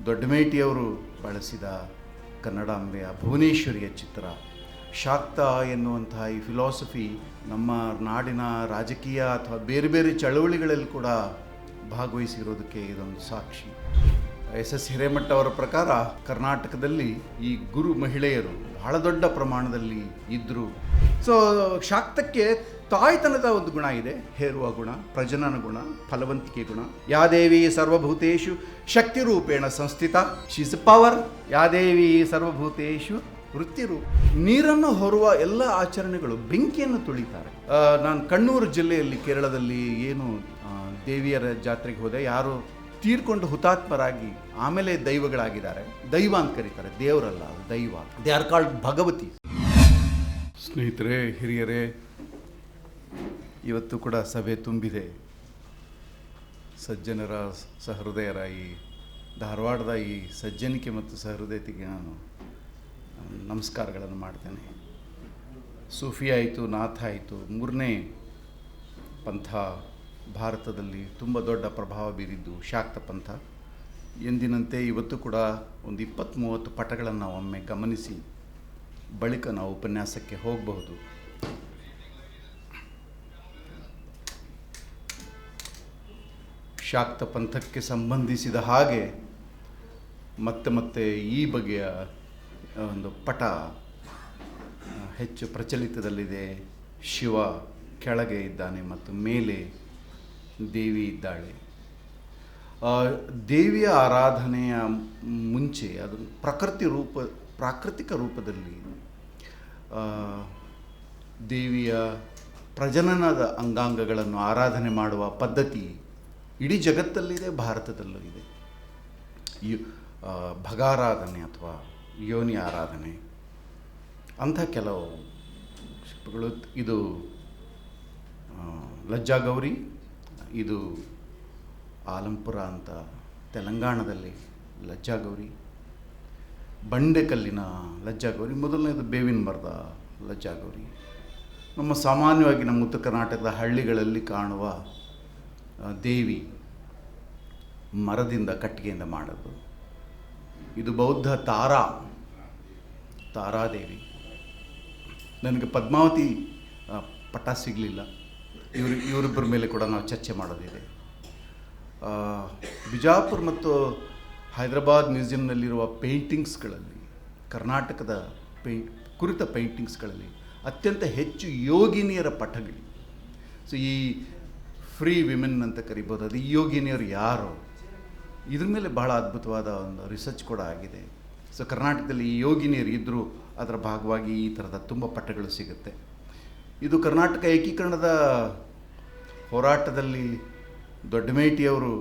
ದೊಡ್ಡಮೇಟಿಯವರು ಬಳಸಿದ ಕನ್ನಡಾಂಬೆಯ ಭುವನೇಶ್ವರಿಯ ಚಿತ್ರ. ಶಾಕ್ತ ಎನ್ನುವಂತಹ ಈ ಫಿಲಾಸಫಿ ನಮ್ಮ ನಾಡಿನ ರಾಜಕೀಯ ಅಥವಾ ಬೇರೆ ಬೇರೆ ಚಳವಳಿಗಳಲ್ಲಿ ಕೂಡ ಭಾಗವಹಿಸಿರೋದಕ್ಕೆ ಇದೊಂದು ಸಾಕ್ಷಿ. ಎಸ್ ಹಿರೇಮಠ ಅವರ ಪ್ರಕಾರ ಕರ್ನಾಟಕದಲ್ಲಿ ಈ ಗುರು ಮಹಿಳೆಯರು ಬಹಳ ದೊಡ್ಡ ಪ್ರಮಾಣದಲ್ಲಿ ಇದ್ದರು. ಸೊ ಶಾಕ್ತಕ್ಕೆ ತಾಯ್ತನದ ಒಂದು ಗುಣ ಇದೆ, ಹೇರುವ ಗುಣ, ಪ್ರಜನನ ಗುಣ, ಫಲವಂತಿಕೆ ಗುಣ. ಯಾದೇವಿ ಸರ್ವಭೂತೇಷು ಶಕ್ತಿರೂಪೇಣ ಸಂಸ್ಥಿತ, ಶೀಸ್ ಪವರ್. ಯಾದೇವಿ ಸರ್ವಭೂತೇಷು ವೃತ್ತಿರು. ನೀರನ್ನು ಹೊರುವ ಎಲ್ಲ ಆಚರಣೆಗಳು ಬೆಂಕಿಯನ್ನು ತುಳಿತಾರೆ. ನಾನು ಕಣ್ಣೂರು ಜಿಲ್ಲೆಯಲ್ಲಿ ಕೇರಳದಲ್ಲಿ ಏನು ದೇವಿಯರ ಜಾತ್ರೆಗೆ ಹೋದೆ. ಯಾರು ತೀರ್ಕೊಂಡು ಹುತಾತ್ಮರಾಗಿ ಆಮೇಲೆ ದೈವಗಳಾಗಿದ್ದಾರೆ. ದೈವ ಅಂತ ಕರೀತಾರೆ, ದೇವರಲ್ಲ, ದೈವ. They are called Bhagavati. ಸ್ನೇಹಿತರೆ, ಹಿರಿಯರೇ, ಇವತ್ತು ಕೂಡ ಸಭೆ ತುಂಬಿದೆ. ಸಜ್ಜನರ ಸಹೃದಯರ ಈ ಧಾರವಾಡದ ಈ ಸಜ್ಜನಿಕೆ ಮತ್ತು ಸಹೃದಯತೆಗೆ ನಾನು ನಮಸ್ಕಾರಗಳನ್ನು ಮಾಡ್ತೇನೆ. ಸೂಫಿ ಆಯಿತು, ನಾಥ ಆಯಿತು, ಮೂರನೇ ಪಂಥ ಭಾರತದಲ್ಲಿ ತುಂಬ ದೊಡ್ಡ ಪ್ರಭಾವ ಬೀರಿದ್ದು ಶಾಕ್ತ ಪಂಥ. ಎಂದಿನಂತೆ ಇವತ್ತು ಕೂಡ ಒಂದು 20-30 ಪಟಗಳನ್ನು ಒಮ್ಮೆ ಗಮನಿಸಿ ಬಳಿಕ ನಾವು ಉಪನ್ಯಾಸಕ್ಕೆ ಹೋಗಬಹುದು. ಶಾಕ್ತ ಪಂಥಕ್ಕೆ ಸಂಬಂಧಿಸಿದ ಹಾಗೆ ಮತ್ತೆ ಈ ಬಗೆಯ ಒಂದು ಪಟ ಹೆಚ್ಚು ಪ್ರಚಲಿತದಲ್ಲಿದೆ. ಶಿವ ಕೆಳಗೆ ಇದ್ದಾನೆ ಮತ್ತು ಮೇಲೆ ದೇವಿ ಇದ್ದಾಳೆ. ದೇವಿಯ ಆರಾಧನೆಯ ಮುಂಚೆ ಅದು ಪ್ರಾಕೃತಿಕ ರೂಪದಲ್ಲಿ ದೇವಿಯ ಪ್ರಜನನದ ಅಂಗಾಂಗಗಳನ್ನು ಆರಾಧನೆ ಮಾಡುವ ಪದ್ಧತಿ ಇಡೀ ಜಗತ್ತಲ್ಲಿದೆ, ಭಾರತದಲ್ಲೂ ಇದೆ. ಭಗಾರಾಧನೆ ಅಥವಾ ಯೋನಿ ಆರಾಧನೆ ಅಂಥ ಕೆಲವು ಶಿಲ್ಪಗಳು. ಇದು ಲಜ್ಜಾಗೌರಿ, ಇದು ಆಲಂಪುರ ಅಂತ ತೆಲಂಗಾಣದಲ್ಲಿ ಲಜ್ಜಾಗೌರಿ, ಬಂಡೆಕಲ್ಲಿನ ಲಜ್ಜಾಗೌರಿ, ಮೊದಲನೇದು ಬೇವಿನ ಮರದ ಲಜ್ಜಾಗೌರಿ. ನಮ್ಮ ಸಾಮಾನ್ಯವಾಗಿ ನಮ್ಮ ಉತ್ತರ ಕರ್ನಾಟಕದ ಹಳ್ಳಿಗಳಲ್ಲಿ ಕಾಣುವ ದೇವಿ ಮರದಿಂದ ಕಟ್ಟಿಗೆಯಿಂದ ಮಾಡೋದು. ಇದು ಬೌದ್ಧ ತಾರಾದೇವಿ. ನನಗೆ ಪದ್ಮಾವತಿ ಪಟ ಸಿಗಲಿಲ್ಲ. ಇವರಿಬ್ಬರ ಮೇಲೆ ಕೂಡ ನಾವು ಚರ್ಚೆ ಮಾಡೋದಿದೆ. ಬಿಜಾಪುರ ಮತ್ತು ಹೈದರಾಬಾದ್ ಮ್ಯೂಸಿಯಂನಲ್ಲಿರುವ ಪೇಂಟಿಂಗ್ಸ್ಗಳಲ್ಲಿ, ಕರ್ನಾಟಕದ ಕುರಿತ ಪೇಂಟಿಂಗ್ಸ್ಗಳಲ್ಲಿ ಅತ್ಯಂತ ಹೆಚ್ಚು ಯೋಗಿನಿಯರ ಪಟಗಳು. ಸೊ ಈ ಫ್ರೀ ವಿಮೆನ್ ಅಂತ ಕರಿಬೋದು. ಅದು ಈ ಯೋಗಿನಿಯರು ಯಾರು, ಇದ್ರ ಮೇಲೆ ಬಹಳ ಅದ್ಭುತವಾದ ಒಂದು ರಿಸರ್ಚ್ ಕೂಡ ಆಗಿದೆ. ಸೊ ಕರ್ನಾಟಕದಲ್ಲಿ ಈ ಯೋಗಿನಿಯರು ಇದ್ದರೂ ಅದರ ಭಾಗವಾಗಿ ಈ ಥರದ ತುಂಬ ಪಟಗಳು ಸಿಗುತ್ತೆ. ಇದು ಕರ್ನಾಟಕ ಏಕೀಕರಣದ ಹೋರಾಟದಲ್ಲಿ ದೊಡ್ಡಮೇಟಿಯವರು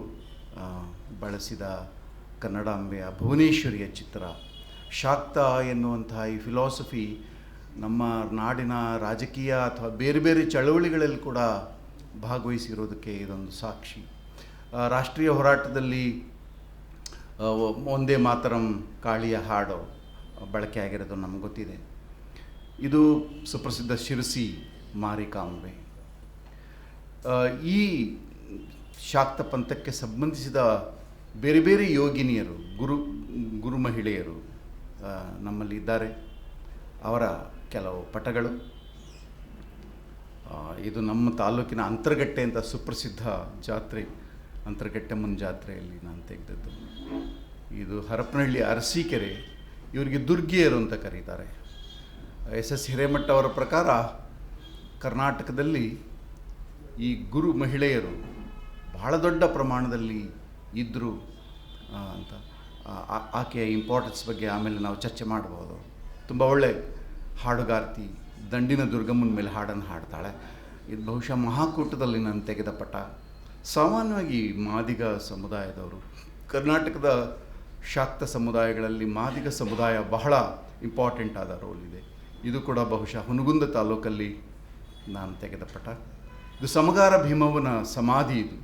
ಬಳಸಿದ ಕನ್ನಡಾಂಬೆಯ ಭುವನೇಶ್ವರಿಯ ಚಿತ್ರ. ಶಾಕ್ತ ಎನ್ನುವಂತಹ ಈ ಫಿಲಾಸಫಿ ನಮ್ಮ ನಾಡಿನ ರಾಜಕೀಯ ಅಥವಾ ಬೇರೆ ಬೇರೆ ಚಳವಳಿಗಳಲ್ಲಿ ಕೂಡ ಭಾಗವಹಿಸಿರೋದಕ್ಕೆ ಇದೊಂದು ಸಾಕ್ಷಿ. ರಾಷ್ಟ್ರೀಯ ಹೋರಾಟದಲ್ಲಿ ಒಂದೇ ಮಾತರಂ ಕಾಳಿಯ ಹಾಡು ಬಳಕೆ ಆಗಿರೋದು ನಮ್ಗೆ ಗೊತ್ತಿದೆ. ಇದು ಸುಪ್ರಸಿದ್ಧ ಶಿರಸಿ ಮಾರಿಕಾಂಬೆ. ಈ ಶಾಕ್ತ ಪಂಥಕ್ಕೆ ಸಂಬಂಧಿಸಿದ ಬೇರೆ ಬೇರೆ ಯೋಗಿನಿಯರು, ಗುರು ಮಹಿಳೆಯರು ನಮ್ಮಲ್ಲಿ ಇದ್ದಾರೆ. ಅವರ ಕೆಲವು ಪಟಗಳು. ಇದು ನಮ್ಮ ತಾಲೂಕಿನ ಅಂತರಗಟ್ಟೆ ಅಂತ ಸುಪ್ರಸಿದ್ಧ ಜಾತ್ರೆ, ಅಂತರಗಟ್ಟೆಮ್ಮನ ಜಾತ್ರೆಯಲ್ಲಿ ನಾನು ತೆಗೆದದ್ದು. ಇದು ಹರಪನಹಳ್ಳಿ ಅರಸೀಕೆರೆ. ಇವರಿಗೆ ದುರ್ಗಿಯರು ಅಂತ ಕರೀತಾರೆ. ಎಸ್ ಹಿರೇಮಠ ಅವರ ಪ್ರಕಾರ ಕರ್ನಾಟಕದಲ್ಲಿ ಈ ಗುರು ಮಹಿಳೆಯರು ಬಹಳ ದೊಡ್ಡ ಪ್ರಮಾಣದಲ್ಲಿ ಇದ್ದರು ಅಂತ. ಆಕೆಯ ಇಂಪಾರ್ಟೆನ್ಸ್ ಬಗ್ಗೆ ಆಮೇಲೆ ನಾವು ಚರ್ಚೆ ಮಾಡ್ಬೋದು. ತುಂಬ ಒಳ್ಳೆ ಹಾಡುಗಾರ್ತಿ, ದಂಡಿನ ದುರ್ಗಮ್ಮನ ಮೇಲೆ ಹಾಡನ್ನು ಹಾಡ್ತಾಳೆ. ಇದು ಬಹುಶಃ ಮಹಾಕೂಟದಲ್ಲಿ ನಾನು ತೆಗೆದ ಪಟ. ಸಾಮಾನ್ಯವಾಗಿ ಮಾದಿಗ ಸಮುದಾಯದವರು, ಕರ್ನಾಟಕದ ಶಾಕ್ತ ಸಮುದಾಯಗಳಲ್ಲಿ ಮಾದಿಗ ಸಮುದಾಯ ಬಹಳ ಇಂಪಾರ್ಟೆಂಟ್ ಆದ ರೋಲ್ ಇದೆ. ಇದು ಕೂಡ ಬಹುಶಃ ಹುನಗುಂದ ತಾಲೂಕಲ್ಲಿ ನಾನು ತೆಗೆದ ಪಟ. ಇದು ಸಮಗಾರ ಭೀಮವ್ವನ ಸಮಾಧಿ. ಇದು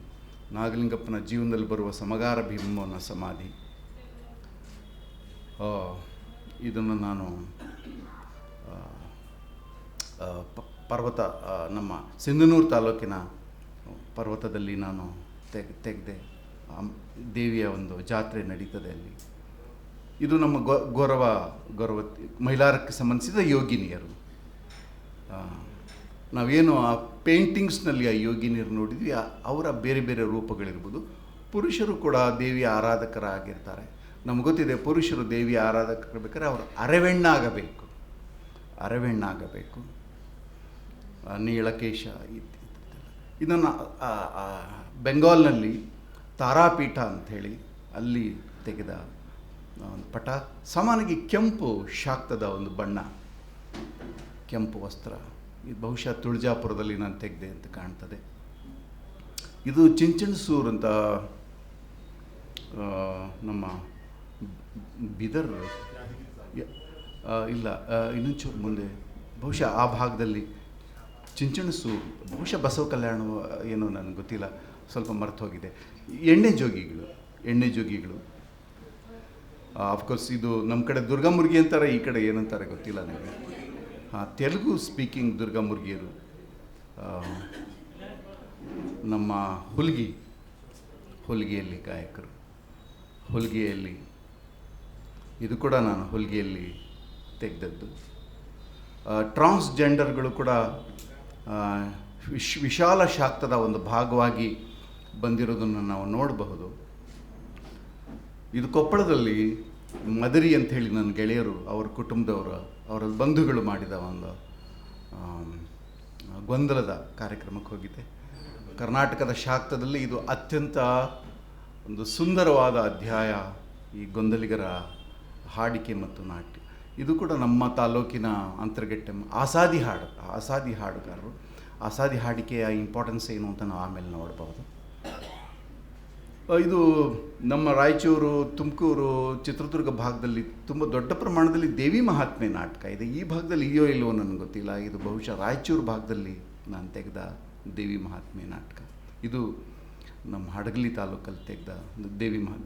ನಾಗಲಿಂಗಪ್ಪನ ಜೀವನದಲ್ಲಿ ಬರುವ ಸಮಗಾರ ಭೀಮವ್ವನ ಸಮಾಧಿ. ಇದನ್ನು ನಾನು ಪರ್ವತ, ನಮ್ಮ ಸಿಂಧನೂರು ತಾಲೂಕಿನ ಪರ್ವತದಲ್ಲಿ ನಾನು ತೆಗೆದೆ. ದೇವಿಯ ಒಂದು ಜಾತ್ರೆ ನಡೀತದೆ ಅಲ್ಲಿ. ಇದು ನಮ್ಮ ಗೌರವತಿ ಮಹಿಳಾರಕ್ಕೆ ಸಂಬಂಧಿಸಿದ ಯೋಗಿನಿಯರು. ನಾವೇನು ಆ ಪೇಂಟಿಂಗ್ಸ್ನಲ್ಲಿ ಆ ಯೋಗಿನಿಯರು ನೋಡಿದ್ವಿ, ಅವರ ಬೇರೆ ಬೇರೆ ರೂಪಗಳಿರ್ಬೋದು. ಪುರುಷರು ಕೂಡ ದೇವಿಯ ಆರಾಧಕರಾಗಿರ್ತಾರೆ. ನಮ್ಗೆ ಗೊತ್ತಿದೆ, ಪುರುಷರು ದೇವಿಯ ಆರಾಧಕರಾಗಬೇಕಾದ್ರೆ ಅವರು ಅರೆವೆಣ್ಣಾಗಬೇಕು, ನೀಳಕೇಶ ಇದನ್ನು ಬೆಂಗಾಲ್ನಲ್ಲಿ ತಾರಾಪೀಠ ಅಂಥೇಳಿ ಅಲ್ಲಿ ತೆಗೆದ ಒಂದು ಪಟ. ಸಾಮಾನ್ಯವಾಗಿ ಕೆಂಪು ಶಾಕ್ತದ ಒಂದು ಬಣ್ಣ, ಕೆಂಪು ವಸ್ತ್ರ. ಇದು ಬಹುಶಃ ತುಳಜಾಪುರದಲ್ಲಿ ನಾನು ತೆಗೆದೆ ಅಂತ ಕಾಣ್ತದೆ. ಇದು ಚಿಂಚಣಸೂರು ಅಂತ ನಮ್ಮ ಬಿದರ್ ಇಲ್ಲ ಇನ್ನೊಂಚೂರು ಮುಂದೆ ಬಹುಶಃ ಆ ಭಾಗದಲ್ಲಿ ಚಿಂಚಣಸೂರು, ಬಹುಶಃ ಬಸವ ಕಲ್ಯಾಣ ಏನೋ ನನಗೆ ಗೊತ್ತಿಲ್ಲ, ಸ್ವಲ್ಪ ಮರೆತು ಹೋಗಿದೆ. ಎಣ್ಣೆ ಜೋಗಿಗಳು ಆಫ್ಕೋರ್ಸ್ ಇದು ನಮ್ಮ ಕಡೆ ದುರ್ಗಾಮುರ್ಗಿ ಅಂತಾರೆ, ಈ ಕಡೆ ಏನಂತಾರೆ ಗೊತ್ತಿಲ್ಲ ನನಗೆ. ತೆಲುಗು ಸ್ಪೀಕಿಂಗ್ ದುರ್ಗಾಮುರ್ಗಿಯರು. ನಮ್ಮ ಹೊಲಿಗೆಯಲ್ಲಿ ಗಾಯಕರು, ಹೊಲಿಗೆಯಲ್ಲಿ ಇದು ಕೂಡ ನಾನು ಹೊಲಿಗೆಯಲ್ಲಿ ತೆಗೆದದ್ದು. ಟ್ರಾನ್ಸ್ಜೆಂಡರ್ಗಳು ಕೂಡ ವಿಶಾಲ ಶಾಕ್ತದ ಒಂದು ಭಾಗವಾಗಿ ಬಂದಿರೋದನ್ನು ನಾವು ನೋಡಬಹುದು. ಇದು ಕೊಪ್ಪಳದಲ್ಲಿ ಮದರಿ ಅಂಥೇಳಿ ನನ್ನ ಗೆಳೆಯರು, ಅವರ ಕುಟುಂಬದವರು, ಅವರ ಬಂಧುಗಳು ಮಾಡಿದ ಒಂದು ಗೊಂದಲದ ಕಾರ್ಯಕ್ರಮಕ್ಕೆ ಹೋಗಿದ್ದೆ. ಕರ್ನಾಟಕದ ಶಾಕ್ತದಲ್ಲಿ ಇದು ಅತ್ಯಂತ ಒಂದು ಸುಂದರವಾದ ಅಧ್ಯಾಯ, ಈ ಗೊಂದಲಿಗರ ಹಾಡಿಕೆ ಮತ್ತು ನಾಟ್ಯ. ಇದು ಕೂಡ ನಮ್ಮ ತಾಲೂಕಿನ ಅಂತರ್ಗಟ್ಟೆ ಆಸಾದಿ ಹಾಡುಗಾರರು. ಆಸಾದಿ ಹಾಡಿಕೆಯ ಇಂಪಾರ್ಟೆನ್ಸ್ ಏನು ಅಂತ ನಾವು ಆಮೇಲೆ ನೋಡಬಹುದು. ಇದು ನಮ್ಮ ರಾಯಚೂರು, ತುಮಕೂರು, ಚಿತ್ರದುರ್ಗ ಭಾಗದಲ್ಲಿ ತುಂಬ ದೊಡ್ಡ ಪ್ರಮಾಣದಲ್ಲಿ ದೇವಿ ಮಹಾತ್ಮೆ ನಾಟಕ ಇದೆ. ಈ ಭಾಗದಲ್ಲಿ ಇದೆಯೋ ಇಲ್ಲವೋ ನನಗೆ ಗೊತ್ತಿಲ್ಲ. ಇದು ಬಹುಶಃ ರಾಯಚೂರು ಭಾಗದಲ್ಲಿ ನಾನು ತೆಗೆದ ದೇವಿ ಮಹಾತ್ಮೆ ನಾಟಕ. ಇದು ನಮ್ಮ ಹಡಗಲಿ ತಾಲೂಕಲ್ಲಿ ತೆಗೆದ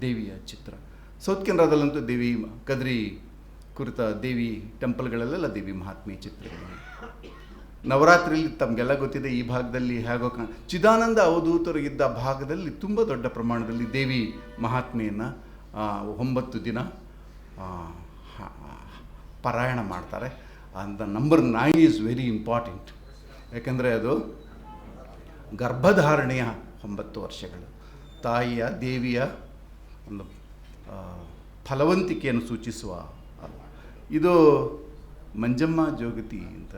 ದೇವಿಯ ಚಿತ್ರ. ಸೌತ್ ಕೆನರಾದಲ್ಲಂತೂ ದೇವಿ ಕದ್ರಿ ಕುರಿತ ದೇವಿ ಟೆಂಪಲ್ಗಳಲ್ಲೆಲ್ಲ ದೇವಿ ಮಹಾತ್ಮೆ ಚಿತ್ರಗಳು. ನವರಾತ್ರಿಯಲ್ಲಿ ತಮಗೆಲ್ಲ ಗೊತ್ತಿದೆ, ಈ ಭಾಗದಲ್ಲಿ ಹೇಗೋ ಚಿದಾನಂದ ಅವಧೂತರು ಇದ್ದ ಭಾಗದಲ್ಲಿ ತುಂಬ ದೊಡ್ಡ ಪ್ರಮಾಣದಲ್ಲಿ ದೇವಿ ಮಹಾತ್ಮೆಯನ್ನು 9 ದಿನ ಪಾರಾಯಣ ಮಾಡ್ತಾರೆ. ಅಂತ ನಂಬರ್ 9 ಈಸ್ ವೆರಿ ಇಂಪಾರ್ಟೆಂಟ್. ಯಾಕೆಂದರೆ ಅದು ಗರ್ಭಧಾರಣೆಯ 9 ವರ್ಷಗಳು, ತಾಯಿಯ ದೇವಿಯ ಒಂದು ಫಲವಂತಿಕೆಯನ್ನು ಸೂಚಿಸುವ. ಇದು ಮಂಜಮ್ಮ ಜೋಗತಿ ಅಂತ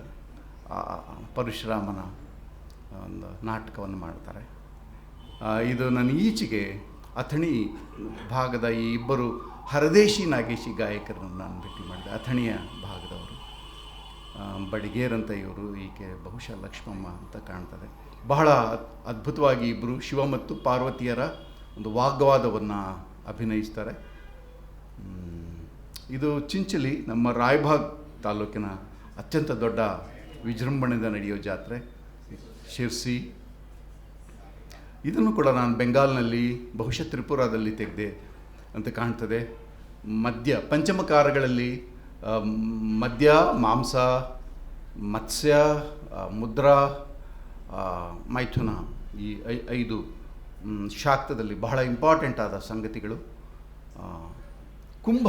ಪರಶುರಾಮನ ಒಂದು ನಾಟಕವನ್ನು ಮಾಡ್ತಾರೆ. ಇದು ನಾನು ಈಚೆಗೆ ಅಥಣಿ ಭಾಗದ ಈ ಇಬ್ಬರು ಹರದೇಶಿ ನಾಗೇಶಿ ಗಾಯಕರನ್ನು ನಾನು ಭೇಟಿ ಮಾಡಿದೆ. ಅಥಣಿಯ ಭಾಗದವರು, ಬಡಿಗೇರ್ ಅಂತ ಇವರು, ಈಕೆ ಬಹುಶಃ ಲಕ್ಷ್ಮಮ್ಮ ಅಂತ ಕಾಣ್ತದೆ. ಬಹಳ ಅದ್ಭುತವಾಗಿ ಇಬ್ಬರು ಶಿವ ಮತ್ತು ಪಾರ್ವತಿಯರ ಒಂದು ವಾಗ್ವಾದವನ್ನು ಅಭಿನಯಿಸ್ತಾರೆ. ಇದು ಚಿಂಚಲಿ, ನಮ್ಮ ರಾಯಭಾಗ್ ತಾಲೂಕಿನ ಅತ್ಯಂತ ದೊಡ್ಡ ವಿಜೃಂಭಣೆಯಿಂದ ನಡೆಯೋ ಜಾತ್ರೆ. ಶಿರ್ಸಿ, ಇದನ್ನು ಕೂಡ ನಾನು ಬೆಂಗಾಲ್ನಲ್ಲಿ ಬಹುಶಃ ತ್ರಿಪುರಾದಲ್ಲಿ ತೆಗೆದೆ ಅಂತ ಕಾಣ್ತದೆ. ಪಂಚಮಕಾರಗಳಲ್ಲಿ ಮದ್ಯ, ಮಾಂಸ, ಮತ್ಸ್ಯ, ಮುದ್ರಾ, ಮೈಥುನ, ಈ 5 ಶಾಕ್ತದಲ್ಲಿ ಬಹಳ ಇಂಪಾರ್ಟೆಂಟ್ ಆದ ಸಂಗತಿಗಳು. ಕುಂಭ,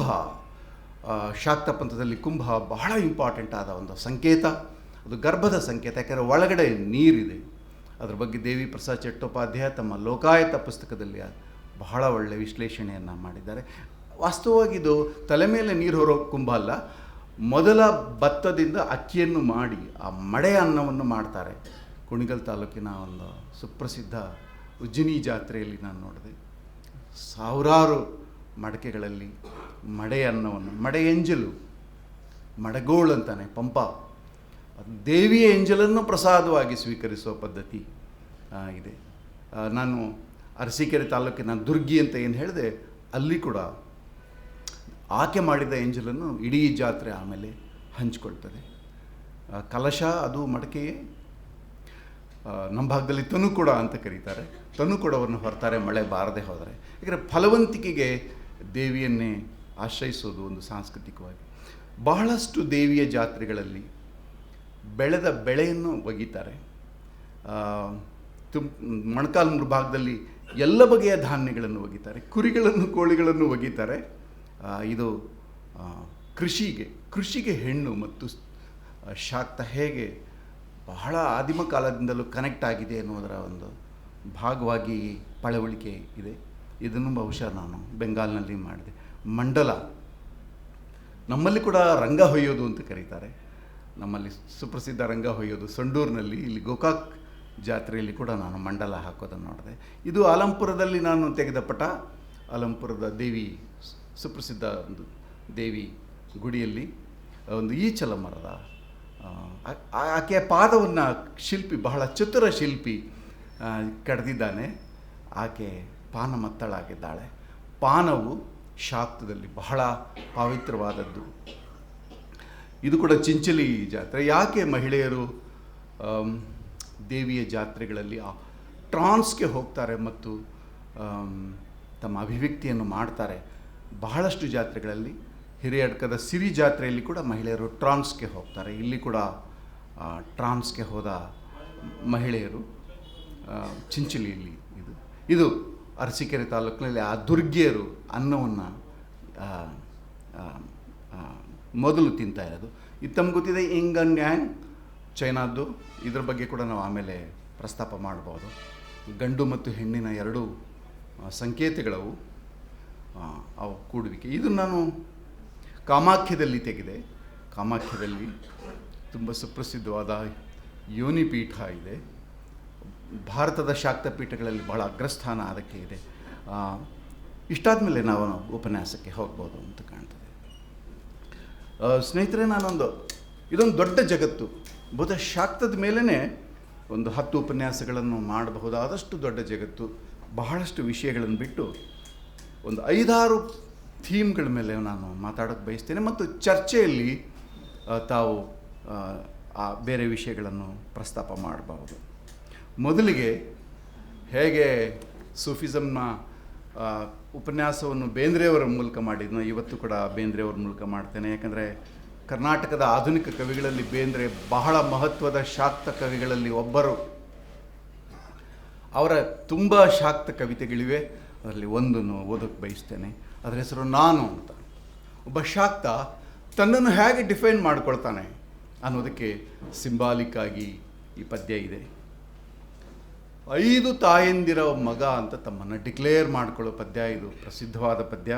ಶಾಕ್ತ ಪಂಥದಲ್ಲಿ ಕುಂಭ ಬಹಳ ಇಂಪಾರ್ಟೆಂಟ್ ಆದ ಒಂದು ಸಂಕೇತ. ಅದು ಗರ್ಭದ ಸಂಕೇತ, ಯಾಕೆಂದರೆ ಒಳಗಡೆ ನೀರಿದೆ. ಅದ್ರ ಬಗ್ಗೆ ದೇವಿ ಪ್ರಸಾದ್ ಚಟ್ಟೋಪಾಧ್ಯಾಯ ತಮ್ಮ ಲೋಕಾಯತ ಪುಸ್ತಕದಲ್ಲಿ ಬಹಳ ಒಳ್ಳೆಯ ವಿಶ್ಲೇಷಣೆಯನ್ನು ಮಾಡಿದ್ದಾರೆ. ವಾಸ್ತವವಾಗಿ ಇದು ತಲೆ ಮೇಲೆ ನೀರು ಹೊರೋ ಕುಂಭ ಅಲ್ಲ. ಮೊದಲ ಭತ್ತದಿಂದ ಅಕ್ಕಿಯನ್ನು ಮಾಡಿ ಆ ಮಡೆ ಅನ್ನವನ್ನು ಮಾಡ್ತಾರೆ. ಕುಣಿಗಲ್ ತಾಲೂಕಿನ ಒಂದು ಸುಪ್ರಸಿದ್ಧ ಉಜ್ಜಿನಿ ಜಾತ್ರೆಯಲ್ಲಿ ನಾನು ನೋಡಿದೆ. ಸಾವಿರಾರು ಮಡಕೆಗಳಲ್ಲಿ ಮಡೆ ಅನ್ನವನ್ನು, ಮಡೆ ಎಂಜಲು, ಮಡಗೋಳು ಅಂತಾನೆ ಪಂಪ, ದೇವಿಯ ಎಂಜಲನ್ನು ಪ್ರಸಾದವಾಗಿ ಸ್ವೀಕರಿಸುವ ಪದ್ಧತಿ ಇದೆ. ನಾನು ಅರಸೀಕೆರೆ ತಾಲೂಕಿನ ದುರ್ಗಿ ಅಂತ ಏನು ಹೇಳಿದೆ, ಅಲ್ಲಿ ಕೂಡ ಆಕೆ ಮಾಡಿದ ಎಂಜಲನ್ನು ಇಡೀ ಜಾತ್ರೆ ಆಮೇಲೆ ಹಂಚಿಕೊಳ್ತದೆ. ಕಲಶ ಅದು ಮಡಕೆಯೇ. ನಮ್ಮ ಭಾಗದಲ್ಲಿ ತನುಕೊಡ ಅಂತ ಕರೀತಾರೆ. ತನುಕೊಡವನ್ನು ಹೊರ್ತಾರೆ ಮಳೆ ಬಾರದೆ ಹೋದರೆ. ಯಾಕಂದರೆ ಫಲವಂತಿಕೆಗೆ ದೇವಿಯನ್ನೇ ಆಶ್ರಯಿಸೋದು ಒಂದು ಸಾಂಸ್ಕೃತಿಕವಾಗಿ. ಬಹಳಷ್ಟು ದೇವಿಯ ಜಾತ್ರೆಗಳಲ್ಲಿ ಬೆಳೆದ ಬೆಳೆಯನ್ನು ಒಗಿತಾರೆ. ಮೊಣಕಾಲ್ಮೂರು ಭಾಗದಲ್ಲಿ ಎಲ್ಲ ಬಗೆಯ ಧಾನ್ಯಗಳನ್ನು ಒಗಿತಾರೆ, ಕುರಿಗಳನ್ನು ಕೋಳಿಗಳನ್ನು ಒಗಿತಾರೆ. ಇದು ಕೃಷಿಗೆ ಹೆಣ್ಣು ಮತ್ತು ಶಾಕ್ತ ಹೇಗೆ ಬಹಳ ಆದಿಮ ಕಾಲದಿಂದಲೂ ಕನೆಕ್ಟ್ ಆಗಿದೆ ಅನ್ನೋದರ ಒಂದು ಭಾಗವಾಗಿ ಪಳವಳಿಕೆ ಇದೆ. ಇದನ್ನು ಬಹುಶಃ ನಾನು ಬೆಂಗಾಲ್ನಲ್ಲಿ ಮಾಡಿದೆ. ಮಂಡಲ, ನಮ್ಮಲ್ಲಿ ಕೂಡ ರಂಗ ಹೊಯ್ಯೋದು ಅಂತ ಕರೀತಾರೆ. ನಮ್ಮಲ್ಲಿ ಸುಪ್ರಸಿದ್ಧ ರಂಗ ಹೊಯ್ಯೋದು ಸಂಡೂರಿನಲ್ಲಿ, ಇಲ್ಲಿ ಗೋಕಾಕ್ ಜಾತ್ರೆಯಲ್ಲಿ ಕೂಡ ನಾನು ಮಂಡಲ ಹಾಕೋದನ್ನು ನೋಡಿದೆ. ಇದು ಆಲಂಪುರದಲ್ಲಿ ನಾನು ತೆಗೆದ ಪಟ. ಆಲಂಪುರದ ದೇವಿ, ಸುಪ್ರಸಿದ್ಧ ಒಂದು ದೇವಿ ಗುಡಿಯಲ್ಲಿ ಒಂದು ಈಚಲ ಮರದ ಆಕೆಯ ಪಾದವನ್ನು ಶಿಲ್ಪಿ, ಬಹಳ ಚತುರ ಶಿಲ್ಪಿ ಕಡ್ದಿದ್ದಾನೆ. ಆಕೆ ಪಾನ ಮತ್ತಳಾಗಿದ್ದಾಳೆ. ಪಾನವು ಶಾಕ್ತದಲ್ಲಿ ಬಹಳ ಪವಿತ್ರವಾದದ್ದು. ಇದು ಕೂಡ ಚಿಂಚಲಿ ಜಾತ್ರೆ. ಯಾಕೆ ಮಹಿಳೆಯರು ದೇವಿಯ ಜಾತ್ರೆಗಳಲ್ಲಿ ಟ್ರಾನ್ಸ್ಗೆ ಹೋಗ್ತಾರೆ ಮತ್ತು ತಮ್ಮ ಅಭಿವ್ಯಕ್ತಿಯನ್ನು ಮಾಡ್ತಾರೆ? ಬಹಳಷ್ಟು ಜಾತ್ರೆಗಳಲ್ಲಿ, ಹಿರಿಯಡ್ಕದ ಸಿರಿ ಜಾತ್ರೆಯಲ್ಲಿ ಕೂಡ ಮಹಿಳೆಯರು ಟ್ರಾನ್ಸ್ಗೆ ಹೋಗ್ತಾರೆ. ಇಲ್ಲಿ ಕೂಡ ಟ್ರಾನ್ಸ್ಗೆ ಹೋದ ಮಹಿಳೆಯರು ಚಿಂಚಲಿಯಲ್ಲಿ ಇದು ಅರಸೀಕೆರೆ ತಾಲೂಕಿನಲ್ಲಿ ಆ ದುರ್ಗಿಯರು ಅನ್ನವನ್ನು ಮೊದಲು ತಿಂತಾ ಇರೋದು. ಇದು ತಮ್ಗೆ ಗೊತ್ತಿದೆ, ಇಂಗನ್ ನ್ಯಾಂಗ್ ಚೈನಾದ್ದು. ಇದ್ರ ಬಗ್ಗೆ ಕೂಡ ನಾವು ಆಮೇಲೆ ಪ್ರಸ್ತಾಪ ಮಾಡ್ಬೋದು. ಗಂಡು ಮತ್ತು ಹೆಣ್ಣಿನ ಎರಡು ಸಂಕೇತಗಳವು, ಅವು ಕೂಡುವಿಕೆ. ಇದು ನಾನು ಕಾಮಾಖ್ಯದಲ್ಲಿ ತೆಗೆದೆ. ಕಾಮಾಖ್ಯದಲ್ಲಿ ತುಂಬ ಸುಪ್ರಸಿದ್ಧವಾದ ಯೋನಿ ಪೀಠ ಇದೆ. ಭಾರತದ ಶಾಕ್ತ ಪೀಠಗಳಲ್ಲಿ ಬಹಳ ಅಗ್ರಸ್ಥಾನ ಅದಕ್ಕೆ ಇದೆ. ಇಷ್ಟಾದ ಮೇಲೆ ನಾವು ಉಪನ್ಯಾಸಕ್ಕೆ ಹೋಗ್ಬೋದು ಅಂತ ಕಾಣ್ತದೆ. ಸ್ನೇಹಿತರೆ, ಇದೊಂದು ದೊಡ್ಡ ಜಗತ್ತು. ಬಹುತೇಕ ಶಾಕ್ತದ ಮೇಲೇ ಒಂದು 10 ಉಪನ್ಯಾಸಗಳನ್ನು ಮಾಡಬಹುದಾದಷ್ಟು ದೊಡ್ಡ ಜಗತ್ತು. ಬಹಳಷ್ಟು ವಿಷಯಗಳನ್ನು ಬಿಟ್ಟು ಒಂದು 5-6 ಥೀಮ್ಗಳ ಮೇಲೆ ನಾನು ಮಾತಾಡೋಕ್ಕೆ ಬಯಸ್ತೇನೆ ಮತ್ತು ಚರ್ಚೆಯಲ್ಲಿ ತಾವು ಬೇರೆ ವಿಷಯಗಳನ್ನು ಪ್ರಸ್ತಾಪ ಮಾಡಬಹುದು. ಮೊದಲಿಗೆ ಹೇಗೆ ಸೂಫಿಸಮ್ನ ಉಪನ್ಯಾಸವನ್ನು ಬೇಂದ್ರೆಯವರ ಮೂಲಕ ಮಾಡಿದ್ನೋ, ಇವತ್ತು ಕೂಡ ಬೇಂದ್ರೆಯವರ ಮೂಲಕ ಮಾಡ್ತೇನೆ. ಯಾಕಂದರೆ ಕರ್ನಾಟಕದ ಆಧುನಿಕ ಕವಿಗಳಲ್ಲಿ ಬೇಂದ್ರೆ ಬಹಳ ಮಹತ್ವದ ಶಾಕ್ತ ಕವಿಗಳಲ್ಲಿ ಒಬ್ಬರು. ಅವರ ತುಂಬ ಶಾಕ್ತ ಕವಿತೆಗಳಿವೆ. ಅದರಲ್ಲಿ ಒಂದನ್ನು ಓದೋಕ್ಕೆ ಬಯಸ್ತೇನೆ. ಅದರ ಹೆಸರು ನಾನು ಅಂತ. ಒಬ್ಬ ಶಾಕ್ತ ತನ್ನನ್ನು ಹೇಗೆ ಡಿಫೈನ್ ಮಾಡ್ಕೊಳ್ತಾನೆ ಅನ್ನೋದಕ್ಕೆ ಸಿಂಬಾಲಿಕ್ ಆಗಿ ಈ ಪದ್ಯ ಇದೆ. 5 ತಾಯಂದಿರ ಮಗ ಅಂತ ತಮ್ಮನ್ನು ಡಿಕ್ಲೇರ್ ಮಾಡ್ಕೊಳ್ಳೋ ಪದ್ಯ ಇದು. ಪ್ರಸಿದ್ಧವಾದ ಪದ್ಯ.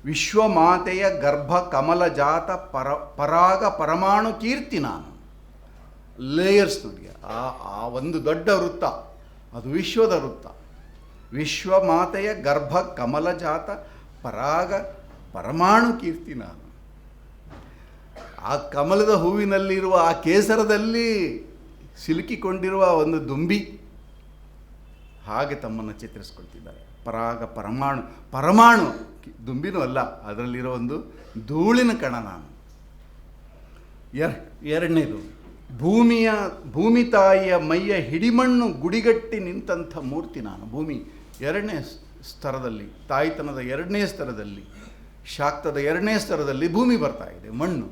ವಿಶ್ವಮಾತೆಯ ಗರ್ಭ ಕಮಲ ಜಾತ ಪರಾಗ ಪರಮಾಣು ಕೀರ್ತಿ ನಾನು. ಲೇಯರ್ಸ್ ನೋಡಿ, ಆ ಒಂದು ದೊಡ್ಡ ವೃತ್ತ, ಅದು ವಿಶ್ವದ ವೃತ್ತ. ವಿಶ್ವಮಾತೆಯ ಗರ್ಭ ಕಮಲ ಜಾತ ಪರಾಗ ಪರಮಾಣು ಕೀರ್ತಿ ನಾನು. ಆ ಕಮಲದ ಹೂವಿನಲ್ಲಿರುವ ಆ ಕೇಸರದಲ್ಲಿ ಸಿಲುಕಿಕೊಂಡಿರುವ ಒಂದು ದುಂಬಿ, ಹಾಗೆ ತಮ್ಮನ್ನು ಚಿತ್ರಿಸ್ಕೊಳ್ತಿದ್ದಾರೆ. ಪರಾಗ ಪರಮಾಣು ದುಂಬಿನೂ ಅಲ್ಲ, ಅದರಲ್ಲಿರೋ ಒಂದು ಧೂಳಿನ ಕಣ ನಾನು. ಎರಡನೇದು, ಭೂಮಿ ತಾಯಿಯ ಮೈಯ ಹಿಡಿಮಣ್ಣು ಗುಡಿಗಟ್ಟಿ ನಿಂತಹ ಮೂರ್ತಿ ನಾನು. ಭೂಮಿ 2ನೇ ಸ್ತರದಲ್ಲಿ, ತಾಯ್ತನದ 2ನೇ ಸ್ತರದಲ್ಲಿ, ಶಾಕ್ತದ 2ನೇ ಸ್ತರದಲ್ಲಿ ಭೂಮಿ ಬರ್ತಾ ಇದೆ. ಮಣ್ಣು,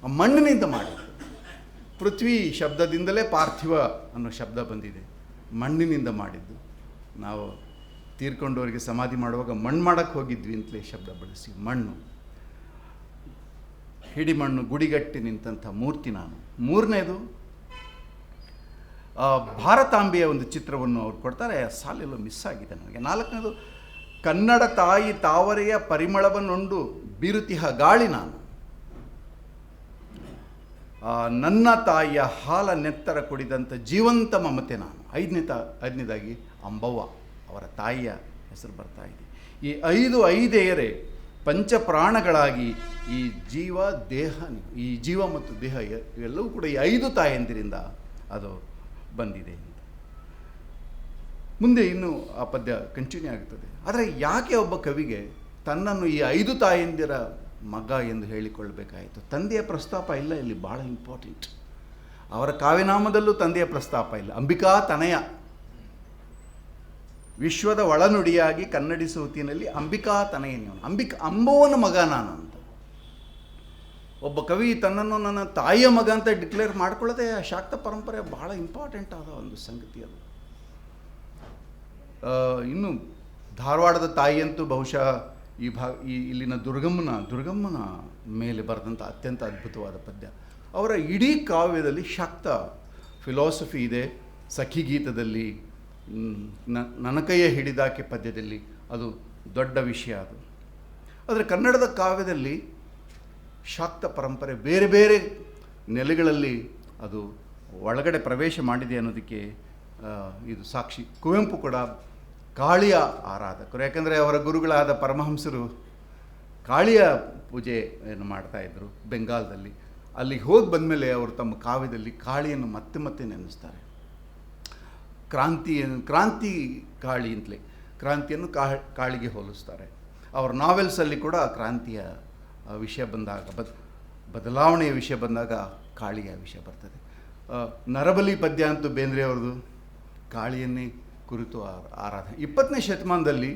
ಆ ಮಣ್ಣಿನಿಂದ ಮಾಡಿದ್ದು. ಪೃಥ್ವಿ ಶಬ್ದದಿಂದಲೇ ಪಾರ್ಥಿವ ಅನ್ನೋ ಶಬ್ದ ಬಂದಿದೆ. ಮಣ್ಣಿನಿಂದ ಮಾಡಿದ್ದು. ನಾವು ತೀರ್ಕೊಂಡವರಿಗೆ ಸಮಾಧಿ ಮಾಡುವಾಗ ಮಣ್ಣು ಮಾಡೋಕ್ಕೆ ಹೋಗಿದ್ವಿ ಅಂತಲೇ ಶಬ್ದ ಬಳಸಿ. ಮಣ್ಣು, ಹಿಡಿಮಣ್ಣು ಗುಡಿಗಟ್ಟಿ ನಿಂತಹ ಮೂರ್ತಿ ನಾನು. 3ನೇದು, ಭಾರತಾಂಬೆಯ ಒಂದು ಚಿತ್ರವನ್ನು ಅವ್ರು ಕೊಡ್ತಾರೆ. ಸಾಲೆಲ್ಲೋ ಮಿಸ್ ಆಗಿದೆ ನನಗೆ. 4ನೇದು, ಕನ್ನಡ ತಾಯಿ ತಾವರೆಯ ಪರಿಮಳವನ್ನುಂಡು ಬೀರುತಿಹ ಗಾಳಿ ನಾನು. ನನ್ನ ತಾಯಿಯ ಹಾಲ ನೆತ್ತರ ಕುಡಿದಂಥ ಜೀವಂತ ಮಮತೆ ನಾನು. 5ನೇದಾಗಿ ಅಂಬವ್ವ, ಅವರ ತಾಯಿಯ ಹೆಸರು ಬರ್ತಾ ಇದೆ. ಈ 5 ಐದೇಯರೇ ಪಂಚಪ್ರಾಣಗಳಾಗಿ ಈ ಜೀವ ದೇಹ, ಈ ಜೀವ ಮತ್ತು ದೇಹ ಇವೆಲ್ಲವೂ ಕೂಡ ಈ 5 ತಾಯಂದಿರಿಂದ ಅದು ಬಂದಿದೆ ಅಂತ. ಮುಂದೆ ಇನ್ನೂ ಆ ಪದ್ಯ ಕಂಟಿನ್ಯೂ ಆಗ್ತದೆ. ಆದರೆ ಯಾಕೆ ಒಬ್ಬ ಕವಿಗೆ ತನ್ನನ್ನು ಈ 5 ತಾಯಂದಿರ ಮಗ ಎಂದು ಹೇಳಿಕೊಳ್ಳಬೇಕಾಯಿತು? ತಂದೆಯ ಪ್ರಸ್ತಾಪ ಇಲ್ಲ ಇಲ್ಲಿ, ಭಾಳ ಇಂಪಾರ್ಟೆಂಟ್. ಅವರ ಕಾವ್ಯನಾಮದಲ್ಲೂ ತಂದೆಯ ಪ್ರಸ್ತಾಪ ಇಲ್ಲ. ಅಂಬಿಕಾ ತನಯ, ವಿಶ್ವದ ಒಳನುಡಿಯಾಗಿ ಕನ್ನಡಿಸುತ್ತಿನಲ್ಲಿ ಅಂಬಿಕಾ ತನಯನು. ಅಂಬವ್ವನ ಮಗ ನಾನು ಅಂತ ಒಬ್ಬ ಕವಿ ತನ್ನನ್ನು ನನ್ನ ತಾಯಿಯ ಮಗ ಅಂತ ಡಿಕ್ಲೇರ್ ಮಾಡ್ಕೊಳ್ಳೋದೇ ಶಾಕ್ತ ಪರಂಪರೆ ಬಹಳ ಇಂಪಾರ್ಟೆಂಟ್ ಆದ ಒಂದು ಸಂಗತಿ ಅದು. ಇನ್ನು ಧಾರವಾಡದ ತಾಯಿಯಂತೂ ಬಹುಶಃ ಇಲ್ಲಿನ ದುರ್ಗಮ್ಮನ ಮೇಲೆ ಬರೆದಂಥ ಅತ್ಯಂತ ಅದ್ಭುತವಾದ ಪದ್ಯ. ಅವರ ಇಡೀ ಕಾವ್ಯದಲ್ಲಿ ಶಾಕ್ತ ಫಿಲಾಸಫಿ ಇದೆ. ಸಖಿಗೀತದಲ್ಲಿ, ನನಕಯ್ಯ ಹಿಡಿದಾಕೆ ಪದ್ಯದಲ್ಲಿ ಅದು ದೊಡ್ಡ ವಿಷಯ. ಆದರೆ ಕನ್ನಡದ ಕಾವ್ಯದಲ್ಲಿ ಶಾಕ್ತ ಪರಂಪರೆ ಬೇರೆ ಬೇರೆ ನೆಲೆಗಳಲ್ಲಿ ಅದು ಒಳಗಡೆ ಪ್ರವೇಶ ಮಾಡಿದೆ ಅನ್ನೋದಕ್ಕೆ ಇದು ಸಾಕ್ಷಿ. ಕುವೆಂಪು ಕೂಡ ಕಾಳಿಯ ಆರಾಧಕರು. ಯಾಕಂದರೆ ಅವರ ಗುರುಗಳಾದ ಪರಮಹಂಸರು ಕಾಳಿಯ ಪೂಜೆಯನ್ನು ಮಾಡ್ತಾಯಿದ್ರು ಬೆಂಗಾಲದಲ್ಲಿ. ಅಲ್ಲಿಗೆ ಹೋಗಿ ಬಂದಮೇಲೆ ಅವರು ತಮ್ಮ ಕಾವ್ಯದಲ್ಲಿ ಕಾಳಿಯನ್ನು ಮತ್ತೆ ಮತ್ತೆ ನೆನೆಸ್ತಾರೆ. ಕ್ರಾಂತಿ ಕಾಳಿ ಅಂತಲೇ ಕ್ರಾಂತಿಯನ್ನು ಕಾಳಿಗೆ ಹೋಲಿಸ್ತಾರೆ. ಅವರ ನಾವೆಲ್ಸಲ್ಲಿ ಕೂಡ ಕ್ರಾಂತಿಯ ವಿಷಯ ಬಂದಾಗ, ಬದಲಾವಣೆಯ ವಿಷಯ ಬಂದಾಗ ಕಾಳಿಯ ವಿಷಯ ಬರ್ತದೆ. ನರಬಲಿ ಪದ್ಯ ಅಂತೂ ಬೇಂದ್ರೆ ಅವ್ರದ್ದು ಕಾಳಿಯನ್ನೇ ಕುರಿತು ಆರಾಧನೆ. 20ನೇ ಶತಮಾನದಲ್ಲಿ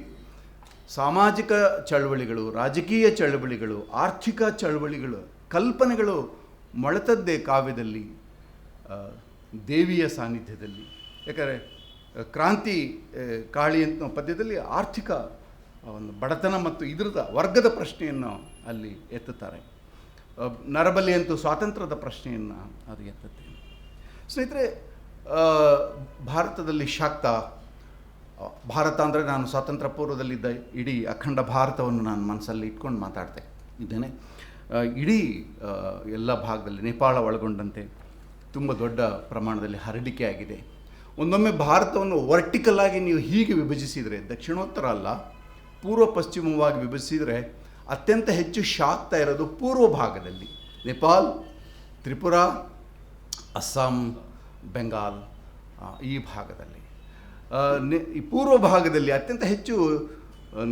ಸಾಮಾಜಿಕ ಚಳವಳಿಗಳು, ರಾಜಕೀಯ ಚಳವಳಿಗಳು, ಆರ್ಥಿಕ ಚಳವಳಿಗಳು, ಕಲ್ಪನೆಗಳು ಮೊಳೆತದ್ದೇ ಕಾವ್ಯದಲ್ಲಿ, ದೇವಿಯ ಸಾನ್ನಿಧ್ಯದಲ್ಲಿ. ಯಾಕಂದರೆ ಕ್ರಾಂತಿ ಕಾಳಿ ಅಂತ ಪದ್ಯದಲ್ಲಿ ಆರ್ಥಿಕ ಒಂದು ಬಡತನ ಮತ್ತು ಇದರದ ವರ್ಗದ ಪ್ರಶ್ನೆಯನ್ನು ಅಲ್ಲಿ ಎತ್ತುತ್ತಾರೆ. ನರಬಲಿ ಅಂತೂ ಸ್ವಾತಂತ್ರ್ಯದ ಪ್ರಶ್ನೆಯನ್ನು ಅದು ಎತ್ತುತ್ತೆ. ಸ್ನೇಹಿತರೆ, ಭಾರತದಲ್ಲಿ ಶಾಕ್ತ, ಭಾರತ ಅಂದರೆ ನಾನು ಸ್ವಾತಂತ್ರ್ಯ ಪೂರ್ವದಲ್ಲಿದ್ದ ಇಡೀ ಅಖಂಡ ಭಾರತವನ್ನು ನಾನು ಮನಸ್ಸಲ್ಲಿ ಇಟ್ಕೊಂಡು ಮಾತಾಡ್ತಾ ಇದ್ದೇನೆ. ಇಡೀ ಎಲ್ಲ ಭಾಗದಲ್ಲಿ, ನೇಪಾಳ ಒಳಗೊಂಡಂತೆ ತುಂಬ ದೊಡ್ಡ ಪ್ರಮಾಣದಲ್ಲಿ ಹರಡಿಕೆ ಆಗಿದೆ. ಒಂದೊಮ್ಮೆ ಭಾರತವನ್ನು ವರ್ಟಿಕಲ್ ಆಗಿ ನೀವು ಹೀಗೆ ವಿಭಜಿಸಿದರೆ, ದಕ್ಷಿಣೋತ್ತರ ಅಲ್ಲ ಪೂರ್ವ ಪಶ್ಚಿಮವಾಗಿ ವಿಭಜಿಸಿದರೆ, ಅತ್ಯಂತ ಹೆಚ್ಚು ಶಾಕ್ತ ಇರೋದು ಪೂರ್ವ ಭಾಗದಲ್ಲಿ. ನೇಪಾಲ್, ತ್ರಿಪುರಾ, ಅಸ್ಸಾಂ, ಬೆಂಗಾಲ್, ಈ ಭಾಗದಲ್ಲಿ. ಈ ಪೂರ್ವ ಭಾಗದಲ್ಲಿ ಅತ್ಯಂತ ಹೆಚ್ಚು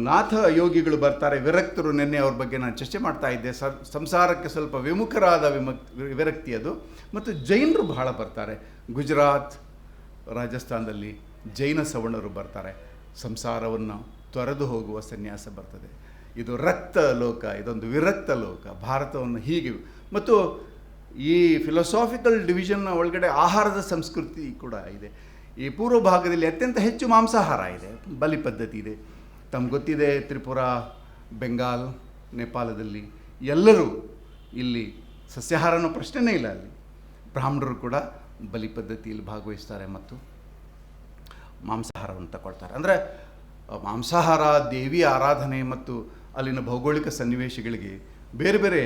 ನಾಥ ಯೋಗಿಗಳು ಬರ್ತಾರೆ, ವಿರಕ್ತರು. ನಿನ್ನೆ ಅವ್ರ ಬಗ್ಗೆ ನಾನು ಚರ್ಚೆ ಮಾಡ್ತಾ ಇದ್ದೆ. ಸಂಸಾರಕ್ಕೆ ಸ್ವಲ್ಪ ವಿಮುಖರಾದ ವಿರಕ್ತಿ ಅದು. ಮತ್ತು ಜೈನರು ಬಹಳ ಬರ್ತಾರೆ. ಗುಜರಾತ್, ರಾಜಸ್ಥಾನದಲ್ಲಿ ಜೈನ ಸವರ್ಣರು ಬರ್ತಾರೆ. ಸಂಸಾರವನ್ನು ತೊರೆದು ಹೋಗುವ ಸನ್ಯಾಸ ಬರ್ತದೆ. ಇದು ರಕ್ತ ಲೋಕ, ಇದೊಂದು ವಿರಕ್ತ ಲೋಕ. ಭಾರತವನ್ನು ಹೀಗೆ, ಮತ್ತು ಈ ಫಿಲಾಸಾಫಿಕಲ್ ಡಿವಿಷನ್ನ ಒಳಗಡೆ ಆಹಾರದ ಸಂಸ್ಕೃತಿ ಕೂಡ ಇದೆ. ಈ ಪೂರ್ವ ಭಾಗದಲ್ಲಿ ಅತ್ಯಂತ ಹೆಚ್ಚು ಮಾಂಸಾಹಾರ ಇದೆ, ಬಲಿ ಪದ್ಧತಿ ಇದೆ. ತಮ್ಗೆ ಗೊತ್ತಿದೆ, ತ್ರಿಪುರಾ, ಬೆಂಗಾಲ್, ನೇಪಾಳದಲ್ಲಿ ಎಲ್ಲರೂ ಇಲ್ಲಿ ಸಸ್ಯಾಹಾರನೋ ಪ್ರಶ್ನೆನೇ ಇಲ್ಲ. ಅಲ್ಲಿ ಬ್ರಾಹ್ಮಣರು ಕೂಡ ಬಲಿ ಪದ್ಧತಿಯಲ್ಲಿ ಭಾಗವಹಿಸ್ತಾರೆ ಮತ್ತು ಮಾಂಸಾಹಾರವನ್ನು ತಗೊಳ್ತಾರೆ. ಅಂದರೆ ಮಾಂಸಾಹಾರ, ದೇವಿಯ ಆರಾಧನೆ ಮತ್ತು ಅಲ್ಲಿನ ಭೌಗೋಳಿಕ ಸನ್ನಿವೇಶಗಳಿಗೆ ಬೇರೆ ಬೇರೆ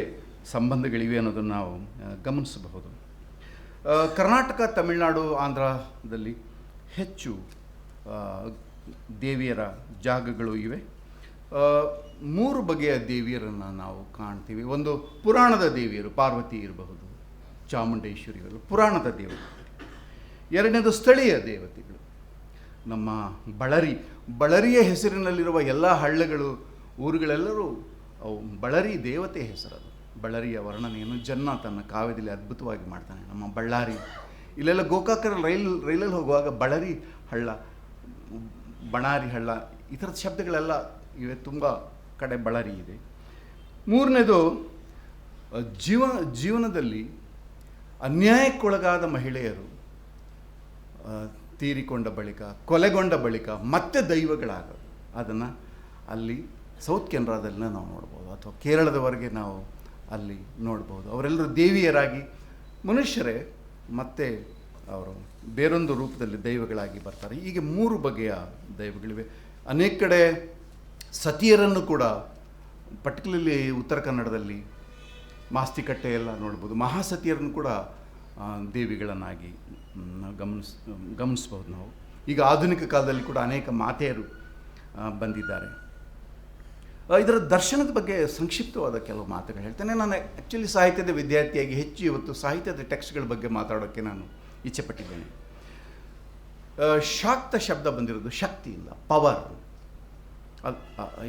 ಸಂಬಂಧಗಳಿವೆ ಅನ್ನೋದನ್ನು ನಾವು ಗಮನಿಸಬಹುದು. ಕರ್ನಾಟಕ, ತಮಿಳುನಾಡು, ಆಂಧ್ರದಲ್ಲಿ ಹೆಚ್ಚು ದೇವಿಯರ ಜಾಗಗಳು ಇವೆ. 3 ಬಗೆಯ ದೇವಿಯರನ್ನು ನಾವು ಕಾಣ್ತೀವಿ. ಒಂದು ಪುರಾಣದ ದೇವಿಯರು, ಪಾರ್ವತಿ ಇರಬಹುದು, ಚಾಮುಂಡೇಶ್ವರಿ ಇರಬಹುದು, ಪುರಾಣದ ದೇವತೆ. ಎರಡನೇದು ಸ್ಥಳೀಯ ದೇವತೆಗಳು. ನಮ್ಮ ಬಳರಿಯ ಹೆಸರಿನಲ್ಲಿರುವ ಎಲ್ಲ ಹಳ್ಳಿಗಳು, ಊರುಗಳೆಲ್ಲರೂ ಅವು ಬಳರಿ ದೇವತೆ ಹೆಸರದು. ಬಳ್ಳಾರಿಯ ವರ್ಣನೆಯನ್ನು ಜನ್ನ ತನ್ನ ಕಾವ್ಯದಲ್ಲಿ ಅದ್ಭುತವಾಗಿ ಮಾಡ್ತಾನೆ. ನಮ್ಮ ಬಳ್ಳಾರಿ, ಇಲ್ಲೆಲ್ಲ ಗೋಕಾಕರ ರೈಲಲ್ಲಿ ಹೋಗುವಾಗ ಬಳ್ಳಾರಿ ಹಳ್ಳ, ಬಣಾರಿ ಹಳ್ಳ, ಈ ಥರದ ಶಬ್ದಗಳೆಲ್ಲ ಇವೆ. ತುಂಬ ಕಡೆ ಬಳ್ಳಾರಿ ಇದೆ. ಮೂರನೇದು ಜೀವನದಲ್ಲಿ ಅನ್ಯಾಯಕ್ಕೊಳಗಾದ ಮಹಿಳೆಯರು ತೀರಿಕೊಂಡ ಬಳಿಕ, ಕೊಲೆಗೊಂಡ ಬಳಿಕ ಮತ್ತೆ ದೈವಗಳಾಗೋದು. ಅದನ್ನು ಅಲ್ಲಿ ಸೌತ್ ಕೆನರಾದಲ್ಲಿ ನಾವು ನೋಡ್ಬೋದು, ಅಥವಾ ಕೇರಳದವರೆಗೆ ನಾವು ಅಲ್ಲಿ ನೋಡ್ಬೋದು. ಅವರೆಲ್ಲರೂ ದೇವಿಯರಾಗಿ ಮನುಷ್ಯರೇ ಮತ್ತೆ ಅವರು ಬೇರೊಂದು ರೂಪದಲ್ಲಿ ದೈವಗಳಾಗಿ ಬರ್ತಾರೆ. ಹೀಗೆ 3 ಬಗೆಯ ದೈವಗಳಿವೆ. ಅನೇಕ ಕಡೆ ಸತಿಯರನ್ನು ಕೂಡ, ಪರ್ಟಿಕ್ಯುಲರ್ಲಿ ಉತ್ತರ ಕನ್ನಡದಲ್ಲಿ ಮಾಸ್ತಿಕಟ್ಟೆ ಎಲ್ಲ ನೋಡ್ಬೋದು, ಮಹಾಸತಿಯರನ್ನು ಕೂಡ ದೇವಿಗಳನ್ನಾಗಿ ಗಮನಿಸ್ಬೋದು ನಾವು. ಈಗ ಆಧುನಿಕ ಕಾಲದಲ್ಲಿ ಕೂಡ ಅನೇಕ ಮಾತೆಯರು ಬಂದಿದ್ದಾರೆ. ಇದರ ದರ್ಶನದ ಬಗ್ಗೆ ಸಂಕ್ಷಿಪ್ತವಾದ ಕೆಲವು ಮಾತುಗಳು ಹೇಳ್ತೇನೆ. ನಾನು ಆ್ಯಕ್ಚುಲಿ ಸಾಹಿತ್ಯದ ವಿದ್ಯಾರ್ಥಿಯಾಗಿ ಹೆಚ್ಚು ಇವತ್ತು ಸಾಹಿತ್ಯದ ಟೆಕ್ಸ್ಟ್ಗಳ ಬಗ್ಗೆ ಮಾತಾಡೋಕ್ಕೆ ನಾನು ಇಚ್ಛೆಪಟ್ಟಿದ್ದೇನೆ. ಶಾಕ್ತ ಶಬ್ದ ಬಂದಿರೋದು ಶಕ್ತಿಯಿಂದ, ಪವರ್.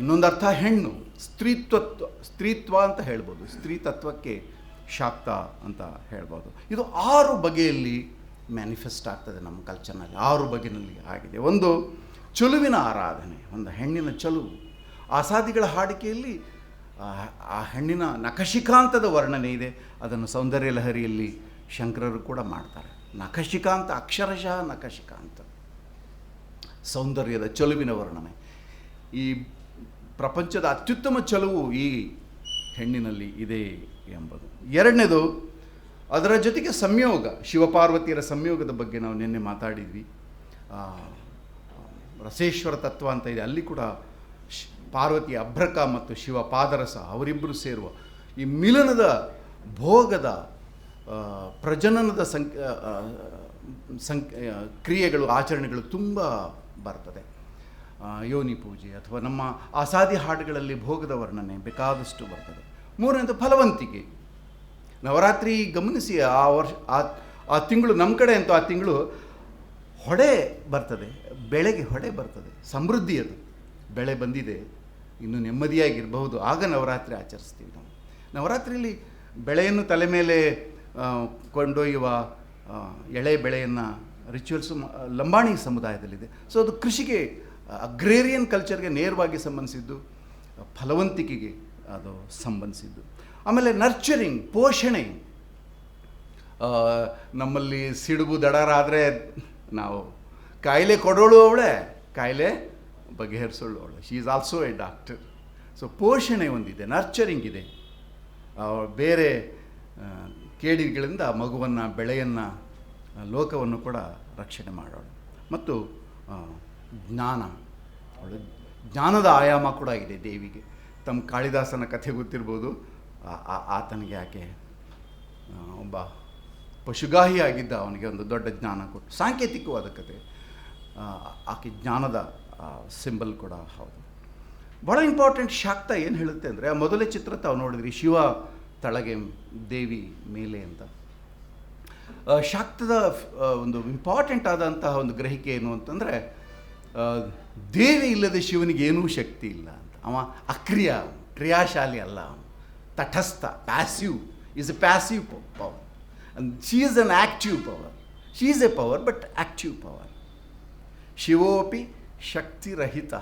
ಇನ್ನೊಂದು ಅರ್ಥ ಹೆಣ್ಣು, ಸ್ತ್ರೀತ್ವ ಅಂತ ಹೇಳ್ಬೋದು. ಸ್ತ್ರೀ ತತ್ವಕ್ಕೆ ಶಾಕ್ತ ಅಂತ ಹೇಳ್ಬೋದು. ಇದು 6 ಬಗೆಯಲ್ಲಿ ಮ್ಯಾನಿಫೆಸ್ಟ್ ಆಗ್ತದೆ ನಮ್ಮ ಕಲ್ಚರ್ನಲ್ಲಿ. 6 ಬಗೆಯಲ್ಲಿ ಆಗಿದೆ. ಒಂದು ಚಲುವಿನ ಆರಾಧನೆ, ಒಂದು ಹೆಣ್ಣಿನ ಚಲುವು. ಆಸಾದಿಗಳ ಹಾಡಿಕೆಯಲ್ಲಿ ಆ ಹೆಣ್ಣಿನ ನಖಶಿಕಾಂತದ ವರ್ಣನೆ ಇದೆ. ಅದನ್ನು ಸೌಂದರ್ಯ ಲಹರಿಯಲ್ಲಿ ಶಂಕರರು ಕೂಡ ಮಾಡ್ತಾರೆ. ನಖಶಿಕಾಂತ, ಅಕ್ಷರಶಃ ನಖಶಿಕಾಂತ. ಸೌಂದರ್ಯದ ಚೆಲುವಿನ ವರ್ಣನೆ. ಈ ಪ್ರಪಂಚದ ಅತ್ಯುತ್ತಮ ಚೆಲುವು ಈ ಹೆಣ್ಣಿನಲ್ಲಿ ಇದೆ ಎಂಬುದು. ಎರಡನೇದು, ಅದರ ಜೊತೆಗೆ ಸಂಯೋಗ, ಶಿವಪಾರ್ವತಿಯರ ಸಂಯೋಗದ ಬಗ್ಗೆ ನಾವು ನಿನ್ನೆ ಮಾತಾಡಿದ್ವಿ. ರಸೇಶ್ವರ ತತ್ವ ಅಂತ ಇದೆ, ಅಲ್ಲಿ ಕೂಡ ಪಾರ್ವತಿಯ ಅಭ್ರಕ ಮತ್ತು ಶಿವ ಪಾದರಸ ಅವರಿಬ್ಬರು ಸೇರುವ ಈ ಮಿಲನದ ಭೋಗದ ಪ್ರಜನನದ ಕ್ರಿಯೆಗಳು, ಆಚರಣೆಗಳು ತುಂಬ ಬರ್ತದೆ. ಯೋನಿ ಪೂಜೆ ಅಥವಾ ನಮ್ಮ ಆಸಾದಿ ಹಾಡುಗಳಲ್ಲಿ ಭೋಗದ ವರ್ಣನೆ ಬೇಕಾದಷ್ಟು ಬರ್ತದೆ. ಮೂರನೇದು ಫಲವಂತಿಕೆ. ನವರಾತ್ರಿ ಗಮನಿಸಿ, ಆ ವರ್ಷ ಆ ತಿಂಗಳು ನಮ್ಮ ಕಡೆ ಅಂತೂ ಆ ತಿಂಗಳು ಹೊಡೆ ಬರ್ತದೆ, ಬೆಳೆಗೆ ಹೊಡೆ ಬರ್ತದೆ, ಸಮೃದ್ಧಿ. ಅದು ಬೆಳೆ ಬಂದಿದೆ, ಇನ್ನು ನೆಮ್ಮದಿಯಾಗಿರಬಹುದು, ಆಗ ನವರಾತ್ರಿ ಆಚರಿಸ್ತೀವಿ ನಾವು. ನವರಾತ್ರಿಯಲ್ಲಿ ಬೆಳೆಯನ್ನು ತಲೆ ಮೇಲೆ ಕೊಂಡೊಯ್ಯುವ ಎಳೆ ಬೆಳೆಯನ್ನು ರಿಚುವಲ್ಸು ಲಂಬಾಣಿ ಸಮುದಾಯದಲ್ಲಿದೆ. ಸೊ ಅದು ಕೃಷಿಗೆ, ಅಗ್ರೇರಿಯನ್ ಕಲ್ಚರ್ಗೆ ನೇರವಾಗಿ ಸಂಬಂಧಿಸಿದ್ದು, ಫಲವಂತಿಕೆಗೆ ಅದು ಸಂಬಂಧಿಸಿದ್ದು. ಆಮೇಲೆ ನರ್ಚರಿಂಗ್, ಪೋಷಣೆ. ನಮ್ಮಲ್ಲಿ ಸಿಡುಬು ದಡರಾದರೆ ನಾವು ಕಾಯಿಲೆ ಕೊಡೋಳು ಅವಳೆ, ಕಾಯಿಲೆ ಬಗೆಹರಿಸೋಳು ಅವಳು. She is also A doctor. So ಪೋಷಣೆ ಒಂದಿದೆ, ನರ್ಚರಿಂಗ್ ಇದೆ. ಬೇರೆ ಕೇಡಿಗಳಿಂದ ಮಗುವನ್ನು, ಬೆಳೆಯನ್ನು, ಲೋಕವನ್ನು ಕೂಡ ರಕ್ಷಣೆ ಮಾಡೋಳು. ಮತ್ತು ಜ್ಞಾನ, ಅವಳು ಜ್ಞಾನದ ಆಯಾಮ ಕೂಡ ಇದೆ ದೇವಿಗೆ. ತಮ್ಮ ಕಾಳಿದಾಸನ ಕಥೆ ಗೊತ್ತಿರ್ಬೋದು. ಆತನಿಗೆ ಆಕೆ ಒಬ್ಬ ಪಶುಗಾಹಿ ಆಗಿದ್ದ, ಅವನಿಗೆ ಒಂದು ದೊಡ್ಡ ಜ್ಞಾನ ಕೊಟ್ಟು, ಸಾಂಕೇತಿಕವಾದ ಕಥೆ. ಆಕೆ ಜ್ಞಾನದ ಸಿಂಬಲ್ ಕೂಡ ಹೌದು. ಭಾಳ ಇಂಪಾರ್ಟೆಂಟ್. ಶಾಕ್ತ ಏನು ಹೇಳುತ್ತೆ ಅಂದರೆ, ಆ ಮೊದಲೇ ಚಿತ್ರ ತಾವು ನೋಡಿದ್ರಿ, ಶಿವ ತಳಗೆ ದೇವಿ ಮೇಲೆ ಅಂತ. ಶಾಕ್ತದ ಒಂದು ಇಂಪಾರ್ಟೆಂಟ್ ಆದಂತಹ ಒಂದು ಗ್ರಹಿಕೆ ಏನು ಅಂತಂದರೆ, ದೇವಿ ಇಲ್ಲದೆ ಶಿವನಿಗೆ ಏನೂ ಶಕ್ತಿ ಇಲ್ಲ ಅಂತ. ಅವ ಅಕ್ರಿಯ, ಕ್ರಿಯಾಶಾಲಿ ಅಲ್ಲ, ತಟಸ್ಥ, passive, is A passive power. and she is an active power. She is a power but active power. ಶಿವೋಪಿ ಶಕ್ತಿರಹಿತ.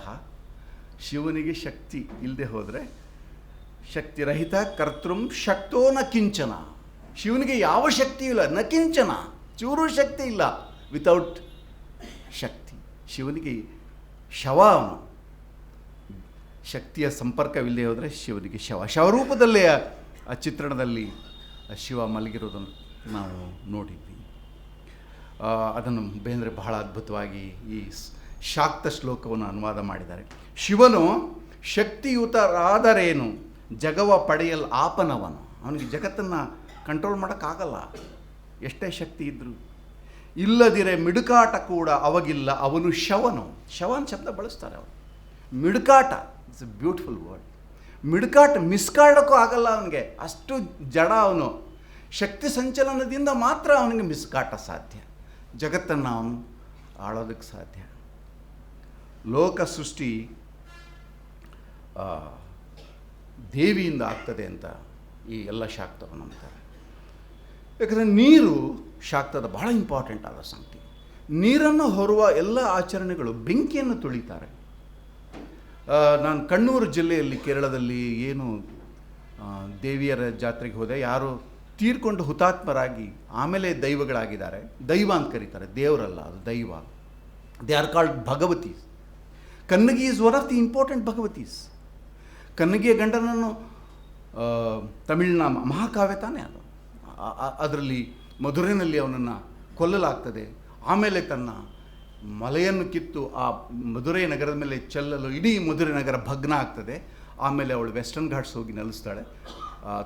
ಶಿವನಿಗೆ ಶಕ್ತಿ ಇಲ್ಲದೆ ಹೋದರೆ ಶಕ್ತಿರಹಿತ. ಕರ್ತೃಂ ಶಕ್ತೋ ನ ಕಿಂಚನ. ಶಿವನಿಗೆ ಯಾವ ಶಕ್ತಿಯೂ ಇಲ್ಲ, ನ ಕಿಂಚನ, ಚೂರು ಶಕ್ತಿ ಇಲ್ಲ ವಿತೌಟ್ ಶಕ್ತಿ. ಶಿವನಿಗೆ ಶವ, ಅವನು. ಶಕ್ತಿಯ ಸಂಪರ್ಕವಿಲ್ಲದೆ ಹೋದರೆ ಶಿವನಿಗೆ ಶವ. ಶವರೂಪದಲ್ಲೇ ಆ ಚಿತ್ರಣದಲ್ಲಿ ಶಿವ ಮಲಗಿರೋದನ್ನು ನಾವು ನೋಡಿದ್ವಿ. ಅದನ್ನು ಬೇಂದ್ರೆ ಬಹಳ ಅದ್ಭುತವಾಗಿ ಈ ಶಾಕ್ತ ಶ್ಲೋಕವನ್ನು ಅನುವಾದ ಮಾಡಿದ್ದಾರೆ. ಶಿವನು ಶಕ್ತಿಯುತರಾದರೇನು ಜಗವ ಪಡೆಯಲು ಆಪನವನು. ಅವನಿಗೆ ಜಗತ್ತನ್ನು ಕಂಟ್ರೋಲ್ ಮಾಡೋಕ್ಕಾಗಲ್ಲ, ಎಷ್ಟೇ ಶಕ್ತಿ ಇದ್ದರೂ. ಇಲ್ಲದಿರೆ ಮಿಡುಕಾಟ ಕೂಡ ಅವಗಿಲ್ಲ, ಅವನು ಶವನು. ಶವನ್ ಶಬ್ದ ಬಳಸ್ತಾರೆ ಅವರು. ಮಿಡುಕಾಟ, ಇಟ್ಸ್ ಎ ಬ್ಯೂಟಿಫುಲ್ ವರ್ಡ್. ಮಿಡುಕಾಟ, ಮಿಸ್ಕಾಡೋಕ್ಕೂ ಆಗಲ್ಲ ಅವನಿಗೆ, ಅಷ್ಟು ಜಡ ಅವನು. ಶಕ್ತಿ ಸಂಚಲನದಿಂದ ಮಾತ್ರ ಅವನಿಗೆ ಮಿಸ್ಕಾಟ ಸಾಧ್ಯ, ಜಗತ್ತನ್ನು ಅವನು ಆಳೋದಕ್ಕೆ ಸಾಧ್ಯ. ಲೋಕ ಸೃಷ್ಟಿ ದೇವಿಯಿಂದ ಆಗ್ತದೆ ಅಂತ ಈ ಎಲ್ಲ ಶಾಕ್ತವನ್ನು ಅಂತಾರೆ. ಯಾಕಂದರೆ ನೀರು ಶಾಕ್ತದ ಬಹಳ ಇಂಪಾರ್ಟೆಂಟ್ ಆದ ಸಂಗತಿ. ನೀರನ್ನು ಹೊರುವ ಎಲ್ಲ ಆಚರಣೆಗಳು ಬೆಂಕಿಯನ್ನು ತುಳಿತಾರೆ. ನಾನು ಕಣ್ಣೂರು ಜಿಲ್ಲೆಯಲ್ಲಿ, ಕೇರಳದಲ್ಲಿ ಏನು ದೇವಿಯರ ಜಾತ್ರೆಗೆ ಹೋದೆ. ಯಾರು ತೀರ್ಕೊಂಡು ಹುತಾತ್ಮರಾಗಿ ಆಮೇಲೆ ದೈವಗಳಾಗಿದ್ದಾರೆ. ದೈವ ಅಂತ ಕರೀತಾರೆ, ದೇವರಲ್ಲ, ಅದು ದೈವ. They are called Bhagavatis. Kannagi is one of the important Bhagavatis. ಕನ್ನಗಿಯ ಗಂಡನನ್ನು ತಮಿಳಿನ ಮಹಾಕಾವ್ಯ ತಾನೇ ಅದು. ಅದರಲ್ಲಿ ಮಧುರೈನಲ್ಲಿ ಅವನನ್ನು ಕೊಲ್ಲಲಾಗ್ತದೆ. ಆಮೇಲೆ ತನ್ನ ಮಲೆಯನ್ನು ಕಿತ್ತು ಆ ಮಧುರೈ ನಗರದ ಮೇಲೆ ಚೆಲ್ಲಲು ಇಡೀ ಮಧುರೈ ನಗರ ಭಗ್ನ ಆಗ್ತದೆ. ಆಮೇಲೆ ಅವಳು ವೆಸ್ಟರ್ನ್ ಘಾಟ್ಸ್ ಹೋಗಿ ನೆಲೆಸ್ತಾಳೆ,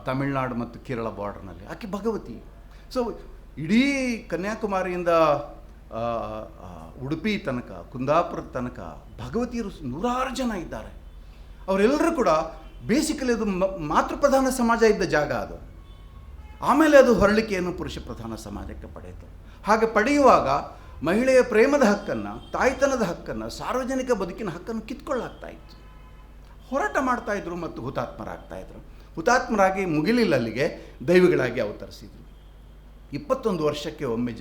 ತಮಿಳ್ನಾಡು ಮತ್ತು ಕೇರಳ ಬಾರ್ಡರ್ನಲ್ಲಿ. ಆಕೆ ಭಗವತಿ. ಸೊ ಇಡೀ ಕನ್ಯಾಕುಮಾರಿಯಿಂದ ಉಡುಪಿ ತನಕ, ಕುಂದಾಪುರದ ತನಕ ಭಗವತಿಯರು ನೂರಾರು ಜನ ಇದ್ದಾರೆ. ಅವರೆಲ್ಲರೂ ಕೂಡ ಬೇಸಿಕಲಿ ಅದು ಮಾತೃಪ್ರಧಾನ ಸಮಾಜ ಇದ್ದ ಜಾಗ ಅದು. ಆಮೇಲೆ ಅದು ಹೊರಳಿಕೆಯನ್ನು ಪುರುಷ ಪ್ರಧಾನ ಸಮಾಜಕ್ಕೆ ಪಡೆಯಿತು. ಹಾಗೆ ಪಡೆಯುವಾಗ ಮಹಿಳೆಯ ಪ್ರೇಮದ ಹಕ್ಕನ್ನು, ತಾಯ್ತನದ ಹಕ್ಕನ್ನು, ಸಾರ್ವಜನಿಕ ಬದುಕಿನ ಹಕ್ಕನ್ನು ಕಿತ್ಕೊಳ್ಳಾಗ್ತಾ ಇತ್ತು. ಹೋರಾಟ ಮಾಡ್ತಾಯಿದ್ರು ಮತ್ತು ಹುತಾತ್ಮರಾಗ್ತಾಯಿದ್ರು. ಹುತಾತ್ಮರಾಗಿ ಮುಗಿಲಿಲ್ಲ, ಅಲ್ಲಿಗೆ ದೈವಗಳಾಗಿ ಅವತರಿಸಿದರು. 21 ವರ್ಷಕ್ಕೆ ಒಮ್ಮೆ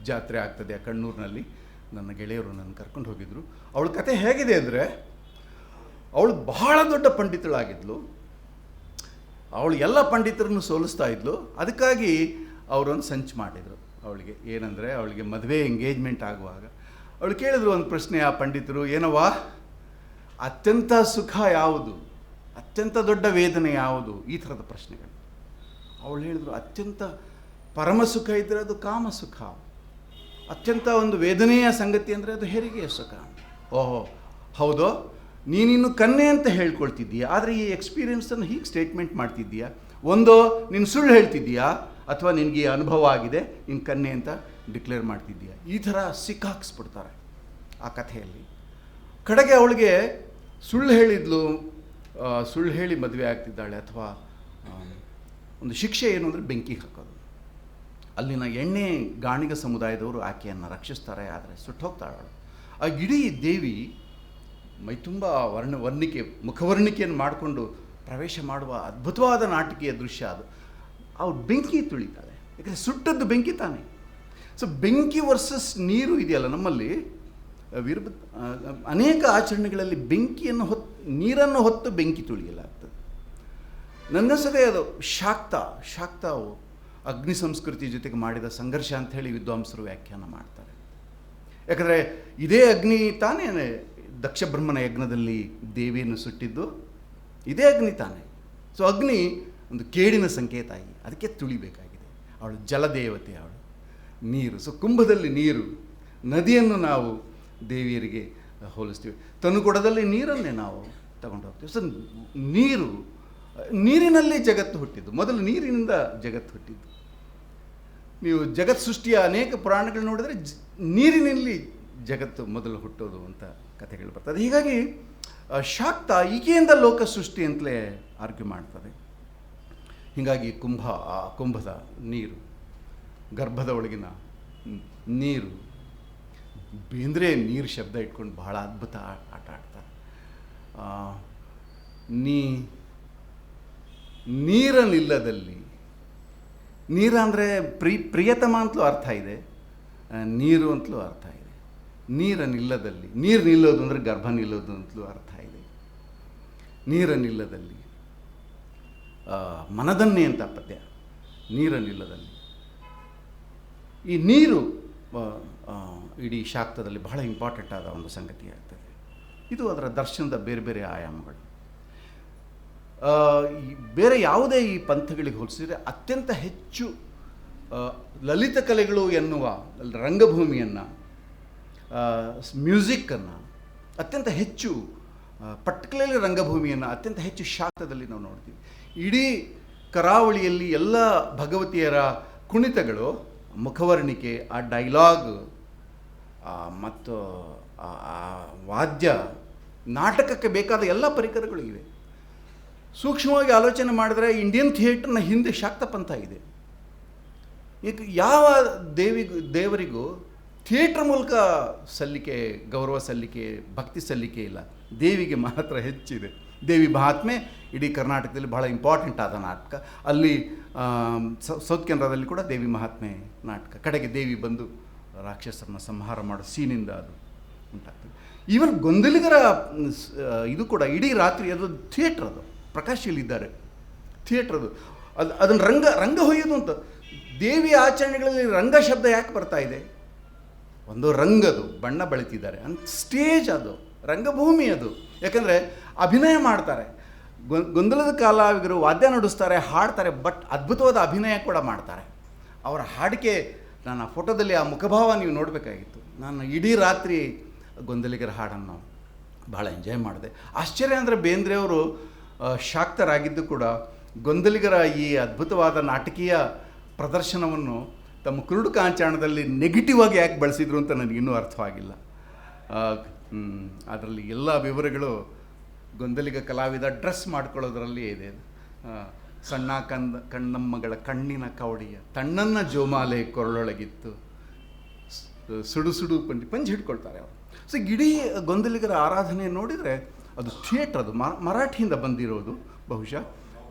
ಜಾತ್ರೆ ಆಗ್ತದೆ ಆ ಕಣ್ಣೂರಿನಲ್ಲಿ. ನನ್ನ ಗೆಳೆಯರು ನನ್ನ ಕರ್ಕೊಂಡು ಹೋಗಿದ್ದರು. ಅವಳ ಕತೆ ಹೇಗಿದೆ ಅಂದರೆ, ಅವಳು ಬಹಳ ದೊಡ್ಡ ಪಂಡಿತಳಾಗಿದ್ಲು. ಅವಳು ಎಲ್ಲ ಪಂಡಿತರನ್ನು ಸೋಲಿಸ್ತಾ ಇದ್ಲು. ಅದಕ್ಕಾಗಿ ಅವರೊಂದು ಸಂಚು ಮಾಡಿದರು ಅವಳಿಗೆ. ಏನಂದರೆ, ಅವಳಿಗೆ ಮದುವೆ ಎಂಗೇಜ್ಮೆಂಟ್ ಆಗುವಾಗ ಅವಳು ಕೇಳಿದ್ರು ಒಂದು ಪ್ರಶ್ನೆ ಆ ಪಂಡಿತರು, ಏನವ್ವ ಅತ್ಯಂತ ಸುಖ ಯಾವುದು, ಅತ್ಯಂತ ದೊಡ್ಡ ವೇದನೆ ಯಾವುದು, ಈ ಥರದ ಪ್ರಶ್ನೆಗಳು. ಅವಳು ಹೇಳಿದ್ರು, ಅತ್ಯಂತ ಪರಮ ಸುಖ ಇದ್ದರೆ ಅದು ಕಾಮ ಸುಖ, ಅತ್ಯಂತ ಒಂದು ವೇದನೆಯ ಸಂಗತಿ ಅಂದರೆ ಅದು ಹೆರಿಗೆಯ ಸುಖ. ಓಹೋ ಹೌದೋ, ನೀನಿನ್ನು ಕನ್ಯೆ ಅಂತ ಹೇಳ್ಕೊಳ್ತಿದ್ದೀಯಾ, ಆದರೆ ಈ ಎಕ್ಸ್ಪೀರಿಯೆನ್ಸನ್ನು ಹೀಗೆ ಸ್ಟೇಟ್ಮೆಂಟ್ ಮಾಡ್ತಿದ್ದೀಯಾ, ಒಂದೋ ನೀನು ಸುಳ್ಳು ಹೇಳ್ತಿದ್ದೀಯಾ ಅಥವಾ ನಿನಗೆ ಅನುಭವ ಆಗಿದೆ ನೀನು ಕನ್ಯೆ ಅಂತ ಡಿಕ್ಲೇರ್ ಮಾಡ್ತಿದ್ದೀಯಾ. ಈ ಥರ ಸಿಕ್ಕಾಕ್ಸ್ಬಿಡ್ತಾರೆ ಆ ಕಥೆಯಲ್ಲಿ. ಕಡೆಗೆ ಅವಳಿಗೆ ಸುಳ್ಳು ಹೇಳಿದ್ಲು, ಸುಳ್ಳು ಹೇಳಿ ಮದುವೆ ಆಗ್ತಿದ್ದಾಳೆ, ಅಥವಾ ಒಂದು ಶಿಕ್ಷೆ ಏನು ಅಂದರೆ ಬೆಂಕಿ ಹಾಕೋದು. ಅಲ್ಲಿನ ಎಣ್ಣೆ ಗಾಣಿಗ ಸಮುದಾಯದವರು ಆಕೆಯನ್ನು ರಕ್ಷಿಸ್ತಾರೆ, ಆದರೆ ಸುಟ್ಟೋಗ್ತಾಳೆ. ಆ ಇಡೀ ದೇವಿ ಮೈತುಂಬ ವರ್ಣಿಕೆ, ಮುಖವರ್ಣಿಕೆಯನ್ನು ಮಾಡಿಕೊಂಡು ಪ್ರವೇಶ ಮಾಡುವ ಅದ್ಭುತವಾದ ನಾಟಕೀಯ ದೃಶ್ಯ ಅದು. ಅವ್ರು ಬೆಂಕಿ ತುಳಿತಾಳೆ, ಯಾಕಂದರೆ ಸುಟ್ಟದ್ದು ಬೆಂಕಿ ತಾನೆ. ಸೊ ಬೆಂಕಿ ವರ್ಸಸ್ ನೀರು ಇದೆಯಲ್ಲ ನಮ್ಮಲ್ಲಿ, ಅನೇಕ ಆಚರಣೆಗಳಲ್ಲಿ ಬೆಂಕಿಯನ್ನು ನೀರನ್ನು ಹೊತ್ತು ಬೆಂಕಿ ತುಳಿಯಲಾಗ್ತದೆ. ನನ್ನಸದೆ ಅದು ಶಾಕ್ತವು ಅಗ್ನಿ ಸಂಸ್ಕೃತಿ ಜೊತೆಗೆ ಮಾಡಿದ ಸಂಘರ್ಷ ಅಂತ ಹೇಳಿ ವಿದ್ವಾಂಸರು ವ್ಯಾಖ್ಯಾನ ಮಾಡ್ತಾರೆ. ಯಾಕಂದರೆ ಇದೇ ಅಗ್ನಿ ತಾನೇ ದಕ್ಷ ಬ್ರಹ್ಮನ ಯಜ್ಞದಲ್ಲಿ ದೇವಿಯನ್ನು ಸುಟ್ಟಿದ್ದು, ಇದೇ ಅಗ್ನಿ ತಾನೆ. ಸೊ ಅಗ್ನಿ ಒಂದು ಕೇಡಿನ ಸಂಕೇತ, ಅದಕ್ಕೆ ತುಳಿಬೇಕಾಗಿದೆ. ಅವಳು ಜಲದೇವತೆ, ಅವಳು ನೀರು. ಸೊ ಕುಂಭದಲ್ಲಿ ನೀರು, ನದಿಯನ್ನು ನಾವು ದೇವಿಯರಿಗೆ ಹೋಲಿಸ್ತೀವಿ. ತನುಕೊಡದಲ್ಲಿ ನೀರನ್ನೇ ನಾವು ತಗೊಂಡು ಹೋಗ್ತೀವಿ. ಸೊ ನೀರಿನಲ್ಲಿ ಜಗತ್ತು ಹುಟ್ಟಿದ್ದು, ಮೊದಲು ನೀರಿನಿಂದ ಜಗತ್ತು ಹುಟ್ಟಿದ್ದು. ನೀವು ಜಗತ್ ಸೃಷ್ಟಿಯ ಅನೇಕ ಪುರಾಣಗಳು ನೋಡಿದರೆ ನೀರಿನಲ್ಲಿ ಜಗತ್ತು ಮೊದಲು ಹುಟ್ಟೋದು ಅಂತ ಕಥೆಗಳು ಬರ್ತದೆ. ಹೀಗಾಗಿ ಶಾಕ್ತ ಈಕೆಯಿಂದ ಲೋಕ ಸೃಷ್ಟಿ ಅಂತಲೇ ಆರ್ಗ್ಯೂ ಮಾಡ್ತದೆ. ಹೀಗಾಗಿ ಕುಂಭದ ನೀರು, ಗರ್ಭದ ಒಳಗಿನ ನೀರು, ಬೇಂದ್ರೆ ನೀರು ಶಬ್ದ ಇಟ್ಕೊಂಡು ಬಹಳ ಅದ್ಭುತ ಆಟ ಆಡ್ತಾರೆ. ನೀರನಿಲ್ಲದಲ್ಲಿ, ನೀರ ಅಂದರೆ ಪ್ರಿಯತಮ ಅಂತಲೂ ಅರ್ಥ ಇದೆ, ನೀರು ಅಂತಲೂ ಅರ್ಥ ಇದೆ. ನೀರನಿಲ್ಲದಲ್ಲಿ, ನೀರು ನಿಲ್ಲೋದು ಅಂದರೆ ಗರ್ಭ ನಿಲ್ಲೋದು ಅಂತಲೂ ಅರ್ಥ ಇದೆ. ನೀರನಿಲ್ಲದಲ್ಲಿ ಮನದನ್ನೇ ಅಂತ ಪದ್ಯ. ನೀರನಿಲ್ಲದಲ್ಲಿ ಈ ನೀರು ಇಡೀ ಶಾಕ್ತದಲ್ಲಿ ಬಹಳ ಇಂಪಾರ್ಟೆಂಟ್ ಆದ ಒಂದು ಸಂಗತಿ ಆಗ್ತದೆ. ಇದು ಅದರ ದರ್ಶನದ ಬೇರೆ ಬೇರೆ ಆಯಾಮಗಳು. ಬೇರೆ ಯಾವುದೇ ಈ ಪಂಥಗಳಿಗೆ ಹೋಲಿಸಿದರೆ ಅತ್ಯಂತ ಹೆಚ್ಚು ಲಲಿತ ಕಲೆಗಳು ಎನ್ನುವ ರಂಗಭೂಮಿಯನ್ನು, ಮ್ಯೂಸಿಕ್ಕನ್ನು ಅತ್ಯಂತ ಹೆಚ್ಚು, ಪರ್ಟಿಕ್ಯುಲರ್ಲಿ ರಂಗಭೂಮಿಯನ್ನು ಅತ್ಯಂತ ಹೆಚ್ಚು ಶಾಕ್ತದಲ್ಲಿ ನಾವು ನೋಡ್ತೀವಿ. ಇಡೀ ಕರಾವಳಿಯಲ್ಲಿ ಎಲ್ಲ ಭಗವತಿಯರ ಕುಣಿತಗಳು, ಮುಖವರ್ಣಿಕೆ, ಆ ಡೈಲಾಗ್ ಮತ್ತು ಆ ವಾದ್ಯ, ನಾಟಕಕ್ಕೆ ಬೇಕಾದ ಎಲ್ಲ ಪರಿಕರಗಳು ಇವೆ. ಸೂಕ್ಷ್ಮವಾಗಿ ಆಲೋಚನೆ ಮಾಡಿದ್ರೆ ಇಂಡಿಯನ್ ಥಿಯೇಟರ್ನ ಹಿಂದೆ ಶಾಕ್ತ ಪಂಥ ಇದೆ. ಈಗ ಯಾವ ದೇವರಿಗೂ ಥಿಯೇಟ್ರ್ ಮೂಲಕ ಸಲ್ಲಿಕೆ, ಗೌರವ ಸಲ್ಲಿಕೆ, ಭಕ್ತಿ ಸಲ್ಲಿಕೆ ಇಲ್ಲ. ದೇವಿಗೆ ಮಾತ್ರ ಹೆಚ್ಚಿದೆ. ದೇವಿ ಮಹಾತ್ಮೆ ಇಡೀ ಕರ್ನಾಟಕದಲ್ಲಿ ಬಹಳ ಇಂಪಾರ್ಟೆಂಟ್ ಆದ ನಾಟಕ. ಅಲ್ಲಿ ಸೌತ್ ಕೆನರಾದಲ್ಲಿ ಕೂಡ ದೇವಿ ಮಹಾತ್ಮೆ ನಾಟಕ. ಕಡೆಗೆ ದೇವಿ ಬಂದು ರಾಕ್ಷಸರನ್ನ ಸಂಹಾರ ಮಾಡೋ ಸೀನಿಂದ ಅದು ಉಂಟಾಗ್ತದೆ. ಈವನ್ ಗೊಂದಲಿಗರ ಇದು ಕೂಡ ಇಡೀ ರಾತ್ರಿ ಅದು ಥಿಯೇಟ್ರ್, ಅದು ಪ್ರಕಾಶಿಯಲ್ಲಿದ್ದಾರೆ ಥಿಯೇಟ್ರ್, ಅದನ್ನು ರಂಗ ಹೊಯ್ಯೋದು ಅಂತ. ದೇವಿಯ ಆಚರಣೆಗಳಲ್ಲಿ ರಂಗ ಶಬ್ದ ಯಾಕೆ ಬರ್ತಾ ಇದೆ? ಒಂದು ರಂಗದು, ಬಣ್ಣ ಬಳಿತಿದ್ದಾರೆ ಅಂತ. ಸ್ಟೇಜ್ ಅದು, ರಂಗಭೂಮಿ ಅದು. ಯಾಕಂದರೆ ಅಭಿನಯ ಮಾಡ್ತಾರೆ, ಗೊಂದಲದ ಕಲಾವಿದರು ವಾದ್ಯ ನುಡಿಸ್ತಾರೆ, ಹಾಡ್ತಾರೆ, ಬಟ್ ಅದ್ಭುತವಾದ ಅಭಿನಯ ಕೂಡ ಮಾಡ್ತಾರೆ. ಅವರ ಹಾಡಿಕೆ, ನಾನು ಆ ಫೋಟೋದಲ್ಲಿ ಆ ಮುಖಭಾವ ನೀವು ನೋಡಬೇಕಾಗಿತ್ತು. ನಾನು ಇಡೀ ರಾತ್ರಿ ಗೊಂದಲಿಗರ ಹಾಡನ್ನು ಭಾಳ ಎಂಜಾಯ್ ಮಾಡಿದೆ. ಆಶ್ಚರ್ಯ ಅಂದರೆ ಬೇಂದ್ರೆಯವರು ಶಾಕ್ತರಾಗಿದ್ದು ಕೂಡ ಗೊಂದಲಿಗರ ಈ ಅದ್ಭುತವಾದ ನಾಟಕೀಯ ಪ್ರದರ್ಶನವನ್ನು ತಮ್ಮ ಕುರುಡು ಕಾಂಚಾಣದಲ್ಲಿ ನೆಗೆಟಿವ್ ಆಗಿ ಯಾಕೆ ಬಳಸಿದ್ರು ಅಂತ ನನಗಿನ್ನೂ ಅರ್ಥವಾಗಿಲ್ಲ. ಅದರಲ್ಲಿ ಎಲ್ಲ ವಿವರಗಳು ಗೊಂದಲಿಗ ಕಲಾವಿದ ಡ್ರೆಸ್ ಮಾಡ್ಕೊಳ್ಳೋದ್ರಲ್ಲಿ ಇದೆ. ಸಣ್ಣ ಕಣ್ಣಮ್ಮಗಳ ಕಣ್ಣಿನ ಕವಡಿಯ ತಣ್ಣನ್ನ ಜೋಮಾಲೆ ಕೊರಳೊಳಗಿತ್ತು, ಸುಡು ಸುಡು ಪಂಜಿ ಹಿಡ್ಕೊಳ್ತಾರೆ ಅವರು. ಸೊ ಇಡೀ ಗೊಂದಲಿಗರ ಆರಾಧನೆ ನೋಡಿದರೆ ಅದು ಥಿಯೇಟ್ರ್, ಅದು ಮರಾಠಿಯಿಂದ ಬಂದಿರೋದು ಬಹುಶಃ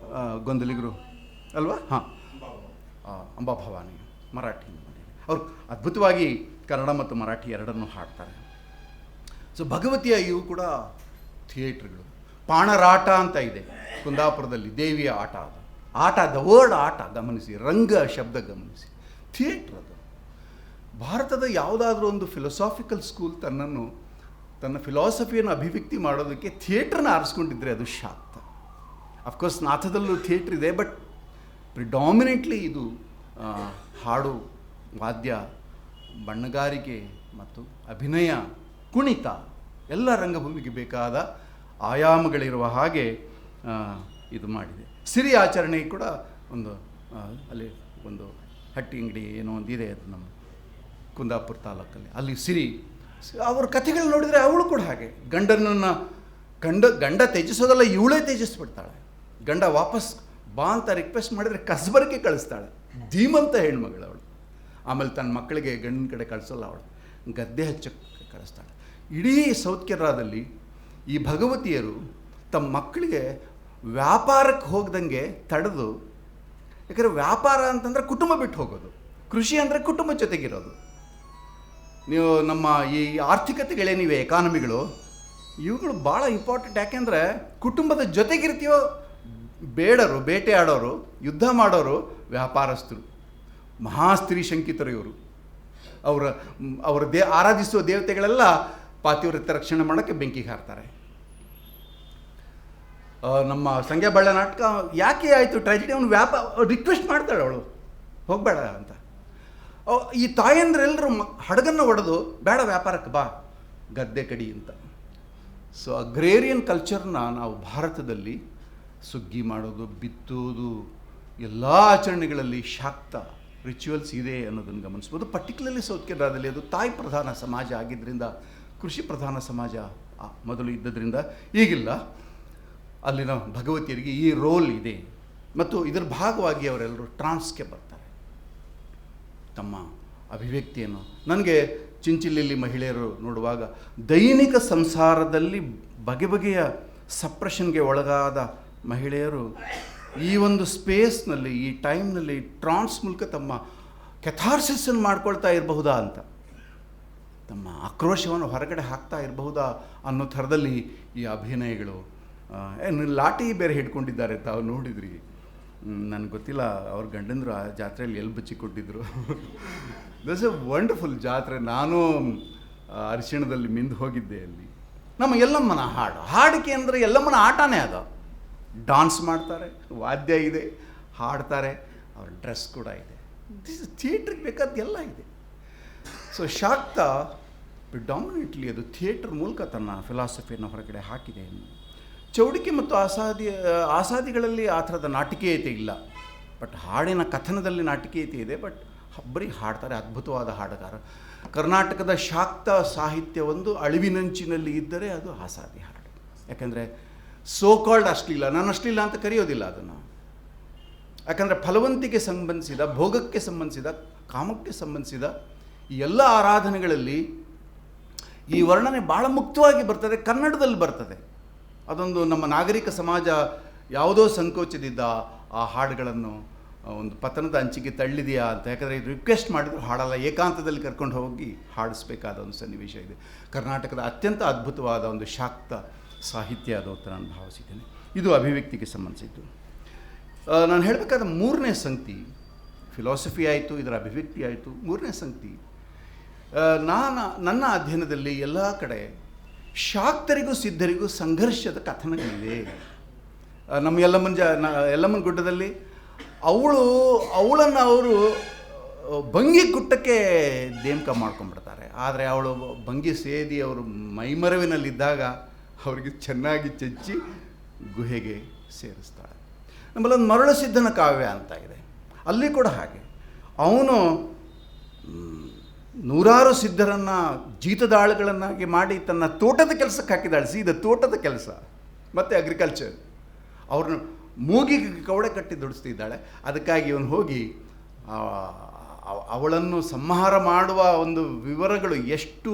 ಗೊಂದಲಿಗರು ಅಲ್ವಾ? ಹಾಂ, ಅಂಬಾಭವಾನಿ ಮರಾಠಿಯಿಂದ ಬಂದಿದೆ. ಅವರು ಅದ್ಭುತವಾಗಿ ಕನ್ನಡ ಮತ್ತು ಮರಾಠಿ ಎರಡನ್ನೂ ಹಾಡ್ತಾರೆ. ಸೊ ಭಗವತಿಯ ಇವು ಕೂಡ ಥಿಯೇಟ್ರ್ಗಳು. ಪಾಣರಾಟ ಅಂತ ಇದೆ ಕುಂದಾಪುರದಲ್ಲಿ, ದೇವಿಯ ಆಟ. ಅದು ದ ವರ್ಡ್ ಆಟ ಗಮನಿಸಿ, ರಂಗ ಶಬ್ದ ಗಮನಿಸಿ, ಥಿಯೇಟ್ರ್ ಅದು. ಭಾರತದ ಯಾವುದಾದ್ರೂ ಒಂದು ಫಿಲಸಾಫಿಕಲ್ ಸ್ಕೂಲ್ ತನ್ನ ಫಿಲಾಸಫಿಯನ್ನು ಅಭಿವ್ಯಕ್ತಿ ಮಾಡೋದಕ್ಕೆ ಥಿಯೇಟ್ರನ್ನ ಆರಿಸ್ಕೊಂಡಿದ್ರೆ ಅದು ಶಾಕ್ತ. ಅಫ್ಕೋರ್ಸ್ ನಾಥದಲ್ಲೂ ಥಿಯೇಟ್ರ್ ಇದೆ, ಬಟ್ ಪ್ರಿಡಾಮಿನೆಂಟ್ಲಿ ಇದು ಹಾಡು, ವಾದ್ಯ, ಬಣ್ಣಗಾರಿಕೆ ಮತ್ತು ಅಭಿನಯ, ಕುಣಿತ ಎಲ್ಲ ರಂಗಭೂಮಿಗೆ ಬೇಕಾದ ಆಯಾಮಗಳಿರುವ ಹಾಗೆ ಇದು ಮಾಡಿದೆ. ಸಿರಿ ಆಚರಣೆ ಕೂಡ ಒಂದು ಅಲ್ಲಿ ಒಂದು ಹಟ್ಟಿ ಅಂಗಡಿ ಏನೋ ಒಂದು ಇದೆ, ಅದು ನಮ್ಮ ಕುಂದಾಪುರ ತಾಲೂಕಲ್ಲಿ, ಅಲ್ಲಿ ಸಿರಿ ಅವ್ರ ಕಥೆಗಳು ನೋಡಿದರೆ ಅವಳು ಕೂಡ ಹಾಗೆ ಗಂಡನನ್ನು ಗಂಡ ತ್ಯಜಿಸೋದಲ್ಲ, ಇವಳೇ ತ್ಯಜಿಸ್ಬಿಡ್ತಾಳೆ. ಗಂಡ ವಾಪಸ್ ಬಾ ಅಂತ ರಿಕ್ವೆಸ್ಟ್ ಮಾಡಿದರೆ ಕಸಬರಕ್ಕೆ ಕಳಿಸ್ತಾಳೆ. ಧೀಮಂತ ಹೆಣ್ಮಗಳು ಅವಳು. ಆಮೇಲೆ ತನ್ನ ಮಕ್ಕಳಿಗೆ ಗಂಡನ ಕಡೆ ಕಳಿಸೋಲ್ಲ, ಅವಳು ಗದ್ದೆ ಹಚ್ಚಕ್ಕೆ ಕಳಿಸ್ತಾಳೆ. ಇಡೀ ಸೌತ್ ಕೇರಳದಲ್ಲಿ ಈ ಭಗವತಿಯರು ತಮ್ಮ ಮಕ್ಕಳಿಗೆ ವ್ಯಾಪಾರಕ್ಕೆ ಹೋಗ್ದಂಗೆ ತಡೆದು, ಯಾಕಂದರೆ ವ್ಯಾಪಾರ ಅಂತಂದರೆ ಕುಟುಂಬ ಬಿಟ್ಟು ಹೋಗೋದು, ಕೃಷಿ ಅಂದರೆ ಕುಟುಂಬ ಜೊತೆಗಿರೋದು. ನೀವು ನಮ್ಮ ಈ ಆರ್ಥಿಕತೆಗಳೇನಿವೆ, ಎಕಾನಮಿಗಳು, ಇವುಗಳು ಭಾಳ ಇಂಪಾರ್ಟೆಂಟ್. ಯಾಕೆಂದರೆ ಕುಟುಂಬದ ಜೊತೆಗಿರ್ತೀವೋ ಬೇಡರು, ಬೇಟೆ ಆಡೋರು, ಯುದ್ಧ ಮಾಡೋರು, ವ್ಯಾಪಾರಸ್ಥರು, ಮಹಾಸ್ತ್ರೀ ಶಂಕಿತರು ಇವರು. ಅವರ ಆರಾಧಿಸುವ ದೇವತೆಗಳೆಲ್ಲ ಪಾತಿವ್ರತ್ಯ ರಕ್ಷಣೆ ಮಾಡೋಕ್ಕೆ ಬೆಂಕಿಗೆ ಹಾರ್ತಾರೆ. ನಮ್ಮ ಸಂಖ್ಯಾ ಬಳ್ಳ ನಾಟಕ ಯಾಕೆ ಆಯಿತು ಟ್ರಾಜಿಡಿ, ಅವನು ರಿಕ್ವೆಸ್ಟ್ ಮಾಡ್ತಾಳೆ ಅವಳು ಹೋಗಬೇಡ ಅಂತ. ಈ ತಾಯಂದ್ರೆಲ್ಲರೂ ಹಡಗನ್ನು ಒಡೆದು ಬೇಡ ವ್ಯಾಪಾರಕ್ಕೆ ಬಾ, ಗದ್ದೆ ಕಡಿ ಅಂತ. ಸೊ ಅಗ್ರೇರಿಯನ್ ಕಲ್ಚರ್ನ ನಾವು ಭಾರತದಲ್ಲಿ ಸುಗ್ಗಿ ಮಾಡೋದು, ಬಿತ್ತೋದು, ಎಲ್ಲ ಆಚರಣೆಗಳಲ್ಲಿ ಶಾಕ್ತ ರಿಚುವಲ್ಸ್ ಇದೆ ಅನ್ನೋದನ್ನು ಗಮನಿಸ್ಬೋದು. ಪರ್ಟಿಕ್ಯುಲರ್ಲಿ ಸೌತ್ ಕೇರಳದಲ್ಲಿ ಅದು ತಾಯಿ ಪ್ರಧಾನ ಸಮಾಜ ಆಗಿದ್ದರಿಂದ, ಕೃಷಿ ಪ್ರಧಾನ ಸಮಾಜ ಮೊದಲು ಇದ್ದದ್ರಿಂದ, ಈಗಿಲ್ಲ. ಅಲ್ಲಿನ ಭಗವತಿಯರಿಗೆ ಈ ರೋಲ್ ಇದೆ ಮತ್ತು ಇದರ ಭಾಗವಾಗಿ ಅವರೆಲ್ಲರೂ ಟ್ರಾನ್ಸ್ಗೆ ಬರ್ತಾರೆ ತಮ್ಮ ಅಭಿವ್ಯಕ್ತಿಯನ್ನು. ನನಗೆ ಚಿಂಚಿಲ್ಲಿಯಲ್ಲಿ ಮಹಿಳೆಯರು ನೋಡುವಾಗ ದೈನಿಕ ಸಂಸಾರದಲ್ಲಿ ಬಗೆ ಬಗೆಯ ಸಪ್ರೆಷನ್ಗೆ ಒಳಗಾದ ಮಹಿಳೆಯರು ಈ ಒಂದು ಸ್ಪೇಸ್ನಲ್ಲಿ, ಈ ಟೈಮ್ನಲ್ಲಿ ಟ್ರಾನ್ಸ್ ಮೂಲಕ ತಮ್ಮ ಕೆಥಾರ್ಸಿಸನ್ನು ಮಾಡ್ಕೊಳ್ತಾ ಇರಬಹುದಾ ಅಂತ, ತಮ್ಮ ಆಕ್ರೋಶವನ್ನು ಹೊರಗಡೆ ಹಾಕ್ತಾ ಇರಬಹುದಾ ಅನ್ನೋ ಥರದಲ್ಲಿ ಈ ಅಭಿನಯಗಳು. ಲಾಠಿ ಬೇರೆ ಹಿಡ್ಕೊಂಡಿದ್ದಾರೆ, ತಾವು ನೋಡಿದ್ರಿ, ನನಗೆ ಗೊತ್ತಿಲ್ಲ ಅವ್ರ ಗಂಡಂದರು ಆ ಜಾತ್ರೆಯಲ್ಲಿ ಎಲ್ಲಿ ಬಚ್ಚಿಕೊಟ್ಟಿದ್ರು. ದಟ್ಸ್ ಎ ವಂಡರ್ಫುಲ್ ಜಾತ್ರೆ. ನಾನು ಅರಿಶಿಣದಲ್ಲಿ ಮಿಂದು ಹೋಗಿದ್ದೆ ಅಲ್ಲಿ. ನಮ್ಮ ಎಲ್ಲಮ್ಮನ ಹಾಡಿಕೆ ಅಂದರೆ ಎಲ್ಲಮ್ಮನ ಆಟನೇ ಅದು. ಡಾನ್ಸ್ ಮಾಡ್ತಾರೆ, ವಾದ್ಯ ಇದೆ, ಹಾಡ್ತಾರೆ, ಅವ್ರ ಡ್ರೆಸ್ ಕೂಡ ಇದೆ. ಥಿಯೇಟ್ರಿಗೆ ಬೇಕಾದ ಎಲ್ಲ ಇದೆ. ಸೊ ಶಾಕ್ತ ಪ್ರಿಡಾಮಿನೆಂಟ್ಲಿ ಅದು ಥಿಯೇಟ್ರ್ ಮೂಲಕ ತನ್ನ ಫಿಲಾಸಫಿಯನ್ನು ಹೊರಗಡೆ ಹಾಕಿದೆ. ಚೌಡಿಕೆ ಮತ್ತು ಆಸಾದಿಗಳಲ್ಲಿ ಆ ಥರದ ನಾಟಕೀಯತೆ ಇಲ್ಲ, ಬಟ್ ಹಾಡಿನ ಕಥನದಲ್ಲಿ ನಾಟಕೀಯತೆ ಇದೆ. ಬಟ್ ಬರೀ ಹಾಡ್ತಾರೆ, ಅದ್ಭುತವಾದ ಹಾಡುಗಾರ. ಕರ್ನಾಟಕದ ಶಾಕ್ತ ಸಾಹಿತ್ಯ ಒಂದು ಅಳಿವಿನಂಚಿನಲ್ಲಿ ಇದ್ದರೆ ಅದು ಆಸಾದಿ ಹಾಡು. ಯಾಕೆಂದರೆ ಸೋ ಕಾಲ್ಡ್ ಅಶ್ಲೀಲ, ನಾನು ಅಶ್ಲೀಲ ಅಂತ ಕರೆಯೋದಿಲ್ಲ ಅದನ್ನು. ಯಾಕಂದರೆ ಫಲವಂತಿಗೆ ಸಂಬಂಧಿಸಿದ, ಭೋಗಕ್ಕೆ ಸಂಬಂಧಿಸಿದ, ಕಾಮಕ್ಕೆ ಸಂಬಂಧಿಸಿದ ಈ ಎಲ್ಲ ಆರಾಧನೆಗಳಲ್ಲಿ ಈ ವರ್ಣನೆ ಭಾಳ ಮುಕ್ತವಾಗಿ ಬರ್ತದೆ, ಕನ್ನಡದಲ್ಲಿ ಬರ್ತದೆ. ಅದೊಂದು ನಮ್ಮ ನಾಗರಿಕ ಸಮಾಜ ಯಾವುದೋ ಸಂಕೋಚದಿಂದ ಆ ಹಾಡುಗಳನ್ನು ಒಂದು ಪತನದ ಅಂಚಿಗೆ ತಳ್ಳಿದೆಯಾ ಅಂತ. ಯಾಕಂದರೆ ಇದು ರಿಕ್ವೆಸ್ಟ್ ಮಾಡಿದ್ರು ಹಾಡಲ್ಲ, ಏಕಾಂತದಲ್ಲಿ ಕರ್ಕೊಂಡು ಹೋಗಿ ಹಾಡಿಸ್ಬೇಕಾದ ಒಂದು ಸನ್ನಿವೇಶ ಇದೆ. ಕರ್ನಾಟಕದ ಅತ್ಯಂತ ಅದ್ಭುತವಾದ ಒಂದು ಶಾಕ್ತ ಸಾಹಿತ್ಯ ಅದು ಅಂತ ನಾನು ಭಾವಿಸಿದ್ದೇನೆ. ಇದು ಅಭಿವ್ಯಕ್ತಿಗೆ ಸಂಬಂಧಿಸಿದ್ದು. ನಾನು ಹೇಳಬೇಕಾದ ಮೂರನೇ ಸಂಗತಿ, ಫಿಲಾಸಫಿ ಆಯಿತು, ಇದರ ಅಭಿವ್ಯಕ್ತಿ ಆಯಿತು. ಮೂರನೇ ಸಂಗತಿ, ನನ್ನ ಅಧ್ಯಯನದಲ್ಲಿ ಎಲ್ಲ ಕಡೆ ಶಾಕ್ತರಿಗೂ ಸಿದ್ಧರಿಗೂ ಸಂಘರ್ಷದ ಕಥನಗಳಿವೆ. ನಮ್ಮ ಯಲ್ಲಮ್ಮನ ಗುಡ್ಡದಲ್ಲಿ ಅವಳನ್ನು ಅವರು ಭಂಗಿ ಕುಟ್ಟಕ್ಕೆ ನೇಮಕ ಮಾಡ್ಕೊಂಡ್ಬಿಡ್ತಾರೆ. ಆದರೆ ಅವಳು ಭಂಗಿ ಸೇದಿ ಅವರು ಮೈಮರವಿನಲ್ಲಿದ್ದಾಗ ಅವರಿಗೆ ಚೆನ್ನಾಗಿ ಚಚ್ಚಿ ಗುಹೆಗೆ ಸೇರಿಸ್ತಾಳೆ. ನಮ್ಮಲ್ಲೊಂದು ಮರಳಸಿದ್ಧನ ಕಾವ್ಯ ಅಂತ ಇದೆ, ಅಲ್ಲಿ ಕೂಡ ಹಾಗೆ. ಅವನು ನೂರಾರು ಸಿದ್ಧರನ್ನು ಜೀತದಾಳುಗಳನ್ನಾಗಿ ಮಾಡಿ ತನ್ನ ತೋಟದ ಕೆಲಸಕ್ಕೆ ಹಾಕಿದ್ದಾಳೆ. ಸೀದ ತೋಟದ ಕೆಲಸ ಮತ್ತು ಅಗ್ರಿಕಲ್ಚರ್. ಅವ್ರನ್ನ ಮೂಗಿಗೆ ಕವಡೆ ಕಟ್ಟಿ ದುಡಿಸ್ತಿದ್ದಾಳೆ. ಅದಕ್ಕಾಗಿ ಇವನು ಹೋಗಿ ಅವಳನ್ನು ಸಂಹಾರ ಮಾಡುವ ಒಂದು ವಿವರಗಳು ಎಷ್ಟು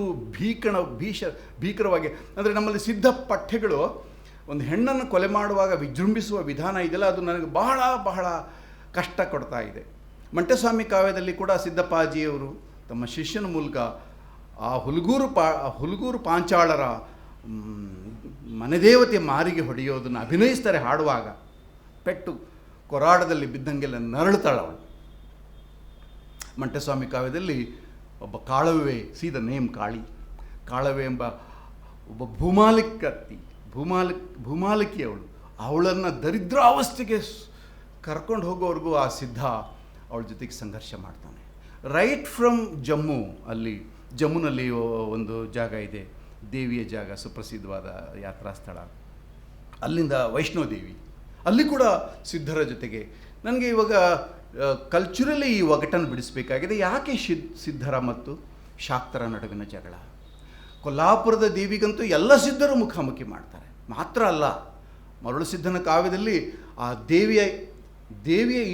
ಭೀಕರವಾಗಿ, ಅಂದರೆ ನಮ್ಮಲ್ಲಿ ಸಿದ್ಧ ಪಠ್ಯಗಳು ಒಂದು ಹೆಣ್ಣನ್ನು ಕೊಲೆ ಮಾಡುವಾಗ ವಿಜೃಂಭಿಸುವ ವಿಧಾನ ಇದೆಯಲ್ಲ, ಅದು ನನಗೆ ಬಹಳ ಬಹಳ ಕಷ್ಟ ಕೊಡ್ತಾ ಇದೆ. ಮಂಟಸ್ವಾಮಿ ಕಾವ್ಯದಲ್ಲಿ ಕೂಡ ಸಿದ್ದಪ್ಪಾಜಿಯವರು ತಮ್ಮ ಶಿಷ್ಯನ ಮೂಲಕ ಆ ಹುಲ್ಗೂರು ಪಾಂಚಾಳರ ಮನೆದೇವತೆ ಮಾರಿಗೆ ಹೊಡೆಯೋದನ್ನು ಅಭಿನಯಿಸ್ತಾರೆ. ಹಾಡುವಾಗ ಪೆಟ್ಟು ಕೊರಾಡದಲ್ಲಿ ಬಿದ್ದಂಗೆಲ್ಲ ನರಳುತ್ತಾಳವಳು. ಮಂಟಸ್ವಾಮಿ ಕಾವ್ಯದಲ್ಲಿ ಒಬ್ಬ ಕಾಳವೆ, ಸಿ ದ ನೇಮ್ ಕಾಳಿ, ಕಾಳವೆ ಎಂಬ ಒಬ್ಬ ಭೂಮಾಲಿಕಿ, ಭೂಮಾಲಿಕಿ ಅವಳನ್ನು ದರಿದ್ರಾವಸ್ಥೆಗೆ ಕರ್ಕೊಂಡು ಹೋಗೋವರೆಗೂ ಆ ಸಿದ್ಧ ಅವಳ ಜೊತೆಗೆ ಸಂಘರ್ಷ ಮಾಡ್ತಾನೆ. ರೈಟ್ ಫ್ರಮ್ ಜಮ್ಮು, ಅಲ್ಲಿ ಜಮ್ಮುನಲ್ಲಿ ಒಂದು ಜಾಗ ಇದೆ, ದೇವಿಯ ಜಾಗ, ಸುಪ್ರಸಿದ್ಧವಾದ ಯಾತ್ರಾ ಸ್ಥಳ. ಅಲ್ಲಿಂದ ವೈಷ್ಣೋದೇವಿ, ಅಲ್ಲಿ ಕೂಡ ಸಿದ್ಧರ ಜೊತೆಗೆ ನನಗೆ ಇವಾಗ ಕಲ್ಚರಲಿ ಈ ಒಗಟನ್ನು ಬಿಡಿಸಬೇಕಾಗಿದೆ. ಯಾಕೆ ಸಿದ್ಧರ ಮತ್ತು ಶಾಕ್ತರ ನಡುವಿನ ಜಗಳ? ಕೊಲ್ಲಾಪುರದ ದೇವಿಗಂತೂ ಎಲ್ಲ ಸಿದ್ಧರು ಮುಖಾಮುಖಿ ಮಾಡ್ತಾರೆ. ಮಾತ್ರ ಅಲ್ಲ, ಮರಳು ಸಿದ್ಧನ ಕಾವ್ಯದಲ್ಲಿ ಆ ದೇವಿಯ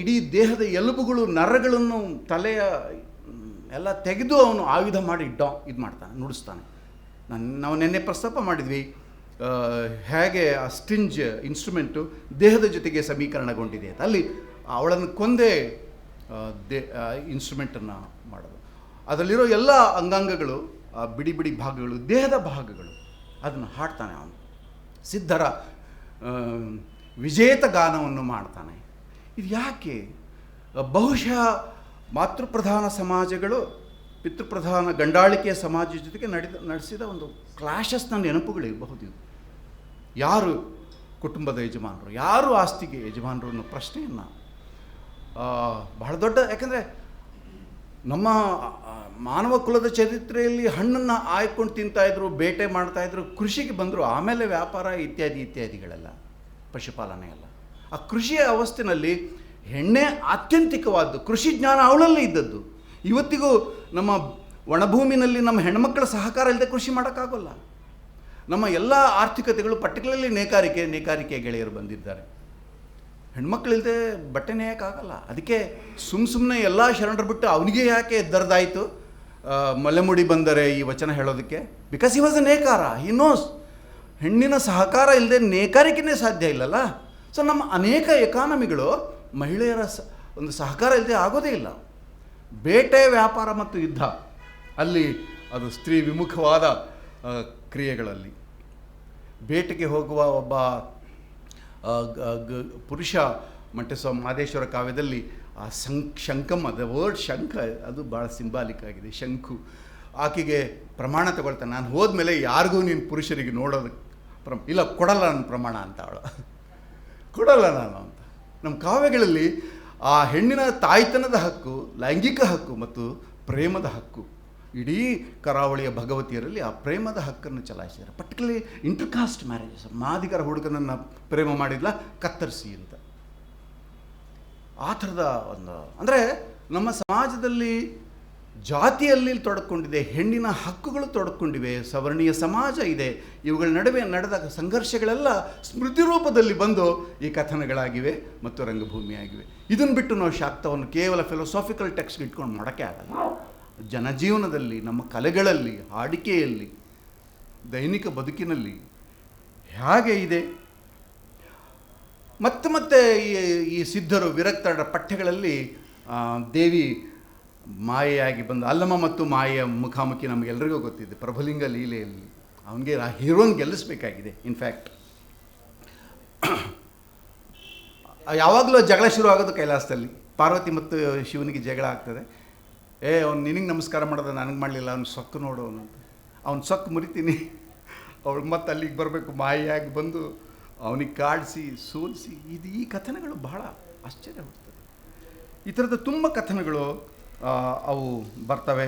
ಇಡೀ ದೇಹದ ಎಲುಬುಗಳು, ನರಗಳನ್ನು, ತಲೆಯ ಎಲ್ಲ ತೆಗೆದು ಅವನು ಆಯುಧ ಮಾಡಿ ಇದು ಮಾಡ್ತಾನೆ, ನುಡಿಸ್ತಾನೆ. ನಾವು ನಿನ್ನೆ ಪ್ರಸ್ತಾಪ ಮಾಡಿದ್ವಿ ಹೇಗೆ ಆ ಸ್ಟಿಂಜ್ ಇನ್ಸ್ಟ್ರೂಮೆಂಟು ದೇಹದ ಜೊತೆಗೆ ಸಮೀಕರಣಗೊಂಡಿದೆ ಅಂತ. ಅಲ್ಲಿ ಅವಳನ್ನು ಕೊಂದೇ ಇನ್ಸ್ಟ್ರೂಮೆಂಟನ್ನು ಮಾಡೋದು. ಅದರಲ್ಲಿರೋ ಎಲ್ಲ ಅಂಗಾಂಗಗಳು, ಬಿಡಿ ಬಿಡಿ ಭಾಗಗಳು, ದೇಹದ ಭಾಗಗಳು, ಅದನ್ನು ಹಾಡ್ತಾನೆ ಅವನು. ಸಿದ್ಧರ ವಿಜೇತ ಗಾನವನ್ನು ಮಾಡ್ತಾನೆ. ಇದು ಯಾಕೆ? ಬಹುಶಃ ಮಾತೃಪ್ರಧಾನ ಸಮಾಜಗಳು ಪಿತೃಪ್ರಧಾನ ಗಂಡಾಳಿಕೆಯ ಸಮಾಜ ಜೊತೆಗೆ ನಡೆಸಿದ ಒಂದು ಕ್ಲಾಶಸ್ನ ನೆನಪುಗಳಿರಬಹುದು. ಇವು ಯಾರು ಕುಟುಂಬದ ಯಜಮಾನರು, ಯಾರು ಆಸ್ತಿಗೆ ಯಜಮಾನರು ಅನ್ನೋ ಪ್ರಶ್ನೆಯನ್ನು ಬಹಳ ದೊಡ್ಡ, ಯಾಕಂದರೆ ನಮ್ಮ ಮಾನವ ಕುಲದ ಚರಿತ್ರೆಯಲ್ಲಿ ಹಣ್ಣನ್ನು ಆಯ್ಕೊಂಡು ತಿಂತಾಯಿದ್ರು, ಬೇಟೆ ಮಾಡ್ತಾಯಿದ್ರು, ಕೃಷಿಗೆ ಬಂದರು, ಆಮೇಲೆ ವ್ಯಾಪಾರ ಇತ್ಯಾದಿಗಳೆಲ್ಲ, ಪಶುಪಾಲನೆ ಎಲ್ಲ. ಆ ಕೃಷಿಯ ಅವಸ್ಥೆಯಲ್ಲಿ ಹೆಣ್ಣೆ ಆತ್ಯಂತಿಕವಾದ್ದು, ಕೃಷಿ ಜ್ಞಾನ ಅವಳಲ್ಲೇ ಇದ್ದದ್ದು. ಇವತ್ತಿಗೂ ನಮ್ಮ ಒಣಭೂಮಿನಲ್ಲಿ ನಮ್ಮ ಹೆಣ್ಮಕ್ಕಳ ಸಹಕಾರ ಇಲ್ಲದೆ ಕೃಷಿ ಮಾಡೋಕ್ಕಾಗೋಲ್ಲ. ನಮ್ಮ ಎಲ್ಲ ಆರ್ಥಿಕತೆಗಳು, ಪರ್ಟಿಕ್ಯುಲರ್ಲಿ ನೇಕಾರಿಕೆ ಗೆಳೆಯರು ಬಂದಿದ್ದಾರೆ. ಹೆಣ್ಮಕ್ಳಿಲ್ಲದೆ ಬಟ್ಟೆ ನೇಯಕ್ಕಾಗಲ್ಲ. ಅದಕ್ಕೆ ಸುಮ್ಮನೆ ಎಲ್ಲ ಶರಣರು ಬಿಟ್ಟು ಅವನಿಗೆ ಯಾಕೆ ಎದ್ದರ್ದಾಯಿತು ಮಲೆಮುಡಿ ಬಂದರೆ ಈ ವಚನ ಹೇಳೋದಕ್ಕೆ? ಬಿಕಾಸ್ ಹಿ ವಾಸ್ ಅ ನೇಕಾರ, ಹಿ ನೋಸ್. ಹೆಣ್ಣಿನ ಸಹಕಾರ ಇಲ್ಲದೆ ನೇಕಾರಿಕೆನೇ ಸಾಧ್ಯ ಇಲ್ಲಲ್ಲ. ಸೊ ನಮ್ಮ ಅನೇಕ ಎಕಾನಮಿಗಳು ಮಹಿಳೆಯರ ಒಂದು ಸಹಕಾರ ಇಲ್ಲದೆ ಆಗೋದೇ ಇಲ್ಲ. ಬೇಟೆ, ವ್ಯಾಪಾರ ಮತ್ತು ಯುದ್ಧ, ಅಲ್ಲಿ ಅದು ಸ್ತ್ರೀ ವಿಮುಖವಾದ ಕ್ರಿಯೆಗಳಲ್ಲಿ. ಬೇಟೆಗೆ ಹೋಗುವ ಒಬ್ಬ ಪುರುಷ, ಮಂಟೇಸ್ವಾಮಿ ಮಾದೇಶ್ವರ ಕಾವ್ಯದಲ್ಲಿ ಆ ಶಂಕಮ್ಮ, ದ ವರ್ಡ್ ಶಂಖ, ಅದು ಭಾಳ ಸಿಂಬಾಲಿಕ್ ಆಗಿದೆ. ಶಂಕು, ಆಕೆಗೆ ಪ್ರಮಾಣ ತಗೊಳ್ತಾನೆ, ನಾನು ಹೋದ್ಮೇಲೆ ಯಾರಿಗೂ ನೀನು ಪುರುಷರಿಗೆ ನೋಡೋದಕ್ಕೆ ಇಲ್ಲ, ಕೊಡಲ್ಲ ನನ್ನ ಪ್ರಮಾಣ ಅಂತ. ಅವಳು ಕೊಡಲ್ಲ ನಾನು ಅಂತ. ನಮ್ಮ ಕಾವ್ಯಗಳಲ್ಲಿ ಆ ಹೆಣ್ಣಿನ ತಾಯ್ತನದ ಹಕ್ಕು, ಲೈಂಗಿಕ ಹಕ್ಕು ಮತ್ತು ಪ್ರೇಮದ ಹಕ್ಕು, ಇಡೀ ಕರಾವಳಿಯ ಭಗವತಿಯರಲ್ಲಿ ಆ ಪ್ರೇಮದ ಹಕ್ಕನ್ನು ಚಲಾಯಿಸಿದ್ದಾರೆ. Particularly intercaste marriages. ಮಾದಿಗರ ಹುಡುಗನನ್ನು ಪ್ರೇಮ ಮಾಡಿದ್ಲ, ಕತ್ತರಿಸಿ ಅಂತ. ಆ ಥರದ ಒಂದು, ಅಂದರೆ ನಮ್ಮ ಸಮಾಜದಲ್ಲಿ ಜಾತಿಯಲ್ಲಿ ತೊಡಕೊಂಡಿದೆ, ಹೆಣ್ಣಿನ ಹಕ್ಕುಗಳು ತೊಡಕೊಂಡಿವೆ, ಸವರ್ಣೀಯ ಸಮಾಜ ಇದೆ. ಇವುಗಳ ನಡುವೆ ನಡೆದ ಸಂಘರ್ಷಗಳೆಲ್ಲ ಸ್ಮೃತಿ ರೂಪದಲ್ಲಿ ಬಂದು ಈ ಕಥನಗಳಾಗಿವೆ ಮತ್ತು ರಂಗಭೂಮಿಯಾಗಿವೆ. ಇದನ್ನು ಬಿಟ್ಟು ನಾವು ಶಾಕ್ತವನ್ನು ಕೇವಲ ಫಿಲಸಾಫಿಕಲ್ ಟೆಕ್ಸ್ಟ್ ಇಟ್ಕೊಂಡು ಮಾಡೋಕ್ಕೆ ಆಗಲ್ಲ. ಜನಜೀವನದಲ್ಲಿ, ನಮ್ಮ ಕಲೆಗಳಲ್ಲಿ, ಹಾಡಿಕೆಯಲ್ಲಿ, ದೈನಿಕ ಬದುಕಿನಲ್ಲಿ ಹೇಗೆ ಇದೆ. ಮತ್ತೆ ಈ ಸಿದ್ಧರು ವಿರಕ್ತರ ಪಠ್ಯಗಳಲ್ಲಿ ದೇವಿ ಮಾಯೆಯಾಗಿ ಬಂದು, ಅಲ್ಲಮ್ಮ ಮತ್ತು ಮಾಯೆಯ ಮುಖಾಮುಖಿ ನಮಗೆಲ್ಲರಿಗೂ ಗೊತ್ತಿದೆ. ಪ್ರಭುಲಿಂಗ ಲೀಲೆಯಲ್ಲಿ ಅವನಿಗೆ ಆ ಹೀರೋನ್ ಗೆಲ್ಲಿಸಬೇಕಾಗಿದೆ. ಇನ್ಫ್ಯಾಕ್ಟ್ ಯಾವಾಗಲೂ ಜಗಳ ಶುರು ಆಗೋದು ಕೈಲಾಸದಲ್ಲಿ. ಪಾರ್ವತಿ ಮತ್ತು ಶಿವನಿಗೆ ಜಗಳ ಆಗ್ತದೆ. ಅವ್ನು ನಿನಗೆ ನಮಸ್ಕಾರ ಮಾಡೋದು ನನಗೆ ಮಾಡಲಿಲ್ಲ, ಅವ್ನು ಸೊಕ್ಕು ನೋಡು ಅಂತ. ಅವ್ನು ಸೊಕ್ಕು ಮುರಿತೀನಿ, ಅವ್ಳಿಗೆ ಮತ್ತೆ ಅಲ್ಲಿಗೆ ಬರಬೇಕು, ಮಾಯೆಯಾಗಿ ಬಂದು ಅವನಿಗೆ ಕಾಡಿಸಿ ಸೋಲಿಸಿ. ಈ ಕಥನಗಳು ಬಹಳ ಆಶ್ಚರ್ಯ ಹುಡ್ತದೆ. ಈ ಥರದ ತುಂಬ ಕಥನಗಳು ಅವು ಬರ್ತವೆ.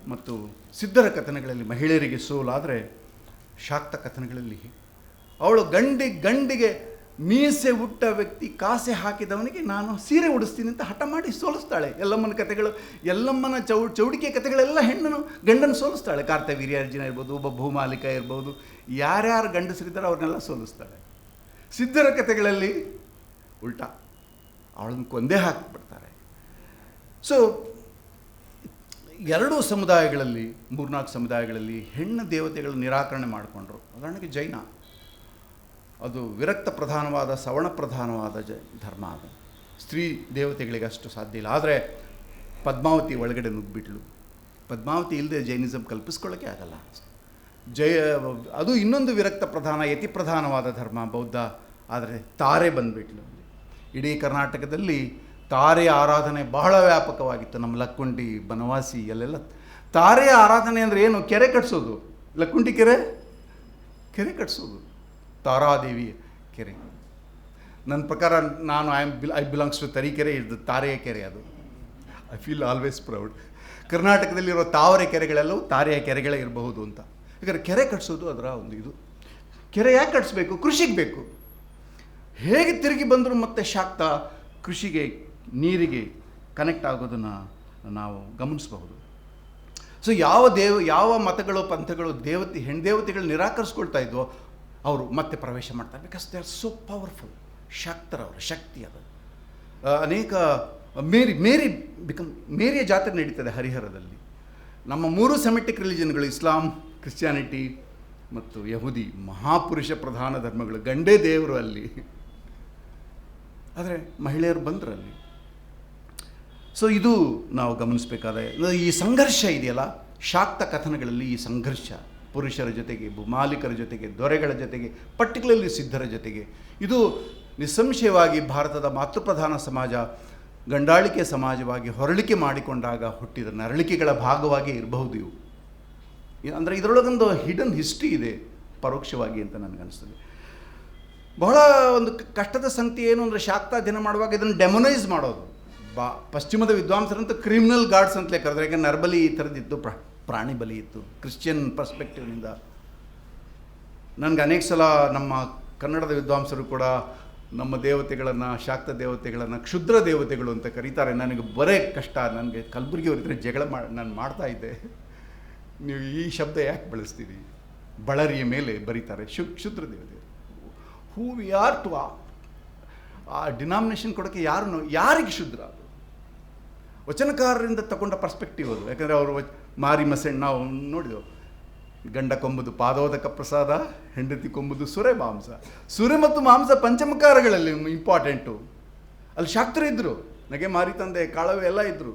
ಮತ್ತು ಸಿದ್ಧರ ಕಥನಗಳಲ್ಲಿ ಮಹಿಳೆಯರಿಗೆ ಸೋಲಾದರೆ, ಶಾಕ್ತ ಕಥನಗಳಲ್ಲಿ ಅವಳು ಗಂಡಿಗೆ ಮೀಸೆ ಹುಟ್ಟ ವ್ಯಕ್ತಿ ಕಾಸೆ ಹಾಕಿದವನಿಗೆ ನಾನು ಸೀರೆ ಉಡಿಸ್ತೀನಿ ಅಂತ ಹಠ ಮಾಡಿ ಸೋಲಿಸ್ತಾಳೆ. ಎಲ್ಲಮ್ಮನ ಕಥೆಗಳು, ಎಲ್ಲಮ್ಮನ ಚೌಡಿಕೆ ಕಥೆಗಳೆಲ್ಲ ಹೆಣ್ಣನ್ನು ಗಂಡನ್ನು ಸೋಲಿಸ್ತಾಳೆ. ಕಾರ್ತವೀರ್ಯಾರ್ಜುನ ಇರ್ಬೋದು, ಒಬ್ಬ ಭೂಮಾಲಿಕ ಇರ್ಬೋದು, ಯಾರ್ಯಾರು ಗಂಡಸರಿದ್ದಾರೆ ಅವ್ರನ್ನೆಲ್ಲ ಸೋಲಿಸ್ತಾಳೆ. ಸಿದ್ಧರ ಕಥೆಗಳಲ್ಲಿ ಉಲ್ಟಾ, ಅವಳನ್ನು ಕೊಂದೇ ಹಾಕಿಬಿಡ್ತಾರೆ. ಸೊ ಎರಡೂ ಸಮುದಾಯಗಳಲ್ಲಿ, 3-4 ಸಮುದಾಯಗಳಲ್ಲಿ ಹೆಣ್ಣು ದೇವತೆಗಳ ನಿರಾಕರಣೆ ಮಾಡಿಕೊಂಡ್ರು. ಉದಾಹರಣೆಗೆ ಜೈನ, ಅದು ವಿರಕ್ತ ಪ್ರಧಾನವಾದ, ಸವರ್ಣ ಪ್ರಧಾನವಾದ ಧರ್ಮ. ಅದು ಸ್ತ್ರೀ ದೇವತೆಗಳಿಗೆ ಅಷ್ಟು ಸಾಧ್ಯ ಇಲ್ಲ. ಆದರೆ ಪದ್ಮಾವತಿ ಒಳಗಡೆ ನುಗ್ಗಿಬಿಟ್ಲು. ಪದ್ಮಾವತಿ ಇಲ್ಲದೆ ಜೈನಿಸಮ್ ಕಲ್ಪಿಸ್ಕೊಳ್ಳೋಕ್ಕೆ ಆಗಲ್ಲ. ಅದು ಇನ್ನೊಂದು ವಿರಕ್ತ ಪ್ರಧಾನ, ಯತಿ ಪ್ರಧಾನವಾದ ಧರ್ಮ ಬೌದ್ಧ. ಆದರೆ ತಾರೆ ಬಂದುಬಿಟ್ಲು. ಇಡೀ ಕರ್ನಾಟಕದಲ್ಲಿ ತಾರೆ ಆರಾಧನೆ ಬಹಳ ವ್ಯಾಪಕವಾಗಿತ್ತು. ನಮ್ಮ ಲಕ್ಕುಂಡಿ, ಬನವಾಸಿ, ಅಲ್ಲೆಲ್ಲ ತಾರೆಯ ಆರಾಧನೆ ಅಂದರೆ ಏನು? ಕೆರೆ ಕಟ್ಸೋದು, ಲಕ್ಕುಂಡಿ ಕೆರೆ ಕಟ್ಸೋದು, ತಾರಾದೇವಿ ಕೆರೆ. ನನ್ನ ಪ್ರಕಾರ ನಾನು ಐ ಬಿಲಾಂಗ್ಸ್ ಟು ತರೀಕೆರೆ, ಇದು ತಾರೆಯ ಕೆರೆ. ಅದು ಐ ಫೀಲ್ ಆಲ್ವೇಸ್ ಪ್ರೌಡ್. ಕರ್ನಾಟಕದಲ್ಲಿರೋ ತಾವರೆ ಕೆರೆಗಳೆಲ್ಲವೂ ತಾರೆಯ ಕೆರೆಗಳೇ ಇರಬಹುದು ಅಂತ. ಯಾಕಂದರೆ ಕೆರೆ ಕಟ್ಸೋದು ಅದರ ಒಂದು ಇದು. ಕೆರೆ ಯಾಕೆ ಕಟ್ಸ್ಬೇಕು? ಕೃಷಿಗೆ ಬೇಕು. ಹೇಗೆ ತಿರುಗಿ ಬಂದರೂ ಮತ್ತೆ ಶಾಕ್ತ ಕೃಷಿಗೆ, ನೀರಿಗೆ ಕನೆಕ್ಟ್ ಆಗೋದನ್ನು ನಾವು ಗಮನಿಸಬಹುದು. ಸೊ ಯಾವ ಮತಗಳು, ಪಂಥಗಳು ಹೆಣ್ದೇವತೆಗಳು ನಿರಾಕರಿಸ್ಕೊಳ್ತಾ ಇದ್ವೋ ಅವರು ಮತ್ತೆ ಪ್ರವೇಶ ಮಾಡ್ತಾರೆ. Because they are so powerful. ಶಾಕ್ತರವರ ಶಕ್ತಿ ಅದು. ಅನೇಕ ಮೇರಿಯ ಜಾತ್ರೆ ನಡೀತದೆ ಹರಿಹರದಲ್ಲಿ. ನಮ್ಮ 3 ಸೆಮಿಟಿಕ್ ರಿಲಿಜನ್ಗಳು, ಇಸ್ಲಾಂ, ಕ್ರಿಶ್ಚಿಯಾನಿಟಿ ಮತ್ತು ಯಹೂದಿ, ಮಹಾಪುರುಷ ಪ್ರಧಾನ ಧರ್ಮಗಳು, ಗಂಡೇ ದೇವರು ಅಲ್ಲಿ. ಆದರೆ ಮಹಿಳೆಯರು ಬಂದರಲ್ಲಿ. ಸೊ ಇದು ನಾವು ಗಮನಿಸಬೇಕಾದ ಈ ಸಂಘರ್ಷ ಇದೆಯಲ್ಲ, ಶಾಕ್ತ ಕಥನಗಳಲ್ಲಿ ಈ ಸಂಘರ್ಷ ಪುರುಷರ ಜೊತೆಗೆ, ಮಾಲೀಕರ ಜೊತೆಗೆ, ದೊರೆಗಳ ಜೊತೆಗೆ, ಪರ್ಟಿಕ್ಯುಲರ್ಲಿ ಸಿದ್ಧರ ಜೊತೆಗೆ, ಇದು ನಿಸ್ಸಂಶಯವಾಗಿ ಭಾರತದ ಮಾತೃಪ್ರಧಾನ ಸಮಾಜ ಗಂಡಾಳಿಕೆ ಸಮಾಜವಾಗಿ ಹೊರಳಿಕೆ ಮಾಡಿಕೊಂಡಾಗ ಹುಟ್ಟಿದ ನರಳಿಕೆಗಳ ಭಾಗವಾಗಿ ಇರಬಹುದು ಇವು. ಅಂದರೆ ಇದರೊಳಗೊಂದು ಹಿಡನ್ ಹಿಸ್ಟ್ರಿ ಇದೆ ಪರೋಕ್ಷವಾಗಿ ಅಂತ ನನಗನ್ನಿಸ್ತದೆ. ಬಹಳ ಒಂದು ಕಷ್ಟದ ಸಂಗತಿ ಏನು ಅಂದರೆ, ಶಾಕ್ತ ದಿನ ಮಾಡುವಾಗ ಇದನ್ನು ಡೆಮೊನೈಸ್ ಮಾಡೋದು. ಪಶ್ಚಿಮದ ವಿದ್ವಾಂಸರಂತೂ ಕ್ರಿಮಿನಲ್ ಗಾಡ್ಸ್ ಅಂತಲೇ ಕರೆದ್ರೆ. ಯಾಕೆ ನರಬಲಿ ಈ ಥರದ್ದಿತ್ತು, ಪ್ರಾಣಿ ಬಲಿ ಇತ್ತು ಕ್ರಿಶ್ಚಿಯನ್ ಪರ್ಸ್ಪೆಕ್ಟಿವ್ನಿಂದ. ನನಗೆ ಅನೇಕ ಸಲ ನಮ್ಮ ಕನ್ನಡದ ವಿದ್ವಾಂಸರು ಕೂಡ ನಮ್ಮ ದೇವತೆಗಳನ್ನು, ಶಾಕ್ತ ದೇವತೆಗಳನ್ನು ಕ್ಷುದ್ರ ದೇವತೆಗಳು ಅಂತ ಕರೀತಾರೆ. ನನಗೆ ಬರೇ ಕಷ್ಟ. ನನಗೆ ಕಲಬುರಗಿಯವರಿದ್ರೆ ಜಗಳ ನಾನು ಮಾಡ್ತಾ ಇದ್ದೆ, ನೀವು ಈ ಶಬ್ದ ಯಾಕೆ ಬಳಸ್ತೀರಿ? ಬಳರಿಯ ಮೇಲೆ ಬರೀತಾರೆ ಕ್ಷುದ್ರ ದೇವತೆ. ಹೂ ವಿ ಆರ್ ಟು ಆ ಡಿನಾಮಿನೇಷನ್ ಕೊಡೋಕ್ಕೆ ಯಾರಿಗೆ ಶುದ್ರ? ಅದು ವಚನಕಾರರಿಂದ ತಗೊಂಡ ಪರ್ಸ್ಪೆಕ್ಟಿವ್ ಅದು. ಯಾಕಂದರೆ ಅವರು ಮಾರಿ ಮಸೆಣ್ಣು ನಾವು ನೋಡಿದೆವು. ಗಂಡ ಕೊಂಬುದು ಪಾದೋದಕ ಪ್ರಸಾದ, ಹೆಂಡತಿ ಕೊಂಬುದು ಸುರೆ ಮಾಂಸ. ಸುರೆ ಮತ್ತು ಮಾಂಸ ಪಂಚಮಕಾರಗಳಲ್ಲಿ ಇಂಪಾರ್ಟೆಂಟು. ಅಲ್ಲಿ ಶಾಕ್ತರು ಇದ್ದರು, ನಗೆ ಮಾರಿ ತಂದೆ, ಕಾಳವೆ ಎಲ್ಲ ಇದ್ದರು.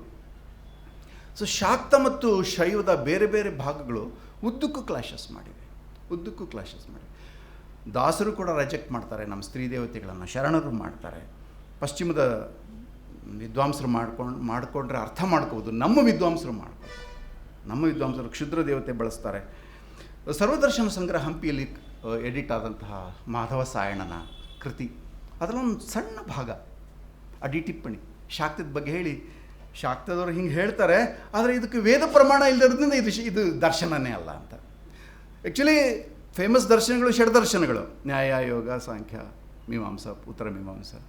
ಸೊ ಶಾಕ್ತ ಮತ್ತು ಶೈವದ ಬೇರೆ ಬೇರೆ ಭಾಗಗಳು ಉದ್ದಕ್ಕೂ ಕ್ಲಾಶಸ್ ಮಾಡಿವೆ. ದಾಸರು ಕೂಡ ರಿಜೆಕ್ಟ್ ಮಾಡ್ತಾರೆ ನಮ್ಮ ಸ್ತ್ರೀ ದೇವತೆಗಳನ್ನು, ಶರಣರು ಮಾಡ್ತಾರೆ. ಪಶ್ಚಿಮದ ವಿದ್ವಾಂಸರು ಮಾಡಿಕೊಂಡ್ರೆ ಅರ್ಥ ಮಾಡ್ಕೋಬೋದು. ನಮ್ಮ ವಿದ್ವಾಂಸರು ಕ್ಷುದ್ರ ದೇವತೆ ಬಳಸ್ತಾರೆ. ಸರ್ವದರ್ಶನ ಸಂಗ್ರಹ ಹಂಪಿಯಲ್ಲಿ ಎಡಿಟ್ ಆದಂತಹ ಮಾಧವ ಸಾಯಣ್ಣನ ಕೃತಿ, ಅದರಲ್ಲೊಂದು ಸಣ್ಣ ಭಾಗ ಅಡಿ ಟಿಪ್ಪಣಿ ಶಾಕ್ತದ ಬಗ್ಗೆ ಹೇಳಿ, ಶಾಕ್ತದವರು ಹಿಂಗೆ ಹೇಳ್ತಾರೆ, ಆದರೆ ಇದಕ್ಕೆ ವೇದ ಪ್ರಮಾಣ ಇಲ್ಲದಿರೋದ್ರಿಂದ ಇದು ದರ್ಶನನೇ ಅಲ್ಲ ಅಂತ. ಆ್ಯಕ್ಚುಲಿ ಫೇಮಸ್ ದರ್ಶನಗಳು ಷಡ್ದರ್ಶನಗಳು, ನ್ಯಾಯ, ಯೋಗ, ಸಾಂಖ್ಯ, ಮೀಮಾಂಸಾ, ಉತ್ತರ ಮೀಮಾಂಸಾ,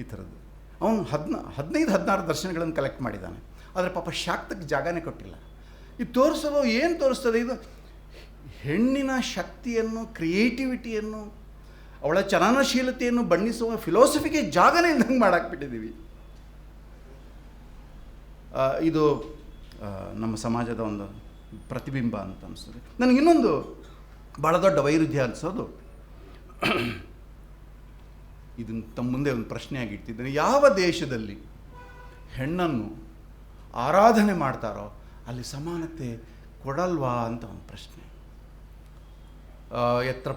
ಈ ಥರದ್ದು. ಅವನು 15-16 ದರ್ಶನಗಳನ್ನು ಕಲೆಕ್ಟ್ ಮಾಡಿದ್ದಾನೆ. ಆದರೆ ಪಾಪ ಶಾಕ್ತಕ್ಕೆ ಜಾಗನೇ ಕೊಟ್ಟಿಲ್ಲ. ಇದು ತೋರಿಸೋದು ಏನು ತೋರಿಸ್ತದೆ? ಇದು ಹೆಣ್ಣಿನ ಶಕ್ತಿಯನ್ನು, ಕ್ರಿಯೇಟಿವಿಟಿಯನ್ನು, ಅವಳ ಚಲನಶೀಲತೆಯನ್ನು ಬಣ್ಣಿಸುವ ಫಿಲಾಸಫಿಗೆ ಜಾಗನೇ ಇದ್ದಂಗೆ ಮಾಡಾಕ್ಬಿಟ್ಟಿದ್ದೀವಿ. ಇದು ನಮ್ಮ ಸಮಾಜದ ಒಂದು ಪ್ರತಿಬಿಂಬ ಅಂತ ಅನಿಸ್ತದೆ. ನನಗೆ ಇನ್ನೊಂದು ಭಾಳ ದೊಡ್ಡ ವೈರುಧ್ಯ ಅನಿಸೋದು, ಇದನ್ನು ತಮ್ಮ ಮುಂದೆ ಒಂದು ಪ್ರಶ್ನೆಯಾಗಿ ಇಡ್ತಿದ್ದೇನೆ. ಯಾವ ದೇಶದಲ್ಲಿ ಹೆಣ್ಣನ್ನು ಆರಾಧನೆ ಮಾಡ್ತಾರೋ ಅಲ್ಲಿ ಸಮಾನತೆ ಕೊಡಲ್ವಾ ಅಂತ ಒಂದು ಪ್ರಶ್ನೆ. ಯತ್ರ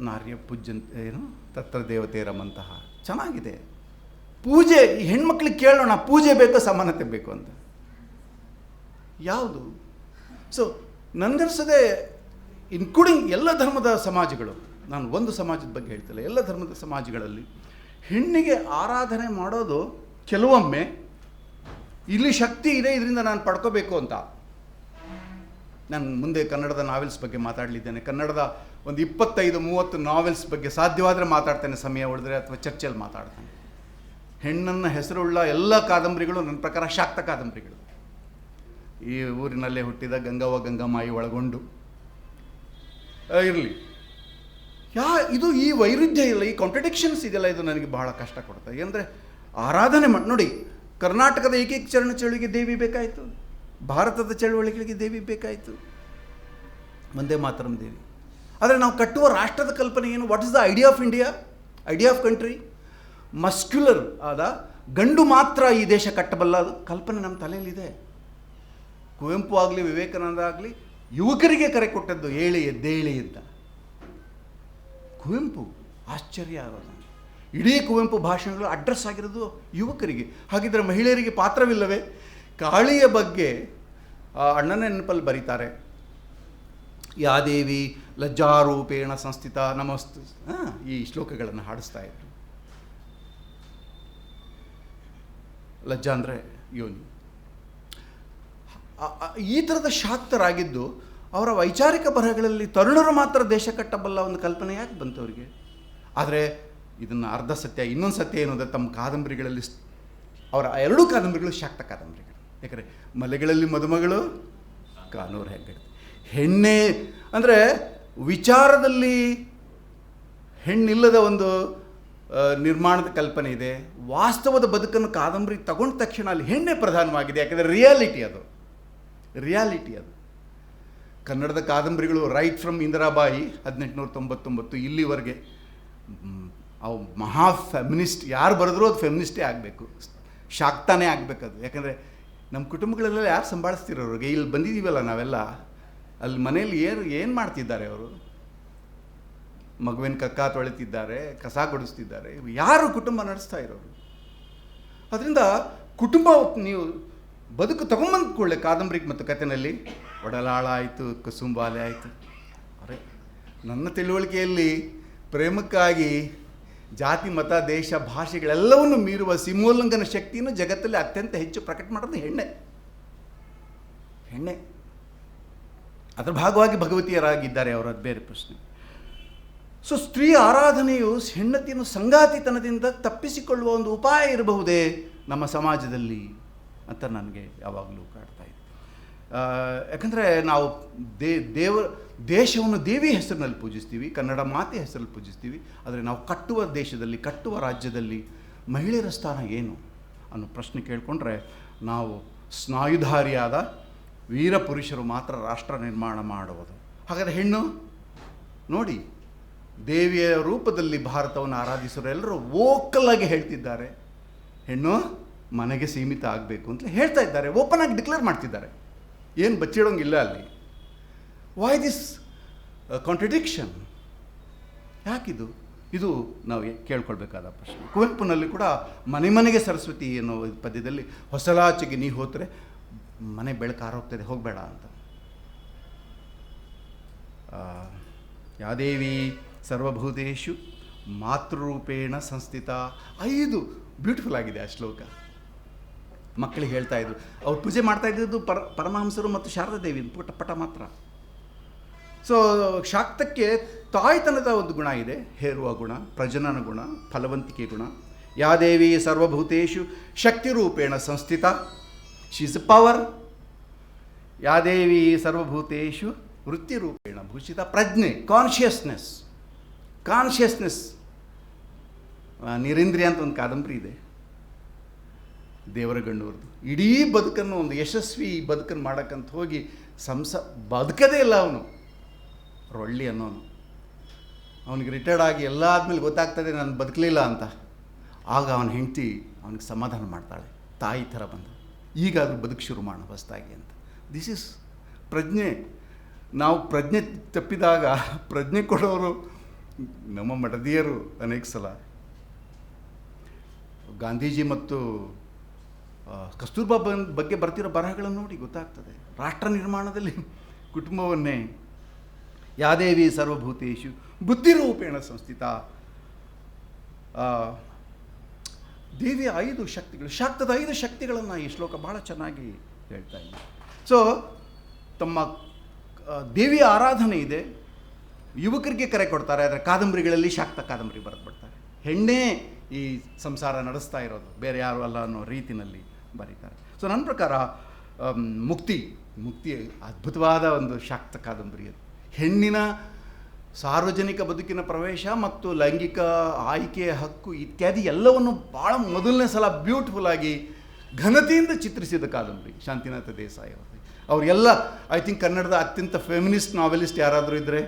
ನಾರ್ಯ ಪೂಜ್ಯಂತ ಏನು ತತ್ರ ದೇವತೆ ರಮಂತಹ. ಚೆನ್ನಾಗಿದೆ ಪೂಜೆ. ಈ ಹೆಣ್ಮಕ್ಳಿಗೆ ಕೇಳೋಣ, ಪೂಜೆ ಬೇಕೋ ಸಮಾನತೆ ಬೇಕು ಅಂತ. ಯಾವುದು? ಸೊ ನನಗನ್ಸದೆ ಇನ್ಕ್ಲೂಡಿಂಗ್ ಎಲ್ಲ ಧರ್ಮದ ಸಮಾಜಗಳು, ನಾನು ಒಂದು ಸಮಾಜದ ಬಗ್ಗೆ ಹೇಳ್ತಿಲ್ಲ, ಎಲ್ಲ ಧರ್ಮದ ಸಮಾಜಗಳಲ್ಲಿ ಹೆಣ್ಣಿಗೆ ಆರಾಧನೆ ಮಾಡೋದು ಕೆಲವೊಮ್ಮೆ ಇಲ್ಲಿ ಶಕ್ತಿ ಇದೆ, ಇದರಿಂದ ನಾನು ಪಡ್ಕೋಬೇಕು ಅಂತ. ನಾನು ಮುಂದೆ ಕನ್ನಡದ ನಾವೆಲ್ಸ್ ಬಗ್ಗೆ ಮಾತಾಡಲಿದ್ದೇನೆ. ಕನ್ನಡದ ಒಂದು 25-30 ನಾವೆಲ್ಸ್ ಬಗ್ಗೆ ಸಾಧ್ಯವಾದರೆ ಮಾತಾಡ್ತೇನೆ, ಸಮಯ ಉಳಿದ್ರೆ, ಅಥವಾ ಚರ್ಚೆಯಲ್ಲಿ ಮಾತಾಡ್ತೇನೆ. ಹೆಣ್ಣನ್ನು ಹೆಸರುಳ್ಳ ಎಲ್ಲ ಕಾದಂಬರಿಗಳು ನನ್ನ ಪ್ರಕಾರ ಶಾಕ್ತ ಕಾದಂಬರಿಗಳು. ಈ ಊರಿನಲ್ಲೇ ಹುಟ್ಟಿದ ಗಂಗವ್ವ ಗಂಗಮ್ಮಾಯಿ ಒಳಗೊಂಡು ಇರಲಿ. ಇದು ಈ ವೈರುಧ್ಯ ಇಲ್ಲ, ಈ ಕಾಂಟ್ರಡಿಕ್ಷನ್ಸ್ ಇದೆಯಲ್ಲ, ಇದು ನನಗೆ ಬಹಳ ಕಷ್ಟ ಕೊಡ್ತದೆ. ಅಂದರೆ ಆರಾಧನೆ ನೋಡಿ, ಕರ್ನಾಟಕದ ಏಕೀಕರಣ ಚಳುವಳಿಗೆ ದೇವಿ ಬೇಕಾಯಿತು, ಭಾರತದ ಚಳುವಳಿಗಳಿಗೆ ದೇವಿ ಬೇಕಾಯಿತು, ಒಂದೇ ಮಾತರಂ ದೇವಿ. ಆದರೆ ನಾವು ಕಟ್ಟುವ ರಾಷ್ಟ್ರದ ಕಲ್ಪನೆ ಏನು? What is the idea of India, idea of country? Muscular ಆದ ಗಂಡು ಮಾತ್ರ ಈ ದೇಶ ಕಟ್ಟಬಲ್ಲ ಕಲ್ಪನೆ ನಮ್ಮ ತಲೆಯಲ್ಲಿದೆ. ಕುವೆಂಪು ಆಗಲಿ, ವಿವೇಕಾನಂದ ಆಗಲಿ ಯುವಕರಿಗೆ ಕರೆ ಕೊಟ್ಟದ್ದು ಏಳಿ ಎದ್ದೇಳಿ ಅಂತ. ಕುವೆಂಪು ಆಶ್ಚರ್ಯ ಆಗೋದು. ಇಡೀ ಕುವೆಂಪು ಭಾಷಣಗಳು ಅಡ್ರೆಸ್ ಆಗಿರೋದು ಯುವಕರಿಗೆ. ಹಾಗಿದ್ರೆ ಮಹಿಳೆಯರಿಗೆ ಪಾತ್ರವಿಲ್ಲವೇ? ಕಾಳಿಯ ಬಗ್ಗೆ ಅಣ್ಣನ ನೆನಪಲ್ಲಿ ಬರೀತಾರೆ, ಯಾದೇವಿ ಲಜ್ಜಾರೂಪೇಣ ಸಂಸ್ಥಿತ ನಮಸ್ತು, ಈ ಶ್ಲೋಕಗಳನ್ನು ಹಾಡಿಸ್ತಾ ಇದ್ರು. ಲಜ್ಜಾ ಅಂದರೆ ಯೋನಿ. ಈ ಥರದ ಶಾಕ್ತರಾಗಿದ್ದು ಅವರ ವೈಚಾರಿಕ ಬರಹಗಳಲ್ಲಿ ತರುಣರು ಮಾತ್ರ ದೇಶ ಕಟ್ಟಬಲ್ಲ ಒಂದು ಕಲ್ಪನೆ ಯಾಕೆ ಬಂತು ಅವರಿಗೆ? ಆದರೆ ಇದನ್ನು ಅರ್ಧ ಸತ್ಯ, ಇನ್ನೊಂದು ಸತ್ಯ ಏನಂದರೆ ತಮ್ಮ ಕಾದಂಬರಿಗಳಲ್ಲಿ ಅವರ ಎರಡೂ ಕಾದಂಬರಿಗಳು ಶಾಕ್ತ ಕಾದಂಬರಿಗಳು. ಯಾಕಂದರೆ ಮಲೆಗಳಲ್ಲಿ ಮದುಮಗಳು, ಕಾನೂರು ಹೆಗ್ಗಡೆ, ಹೆಣ್ಣೆ ಅಂದರೆ ವಿಚಾರದಲ್ಲಿ ಹೆಣ್ಣಿಲ್ಲದ ಒಂದು ನಿರ್ಮಾಣದ ಕಲ್ಪನೆ ಇದೆ. ವಾಸ್ತವದ ಬದುಕನ್ನು ಕಾದಂಬರಿ ತಗೊಂಡ ತಕ್ಷಣ ಅಲ್ಲಿ ಹೆಣ್ಣೆ ಪ್ರಧಾನವಾಗಿದೆ. ಯಾಕೆಂದರೆ ರಿಯಾಲಿಟಿ ಅದು. ಕನ್ನಡದ ಕಾದಂಬರಿಗಳು ರೈಟ್ ಫ್ರಮ್ ಇಂದಿರಾಬಾಯಿ 1899 ಇಲ್ಲಿವರೆಗೆ ಅವು ಮಹಾ ಫೆಮಿನಿಸ್ಟ್, ಯಾರು ಬರೆದ್ರೂ ಅದು ಫೆಮಿನಿಸ್ಟೇ ಆಗಬೇಕು, ಶಾಕ್ತಾನೇ ಆಗಬೇಕದು. ಯಾಕಂದರೆ ನಮ್ಮ ಕುಟುಂಬಗಳೆಲ್ಲ ಯಾರು ಸಂಭಾಳಿಸ್ತಿರೋರಿಗೆ, ಇಲ್ಲಿ ಬಂದಿದ್ದೀವಲ್ಲ ನಾವೆಲ್ಲ, ಅಲ್ಲಿ ಮನೇಲಿ ಏನು ಮಾಡ್ತಿದ್ದಾರೆ ಅವರು? ಮಗುವಿನ ಕಕ್ಕ ತೊಳಿತಿದ್ದಾರೆ, ಕಸ ಗುಡಿಸ್ತಿದ್ದಾರೆ, ಯಾರು ಕುಟುಂಬ ನಡೆಸ್ತಾ ಇರೋರು? ಅದರಿಂದ ಕುಟುಂಬ ನೀವು ಬದುಕು ತಗೊಂಬಂದು ಕೂಡಲೇ ಕಾದಂಬರಿಗೆ ಮತ್ತು ಕಥೆನಲ್ಲಿ ಒಡಲಾಳ ಆಯಿತು, ಕುಸುಂಬಾಲೆ ಆಯಿತು. ಅರೆ, ನನ್ನ ತಿಳುವಳಿಕೆಯಲ್ಲಿ ಪ್ರೇಮಕ್ಕಾಗಿ ಜಾತಿ, ಮತ, ದೇಶ, ಭಾಷೆಗಳೆಲ್ಲವನ್ನು ಮೀರುವ ಸಿಂಹೋಲ್ಲಂಘನ ಶಕ್ತಿಯನ್ನು ಜಗತ್ತಲ್ಲಿ ಅತ್ಯಂತ ಹೆಚ್ಚು ಪ್ರಕಟ ಮಾಡೋದು ಹೆಣ್ಣೆ. ಅದರ ಭಾಗವಾಗಿ ಭಗವತಿಯರಾಗಿದ್ದಾರೆ ಅವರು, ಅದು ಬೇರೆ ಪ್ರಶ್ನೆ. ಸೊ ಸ್ತ್ರೀ ಆರಾಧನೆಯು ಹೆಂಡತಿಯನ್ನು ಸಂಗಾತಿತನದಿಂದ ತಪ್ಪಿಸಿಕೊಳ್ಳುವ ಒಂದು ಉಪಾಯ ಇರಬಹುದೇ ನಮ್ಮ ಸಮಾಜದಲ್ಲಿ ಅಂತ ನನಗೆ ಯಾವಾಗಲೂ ಕಾಡ್ತಾ ಇದೆ. ಯಾಕಂದರೆ ನಾವು ದೇಶವನ್ನು ದೇವಿ ಹೆಸರಿನಲ್ಲಿ ಪೂಜಿಸ್ತೀವಿ, ಕನ್ನಡ ಮಾತೆ ಹೆಸರಲ್ಲಿ ಪೂಜಿಸ್ತೀವಿ. ಆದರೆ ನಾವು ಕಟ್ಟುವ ದೇಶದಲ್ಲಿ, ಕಟ್ಟುವ ರಾಜ್ಯದಲ್ಲಿ ಮಹಿಳೆಯರ ಸ್ಥಾನ ಏನು ಅನ್ನೋ ಪ್ರಶ್ನೆ ಕೇಳಿಕೊಂಡ್ರೆ, ನಾವು ಸ್ನಾಯುಧಾರಿಯಾದ ವೀರ ಪುರುಷರು ಮಾತ್ರ ರಾಷ್ಟ್ರ ನಿರ್ಮಾಣ ಮಾಡುವುದು. ಹಾಗಾದರೆ ಹೆಣ್ಣು ನೋಡಿ, ದೇವಿಯ ರೂಪದಲ್ಲಿ ಭಾರತವನ್ನು ಆರಾಧಿಸೋರು ಎಲ್ಲರೂ ವೋಕಲ್ಲಾಗಿ ಹೇಳ್ತಿದ್ದಾರೆ, ಹೆಣ್ಣು ಮನೆಗೆ ಸೀಮಿತ ಆಗಬೇಕು ಅಂತ ಹೇಳ್ತಾ ಇದ್ದಾರೆ, ಓಪನ್ ಆಗಿ ಡಿಕ್ಲೇರ್ ಮಾಡ್ತಿದ್ದಾರೆ. ಏನು ಬಚ್ಚಿಡೋಂಗಿಲ್ಲ ಅಲ್ಲಿ. Why this contradiction? ಯಾಕಿದು? ಇದು ನಾವು ಕೇಳ್ಕೊಳ್ಬೇಕಾದ ಪ್ರಶ್ನೆ. ಕುವೆಂಪುನಲ್ಲಿ ಕೂಡ ಮನೆ ಮನೆಗೆ ಸರಸ್ವತಿ ಅನ್ನೋ ಪದ್ಯದಲ್ಲಿ ಹೊಸಲಾಚೆಗೆ ನೀ ಹೋದರೆ ಮನೆ ಬೆಳಕಾರೋಗ್ತದೆ, ಹೋಗಬೇಡ ಅಂತ. ಯಾದೇವಿ ಸರ್ವಭೂತೇಷು ಮಾತೃರೂಪೇಣ ಸಂಸ್ಥಿತ. 5 ಬ್ಯೂಟಿಫುಲ್ ಆಗಿದೆ ಆ ಶ್ಲೋಕ. ಮಕ್ಕಳಿಗೆ ಹೇಳ್ತಾ ಇದ್ರು, ಅವ್ರು ಪೂಜೆ ಮಾಡ್ತಾ ಇದ್ದಿದ್ದು ಪರಮಹಂಸರು ಮತ್ತು ಶಾರದಾ ದೇವಿ ಪಟ ಮಾತ್ರ. ಸೊ ಶಾಕ್ತಕ್ಕೆ ತಾಯ್ತನದ ಒಂದು ಗುಣ ಇದೆ, ಹೇರುವ ಗುಣ, ಪ್ರಜನನ ಗುಣ, ಫಲವಂತಿಕೆ ಗುಣ. ಯಾದೇವಿ ಸರ್ವಭೂತೇಷು ಶಕ್ತಿರೂಪೇಣ ಸಂಸ್ಥಿತ, ಶಿ ಇಸ್ ಪವರ್. ಯಾದೇವಿ ಸರ್ವಭೂತೇಷು ವೃತ್ತಿರೂಪೇಣ ಭೂಷಿತ. ಪ್ರಜ್ಞೆ, ಕಾನ್ಷಿಯಸ್ನೆಸ್. ನಿರೇಂದ್ರಿಯ ಅಂತ ಒಂದು ಕಾದಂಬರಿ ಇದೆ ದೇವರಗಣ್ಣವ್ರದ್ದು. ಇಡೀ ಬದುಕನ್ನು, ಒಂದು ಯಶಸ್ವಿ ಬದುಕನ್ನು ಮಾಡೋಕ್ಕಂತ ಹೋಗಿ ಬದುಕದೇ ಇಲ್ಲ ಅವನು. ರೊಳ್ಳಿ ಅನ್ನೋನು, ಅವನಿಗೆ ರಿಟೈರ್ಡ್ ಆಗಿ ಎಲ್ಲ ಆದಮೇಲೆ ಗೊತ್ತಾಗ್ತದೆ ನಾನು ಬದುಕಲಿಲ್ಲ ಅಂತ. ಆಗ ಅವನ ಹೆಂಡತಿ ಅವನಿಗೆ ಸಮಾಧಾನ ಮಾಡ್ತಾಳೆ, ತಾಯಿ ಥರ ಬಂದು, ಈಗ ಅದು ಬದುಕು ಶುರು ಮಾಡೋಣ ಹೊಸದಾಗಿ ಅಂತ. ದಿಸ್ ಇಸ್ ಪ್ರಜ್ಞೆ. ನಾವು ಪ್ರಜ್ಞೆ ತಪ್ಪಿದಾಗ ಪ್ರಜ್ಞೆ ಕೊಡೋರು ನಮ್ಮ ಮಡದಿಯರು. ಅನೇಕ ಸಲ ಗಾಂಧೀಜಿ ಮತ್ತು ಕಸ್ತೂರ್ಬಾ ಬಗ್ಗೆ ಬರ್ತಿರೋ ಬರಹಗಳನ್ನು ನೋಡಿ ಗೊತ್ತಾಗ್ತದೆ. ರಾಷ್ಟ್ರ ನಿರ್ಮಾಣದಲ್ಲಿ ಕುಟುಂಬವನ್ನೇ ಯಾದೇವಿ ಸರ್ವಭೂತೇಷು ಬುದ್ಧಿರೂಪೇಣ ಸಂಸ್ಥಿತ. ದೇವಿಯ 5 ಶಕ್ತಿಗಳು, ಶಾಕ್ತದ 5 ಶಕ್ತಿಗಳನ್ನು ಈ ಶ್ಲೋಕ ಭಾಳ ಚೆನ್ನಾಗಿ ಹೇಳ್ತಾ ಇದೆ. ಸೊ ತಮ್ಮ ದೇವಿಯ ಆರಾಧನೆ ಇದೆ. ಯುವಕರಿಗೆ ಕರೆ ಕೊಡ್ತಾರೆ, ಆದರೆ ಕಾದಂಬರಿಗಳಲ್ಲಿ ಶಾಕ್ತ ಕಾದಂಬರಿ ಬರೆದ್ಬಿಡ್ತಾರೆ. ಹೆಣ್ಣೇ ಈ ಸಂಸಾರ ನಡೆಸ್ತಾ ಇರೋದು, ಬೇರೆ ಯಾರು ಅಲ್ಲ ಅನ್ನೋ ರೀತಿಯಲ್ಲಿ ಬರೀತಾರೆ. ಸೊ ನನ್ನ ಪ್ರಕಾರ ಮುಕ್ತಿ ಅದ್ಭುತವಾದ ಒಂದು ಶಾಕ್ತ ಕಾದಂಬರಿ ಅದು. ಹೆಣ್ಣಿನ ಸಾರ್ವಜನಿಕ ಬದುಕಿನ ಪ್ರವೇಶ ಮತ್ತು ಲೈಂಗಿಕ ಆಯ್ಕೆಯ ಹಕ್ಕು ಇತ್ಯಾದಿ ಎಲ್ಲವನ್ನು ಭಾಳ ಮೊದಲನೇ ಸಲ ಬ್ಯೂಟಿಫುಲ್ಲಾಗಿ ಘನತೆಯಿಂದ ಚಿತ್ರಿಸಿದ ಕಾದಂಬರಿ ಶಾಂತಿನಾಥ ದೇಸಾಯಿ ಅವರು. ಅವರೆಲ್ಲ ಐ ಥಿಂಕ್ ಕನ್ನಡದ ಅತ್ಯಂತ ಫೆಮಿನಿಸ್ಟ್ ನಾವೆಲಿಸ್ಟ್ ಯಾರಾದರೂ ಇದ್ದರೆ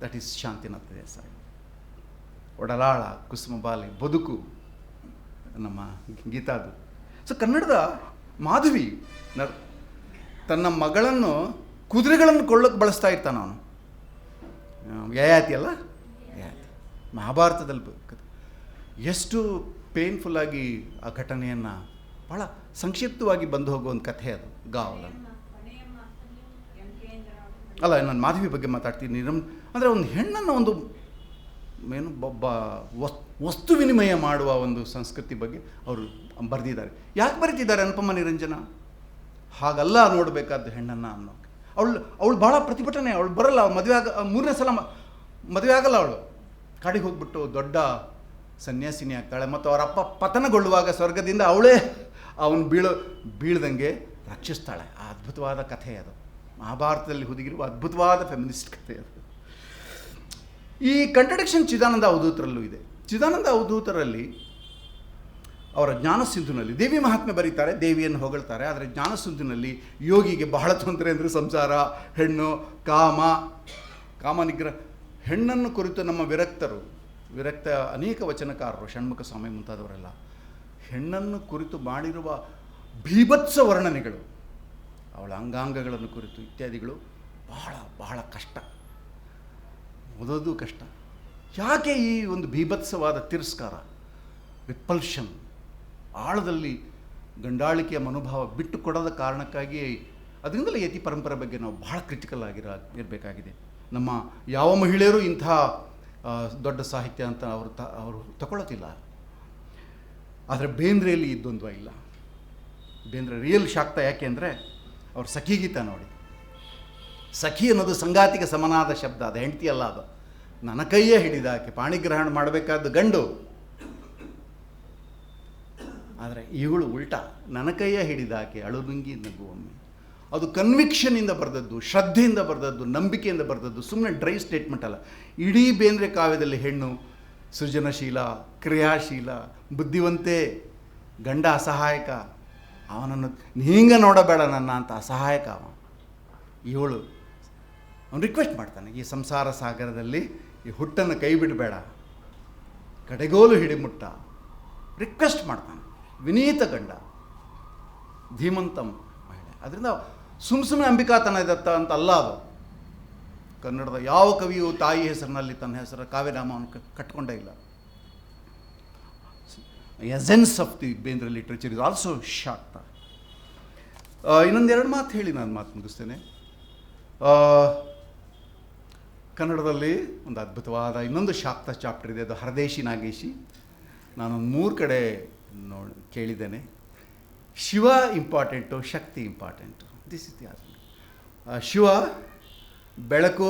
ದಟ್ ಈಸ್ ಶಾಂತಿನಾಥ ದೇಸಾಯಿ. ಒಡಲಾಳ, ಕುಸುಮಬಾಲೆ, ಬದುಕು ನಮ್ಮ ಗೀತಾದು. ಸೊ ಕನ್ನಡದ ಮಾಧವಿ ತನ್ನ ಮಗಳನ್ನು ಕುದುರೆಗಳನ್ನು ಕೊಳ್ಳೋಕೆ ಬಳಸ್ತಾ ಇರ್ತಾನೆ ಅವನು. ಯಯಾತಿ ಅಲ್ಲ, ಯಯಾತಿ ಮಹಾಭಾರತದಲ್ಲಿ ಎಷ್ಟು ಪೇನ್ಫುಲ್ಲಾಗಿ ಆ ಘಟನೆಯನ್ನು ಭಾಳ ಸಂಕ್ಷಿಪ್ತವಾಗಿ ಬಂದು ಹೋಗೋ ಒಂದು ಕಥೆ ಅದು. ಗಾವಲನ್ನು ಅಲ್ಲ, ನಾನು ಮಾಧವಿ ಬಗ್ಗೆ ಮಾತಾಡ್ತೀನಿ. ಅಂದರೆ ಒಂದು ಹೆಣ್ಣನ್ನು ಒಂದು ಏನು ವಸ್ತು ವಿನಿಮಯ ಮಾಡುವ ಒಂದು ಸಂಸ್ಕೃತಿ ಬಗ್ಗೆ ಅವರು ಬರೆದಿದ್ದಾರೆ. ಯಾಕೆ ಬರೀತಿದ್ದಾರೆ ಅನುಪಮ ನಿರಂಜನ? ಹಾಗಲ್ಲ ನೋಡಬೇಕಾದ್ದು ಹೆಣ್ಣನ್ನು ಅನ್ನೋ. ಅವಳು ಭಾಳ ಪ್ರತಿಭಟನೆ. ಅವಳು ಬರಲ್ಲ, ಮದುವೆ 3ನೇ ಸಲ ಮದುವೆ ಆಗಲ್ಲ. ಅವಳು ಕಾಡಿಗೆ ಹೋಗ್ಬಿಟ್ಟು ದೊಡ್ಡ ಸನ್ಯಾಸಿನಿ ಆಗ್ತಾಳೆ. ಮತ್ತು ಅವರ ಅಪ್ಪ ಪತನಗೊಳ್ಳುವಾಗ ಸ್ವರ್ಗದಿಂದ ಅವಳೇ ಅವನು ಬೀಳ್ದಂಗೆ ರಕ್ಷಿಸ್ತಾಳೆ. ಆ ಅದ್ಭುತವಾದ ಕಥೆ ಅದು. ಮಹಾಭಾರತದಲ್ಲಿ ಹುದುಗಿರುವ ಅದ್ಭುತವಾದ ಫೆಮಿನಿಸ್ಟ್ ಕಥೆ ಅದು. ಈ ಕಂಟ್ರಡಿಕ್ಷನ್ ಚಿದಾನಂದ ಅವಧೂತರಲ್ಲೂ ಇದೆ. ಚಿದಾನಂದ ಅವಧೂತರಲ್ಲಿ ಅವರ ಜ್ಞಾನಸಿಂಧುನಲ್ಲಿ ದೇವಿ ಮಹಾತ್ಮೆ ಬರೀತಾರೆ, ದೇವಿಯನ್ನು ಹೊಗಳ್ತಾರೆ. ಆದರೆ ಜ್ಞಾನಸಿಂಧುನಲ್ಲಿ ಯೋಗಿಗೆ ಬಹಳ ತೊಂದರೆ ಅಂದರೆ ಸಂಸಾರ, ಹೆಣ್ಣು, ಕಾಮ ನಿಗ್ರಹ. ಹೆಣ್ಣನ್ನು ಕುರಿತು ನಮ್ಮ ವಿರಕ್ತ ಅನೇಕ ವಚನಕಾರರು, ಷಣ್ಮುಖ ಸ್ವಾಮಿ ಮುಂತಾದವರೆಲ್ಲ ಹೆಣ್ಣನ್ನು ಕುರಿತು ಮಾಡಿರುವ ಭೀಭತ್ಸ ವರ್ಣನೆಗಳು, ಅವಳ ಅಂಗಾಂಗಗಳನ್ನು ಕುರಿತು ಇತ್ಯಾದಿಗಳು ಬಹಳ ಬಹಳ ಕಷ್ಟ, ಓದೋದು ಕಷ್ಟ. ಯಾಕೆ ಈ ಒಂದು ಭೀಭತ್ಸವಾದ ತಿರಸ್ಕಾರ, ರಿಪಲ್ಷನ್, ಆಳದಲ್ಲಿ ಗಂಡಾಳಿಕೆಯ ಮನೋಭಾವ ಬಿಟ್ಟು ಕೊಡೋದ ಕಾರಣಕ್ಕಾಗಿ ಅದರಿಂದಲೇ ಯತಿ ಪರಂಪರೆ ಬಗ್ಗೆ ನಾವು ಬಹಳ ಕ್ರಿಟಿಕಲ್ ಇರಬೇಕಾಗಿದೆ. ನಮ್ಮ ಯಾವ ಮಹಿಳೆಯರು ಇಂಥ ದೊಡ್ಡ ಸಾಹಿತ್ಯ ಅಂತ ಅವರು ತಗೊಳ್ಳೋತಿಲ್ಲ. ಆದರೆ ಬೇಂದ್ರೆಯಲ್ಲಿ ಈ ದ್ವಂದ್ವ ಇಲ್ಲ. ಬೇಂದ್ರೆ ರಿಯಲ್ ಶಾಕ್ತ ಯಾಕೆ ಅಂದರೆ ಅವ್ರ ಸಖಿಗೀತ ನೋಡಿ. ಸಖಿ ಅನ್ನೋದು ಸಂಗಾತಿಗೆ ಸಮನಾದ ಶಬ್ದ, ಅದು ಹೆಂಡತಿ ಅಲ್ಲ. ಅದು ನನ್ನ ಕೈಯೇ ಹಿಡಿದಾಕೆ ಪಾಣಿಗ್ರಹಣ ಮಾಡಬೇಕಾದ ಗಂಡು. ಆದರೆ ಇವಳು ಉಲ್ಟಾ, ನನ್ನ ಕೈಯೇ ಹಿಡಿದಾಕೆ ಅಳುನುಂಗಿ ನಗುವೊಮ್ಮೆ. ಅದು ಕನ್ವಿಕ್ಷನಿಂದ ಬರೆದದ್ದು, ಶ್ರದ್ಧೆಯಿಂದ ಬರೆದದ್ದು, ನಂಬಿಕೆಯಿಂದ ಬರೆದದ್ದು, ಸುಮ್ಮನೆ ಡ್ರೈ ಸ್ಟೇಟ್ಮೆಂಟ್ ಅಲ್ಲ. ಇಡೀ ಬೇಂದ್ರೆ ಕಾವ್ಯದಲ್ಲಿ ಹೆಣ್ಣು ಸೃಜನಶೀಲ, ಕ್ರಿಯಾಶೀಲ, ಬುದ್ಧಿವಂತೆ, ಗಂಡ ಅಸಹಾಯಕ. ಅವನನ್ನು ಹಿಂಗೆ ನೋಡಬೇಡ ನನ್ನ ಅಂತ ಅಸಹಾಯಕ ಅವ. ಇವಳು ಅವನು ರಿಕ್ವೆಸ್ಟ್ ಮಾಡ್ತಾನೆ, ಈ ಸಂಸಾರ ಸಾಗರದಲ್ಲಿ ಈ ಹುಟ್ಟನ್ನು ಕೈ ಬಿಡಬೇಡ, ಕಡೆಗೋಲು ಹಿಡಿಮುಟ್ಟ. ರಿಕ್ವೆಸ್ಟ್ ಮಾಡ್ತಾನೆ. ವಿನೀತ ಗಂಡ, ಧೀಮಂತ ಮಹಿಳೆ. ಅದರಿಂದ ಸುಮ್ಮನೆ ಅಂಬಿಕಾತನ ಇದತ್ತ ಅಂತ ಅಲ್ಲ ಅದು. ಕನ್ನಡದ ಯಾವ ಕವಿಯು ತಾಯಿ ಹೆಸರಿನಲ್ಲಿ ತನ್ನ ಹೆಸರು ಕಾವ್ಯನಾಮವನ್ನು ಕಟ್ಕೊಂಡೇ ಇಲ್ಲ. Essence of the Bendre literature is also Shakta. ಇನ್ನೊಂದೆರಡು ಮಾತು ಹೇಳಿ ನಾನು ಮಾತು ಮುಗಿಸ್ತೇನೆ. ಕನ್ನಡದಲ್ಲಿ ಒಂದು ಅದ್ಭುತವಾದ ಇನ್ನೊಂದು ಶಾಕ್ತ ಚಾಪ್ಟರ್ ಇದೆ, ಅದು ಹರದೇಶಿ ನಾಗೇಶಿ. ನಾನೊಂದು 3 ಕಡೆ ಕೇಳಿದ್ದೇನೆ. Shiva important, Shakti important. This is the Shiva ಬೆಳಕು,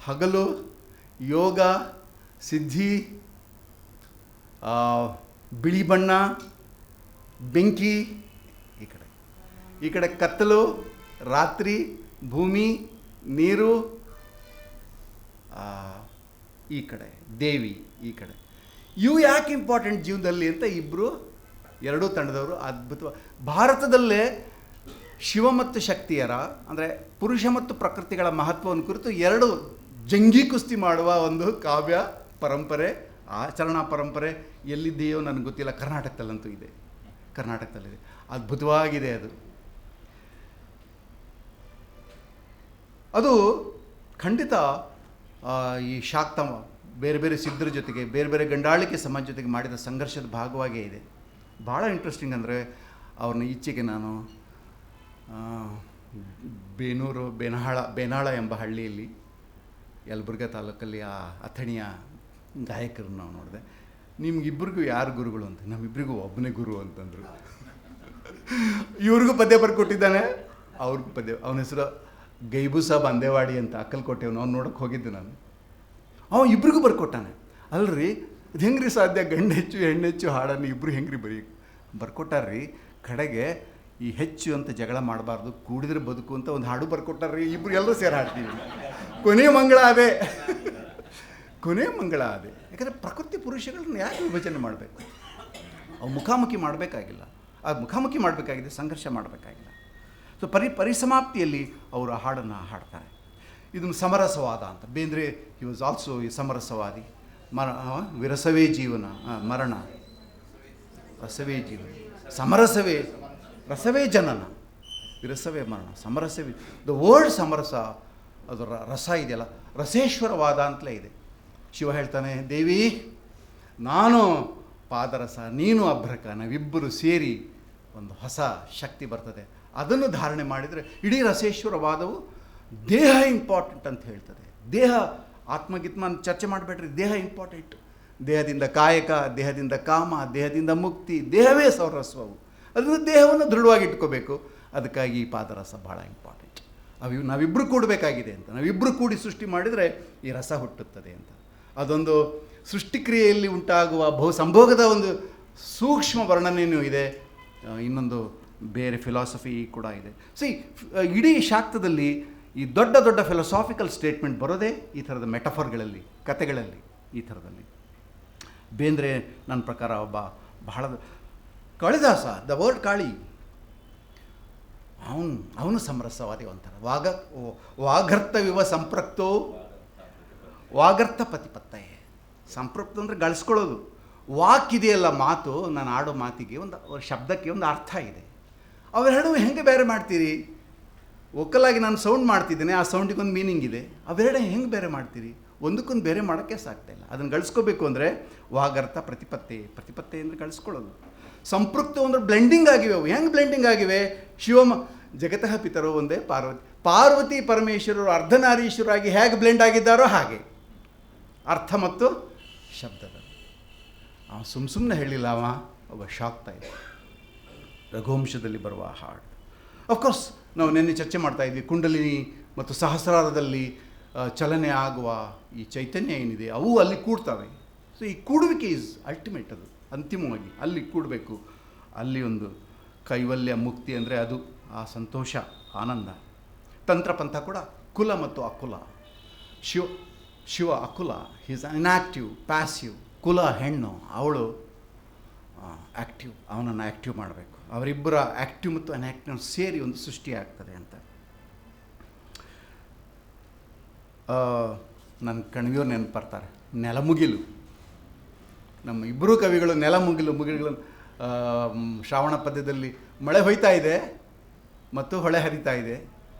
ಹಗಲು, ಯೋಗ, ಸಿದ್ಧಿ, ಬಿಳಿ ಬಣ್ಣ, ಬೆಂಕಿ. ಈ ಕಡೆ ಕತ್ತಲು, ರಾತ್ರಿ, ಭೂಮಿ, ನೀರು. ಈ ಕಡೆ ದೇವಿ. ಈ ಕಡೆ ಇವು ಯಾಕೆ ಇಂಪಾರ್ಟೆಂಟ್ ಜೀವನದಲ್ಲಿ ಅಂತ ಎರಡೂ ತಂಡದವರು ಅದ್ಭುತ. ಭಾರತದಲ್ಲೇ ಶಿವ ಮತ್ತು ಶಕ್ತಿಯರ, ಅಂದರೆ ಪುರುಷ ಮತ್ತು ಪ್ರಕೃತಿಗಳ ಮಹತ್ವವನ್ನು ಕುರಿತು 2 ಜಂಗಿ ಕುಸ್ತಿ ಮಾಡುವ ಒಂದು ಕಾವ್ಯ ಪರಂಪರೆ, ಆಚರಣಾ ಪರಂಪರೆ ಎಲ್ಲಿದೆಯೋ ನನಗೆ ಗೊತ್ತಿಲ್ಲ. ಕರ್ನಾಟಕದಲ್ಲಂತೂ ಇದೆ, ಕರ್ನಾಟಕದಲ್ಲಿದೆ. ಅದ್ಭುತವಾಗಿದೆ ಅದು ಖಂಡಿತ. ಈ ಶಾಕ್ತ ಬೇರೆ ಬೇರೆ ಸಿದ್ಧರ ಜೊತೆಗೆ, ಬೇರೆ ಬೇರೆ ಗಂಡಾಳಿಕೆ ಸಮಾಜ ಜೊತೆಗೆ ಮಾಡಿದ ಸಂಘರ್ಷದ ಭಾಗವಾಗೇ ಇದೆ. ಭಾಳ ಇಂಟ್ರೆಸ್ಟಿಂಗ್. ಅಂದರೆ ಅವ್ರನ್ನ ಈಚೆಗೆ ನಾನು ಬೇನಾಳ ಎಂಬ ಹಳ್ಳಿಯಲ್ಲಿ, ಯಲಬುರ್ಗಾ ತಾಲೂಕಲ್ಲಿ ಆ ಅಥಣಿಯ ಗಾಯಕರನ್ನು ನಾವು ನೋಡಿದೆ. ನಿಮ್ಗಿಬ್ಬರಿಗೂ ಯಾರು ಗುರುಗಳು ಅಂತ. ನಮ್ಮಿಬ್ಬರಿಗೂ ಒಬ್ಬನೇ ಗುರು ಅಂತಂದರು. ಇವ್ರಿಗೂ ಪದ್ಯ ಬರ್ಕೊಟ್ಟಿದ್ದಾನೆ, ಅವ್ರಿಗೂ ಪದ್ಯ. ಅವನ ಹೆಸರು ಗೈಬು ಸಾಬ್ ಅಂದೇವಾಡಿ ಅಂತ, ಅಕ್ಕಲ್ಕೋಟೆಯವನು. ಅವ್ನು ನೋಡೋಕ್ಕೆ ಹೋಗಿದ್ದೆ ನಾನು. ಇಬ್ರಿಗೂ ಬರ್ಕೊಟ್ಟಾನೆ. ಅಲ್ರಿ ಅದು ಹೆಂಗ್ರಿ ಸಾಧ್ಯ? ಗಂಡು ಹೆಚ್ಚು ಹೆಣ್ಣು ಹೆಚ್ಚು ಹಾಡನ್ನು ಇಬ್ಬರು ಹೆಂಗ್ರಿ ಬರ್ಕೊಟ್ಟಾರ್ರಿ. ಕಡೆಗೆ ಈ ಹೆಚ್ಚು ಅಂತ ಜಗಳ ಮಾಡಬಾರ್ದು, ಕೂಡಿದ್ರೆ ಬದುಕು ಅಂತ ಒಂದು ಹಾಡು ಬರ್ಕೊಟ್ಟಾರ್ರಿ. ಇಬ್ಬರು ಎಲ್ಲರೂ ಸೇರಿ ಹಾಡ್ತೀವಿ. ಕೊನೆ ಮಂಗಳ ಅದೇ. ಯಾಕಂದರೆ ಪ್ರಕೃತಿ ಪುರುಷಗಳನ್ನ ಯಾಕೆ ವಿಭಜನೆ ಮಾಡಬೇಕು? ಅವು ಮುಖಾಮುಖಿ ಮಾಡಬೇಕಾಗಿಲ್ಲ. ಅದು ಮುಖಾಮುಖಿ ಮಾಡಬೇಕಾಗಿದೆ, ಸಂಘರ್ಷ ಮಾಡಬೇಕಾಗಿಲ್ಲ. ಸೊ ಪರಿಸಮಾಪ್ತಿಯಲ್ಲಿ ಅವರು ಆ ಹಾಡನ್ನು ಹಾಡ್ತಾರೆ. ಇದನ್ನು ಸಮರಸವಾದ ಅಂತ. ಬೇಂದ್ರೆ ಹಿ ವಾಸ್ ಆಲ್ಸೋ ಈ ಸಮರಸವಾದಿ. ವಿರಸವೇ ಜೀವನ, ಮರಣ, ರಸವೇ ಜೀವನ, ಸಮರಸವೇ ರಸವೇ ಜನನ, ವಿರಸವೇ ಮರಣ, ಸಮರಸವೇ. ದ ವರ್ಡ್ ಸಮರಸ, ಅದು ರಸ ಇದೆಯಲ್ಲ, ರಸೇಶ್ವರವಾದ ಅಂತಲೇ ಇದೆ. ಶಿವ ಹೇಳ್ತಾನೆ, ದೇವಿ ನಾನು ಪಾದರಸ, ನೀನು ಅಭ್ರಕ, ನಾವಿಬ್ಬರು ಸೇರಿ ಒಂದು ಹೊಸ ಶಕ್ತಿ ಬರ್ತದೆ. ಅದನ್ನು ಧಾರಣೆ ಮಾಡಿದರೆ ಇಡೀ ರಸೇಶ್ವರವಾದವು ದೇಹ ಇಂಪಾರ್ಟೆಂಟ್ ಅಂತ ಹೇಳ್ತದೆ. ದೇಹ ಆತ್ಮಗಿತ್ಮ ಅಂತ ಚರ್ಚೆ ಮಾಡಬೇಡ್ರಿ, ದೇಹ ಇಂಪಾರ್ಟೆಂಟ್. ದೇಹದಿಂದ ಕಾಯಕ, ದೇಹದಿಂದ ಕಾಮ, ದೇಹದಿಂದ ಮುಕ್ತಿ, ದೇಹವೇ ಸರ್ವಸ್ವವು. ಅದನ್ನು ದೇಹವನ್ನು ದೃಢವಾಗಿ ಇಟ್ಕೋಬೇಕು. ಅದಕ್ಕಾಗಿ ಈ ಪಾದರಸ ಭಾಳ ಇಂಪಾರ್ಟೆಂಟ್. ನಾವಿಬ್ಬರು ಕೂಡಬೇಕಾಗಿದೆ ಅಂತ, ನಾವಿಬ್ಬರು ಕೂಡಿ ಸೃಷ್ಟಿ ಮಾಡಿದರೆ ಈ ರಸ ಹುಟ್ಟುತ್ತದೆ ಅಂತ. ಅದೊಂದು ಸೃಷ್ಟಿಕ್ರಿಯೆಯಲ್ಲಿ ಉಂಟಾಗುವ ಸಂಭೋಗದ ಒಂದು ಸೂಕ್ಷ್ಮ ವರ್ಣನೆಯೂ ಇದೆ. ಇನ್ನೊಂದು ಬೇರೆ ಫಿಲಾಸಫಿ ಕೂಡ ಇದೆ. ಇಡೀ ಶಾಕ್ತದಲ್ಲಿ ಈ ದೊಡ್ಡ ದೊಡ್ಡ ಫಿಲಾಸಾಫಿಕಲ್ ಸ್ಟೇಟ್ಮೆಂಟ್ ಬರೋದೇ ಈ ಥರದ ಮೆಟಫರ್ಗಳಲ್ಲಿ, ಕತೆಗಳಲ್ಲಿ, ಈ ಥರದಲ್ಲಿ. ಬೇಂದ್ರೆ ನನ್ನ ಪ್ರಕಾರ ಒಬ್ಬ ಬಹಳ ಕಾಳಿದಾಸ, ದ ವರ್ಡ್ ಕಾಳಿ, ಅವನು ಸಮರಸವಾದಿ ಒಂಥರ. ವಾಗರ್ಥವಿವ ಸಂಪೃಕ್ತೋ ವಾಗರ್ಥ ಪತಿಪತ್ತಯೇ. ಸಂಪೃಕ್ತ ಅಂದರೆ ಗಳಿಸ್ಕೊಳ್ಳೋದು. ವಾಕ್ ಇದೆಯಲ್ಲ, ಮಾತು, ನಾನು ಆಡೋ ಮಾತಿಗೆ ಒಂದು ಶಬ್ದಕ್ಕೆ ಒಂದು ಅರ್ಥ ಇದೆ. ಅವೆರಡು ಹೆಂಗೆ ಬೇರೆ ಮಾಡ್ತೀರಿ? ಒಕ್ಕಲಾಗಿ ನಾನು ಸೌಂಡ್ ಮಾಡ್ತಿದ್ದೇನೆ, ಆ ಸೌಂಡಿಗೆ ಒಂದು ಮೀನಿಂಗ್ ಇದೆ. ಅವೆರಡು ಹೆಂಗೆ ಬೇರೆ ಮಾಡ್ತೀರಿ? ಒಂದಕ್ಕೊಂದು ಬೇರೆ ಮಾಡೋಕ್ಕೆ ಸಾಕ್ತಾ ಇಲ್ಲ. ಅದನ್ನು ಗಳಿಸ್ಕೋಬೇಕು ಅಂದರೆ ವಾಗರ್ಥ ಪ್ರತಿಪತ್ತೆ ಅಂದರೆ ಗಳಿಸ್ಕೊಳ್ಳೋದು. ಸಂಪೃಕ್ತ ಅಂದರೆ ಬ್ಲೆಂಡಿಂಗ್ ಆಗಿವೆ. ಅವು ಹೆಂಗೆ ಬ್ಲೆಂಡಿಂಗ್ ಆಗಿವೆ? ಜಗತಃ ಪಿತರೋ ಒಂದೇ ಪಾರ್ವತಿ ಪರಮೇಶ್ವರರು ಅರ್ಧನಾರೀಶ್ವರಾಗಿ ಹೇಗೆ ಬ್ಲೆಂಡ್ ಆಗಿದ್ದಾರೋ ಹಾಗೆ ಅರ್ಥ ಮತ್ತು ಶಬ್ದದಲ್ಲಿ. ಸುಮ್ಮನೆ ಹೇಳಿಲ್ಲ, ಒಬ್ಬ ಶಾಕ್ತಾ ಇದೆ. ರಘುವಂಶದಲ್ಲಿ ಬರುವ ಹಾಡು. ಅಫ್ಕೋರ್ಸ್ ನಾವು ನಿನ್ನೆ ಚರ್ಚೆ ಮಾಡ್ತಾ ಇದ್ವಿ, ಕುಂಡಲಿನಿ ಮತ್ತು ಸಹಸ್ರಾರದಲ್ಲಿ ಚಲನೆ ಆಗುವ ಈ ಚೈತನ್ಯ ಏನಿದೆ ಅವು ಅಲ್ಲಿ ಕೂಡ್ತವೆ. ಈ ಕೂಡುವಿಕೆ ಈಸ್ ಅಲ್ಟಿಮೇಟ್. ಅದು ಅಂತಿಮವಾಗಿ ಅಲ್ಲಿ ಕೂಡಬೇಕು. ಅಲ್ಲಿ ಒಂದು ಕೈವಲ್ಯ ಮುಕ್ತಿ ಅಂದರೆ ಅದು ಆ ಸಂತೋಷ, ಆನಂದ. ತಂತ್ರಪಂಥ ಕೂಡ ಕುಲ ಮತ್ತು ಅಕುಲ. ಶಿವ ಅಕುಲ, ಈಸ್ ಇನ್ಆಕ್ಟಿವ್, ಪ್ಯಾಸಿವ್. ಕುಲ ಹೆಣ್ಣು, ಅವಳು ಆ್ಯಕ್ಟಿವ್. ಅವನನ್ನು ಆ್ಯಕ್ಟಿವ್ ಮಾಡಬೇಕು. ಅವರಿಬ್ಬರ ಆ್ಯಕ್ಟಿವ್ ಮತ್ತು ಅನ್ಆ್ಯಕ್ಟಿವ್ ಸೇರಿ ಒಂದು ಸೃಷ್ಟಿ ಆಗ್ತದೆ ಅಂತ. ನನ್ನ ಕಣ್ವಿಯವ್ರು ನೆನಪು ಬರ್ತಾರೆ. ನೆಲಮುಗಿಲು, ನಮ್ಮ ಇಬ್ಬರೂ ಕವಿಗಳು ಮುಗಿಲುಗಳನ್ನು ಶ್ರಾವಣ ಪದ್ಯದಲ್ಲಿ ಮಳೆ ಹೊಯ್ತಾ ಇದೆ ಮತ್ತು ಹೊಳೆ ಹರಿತಾ ಇದೆ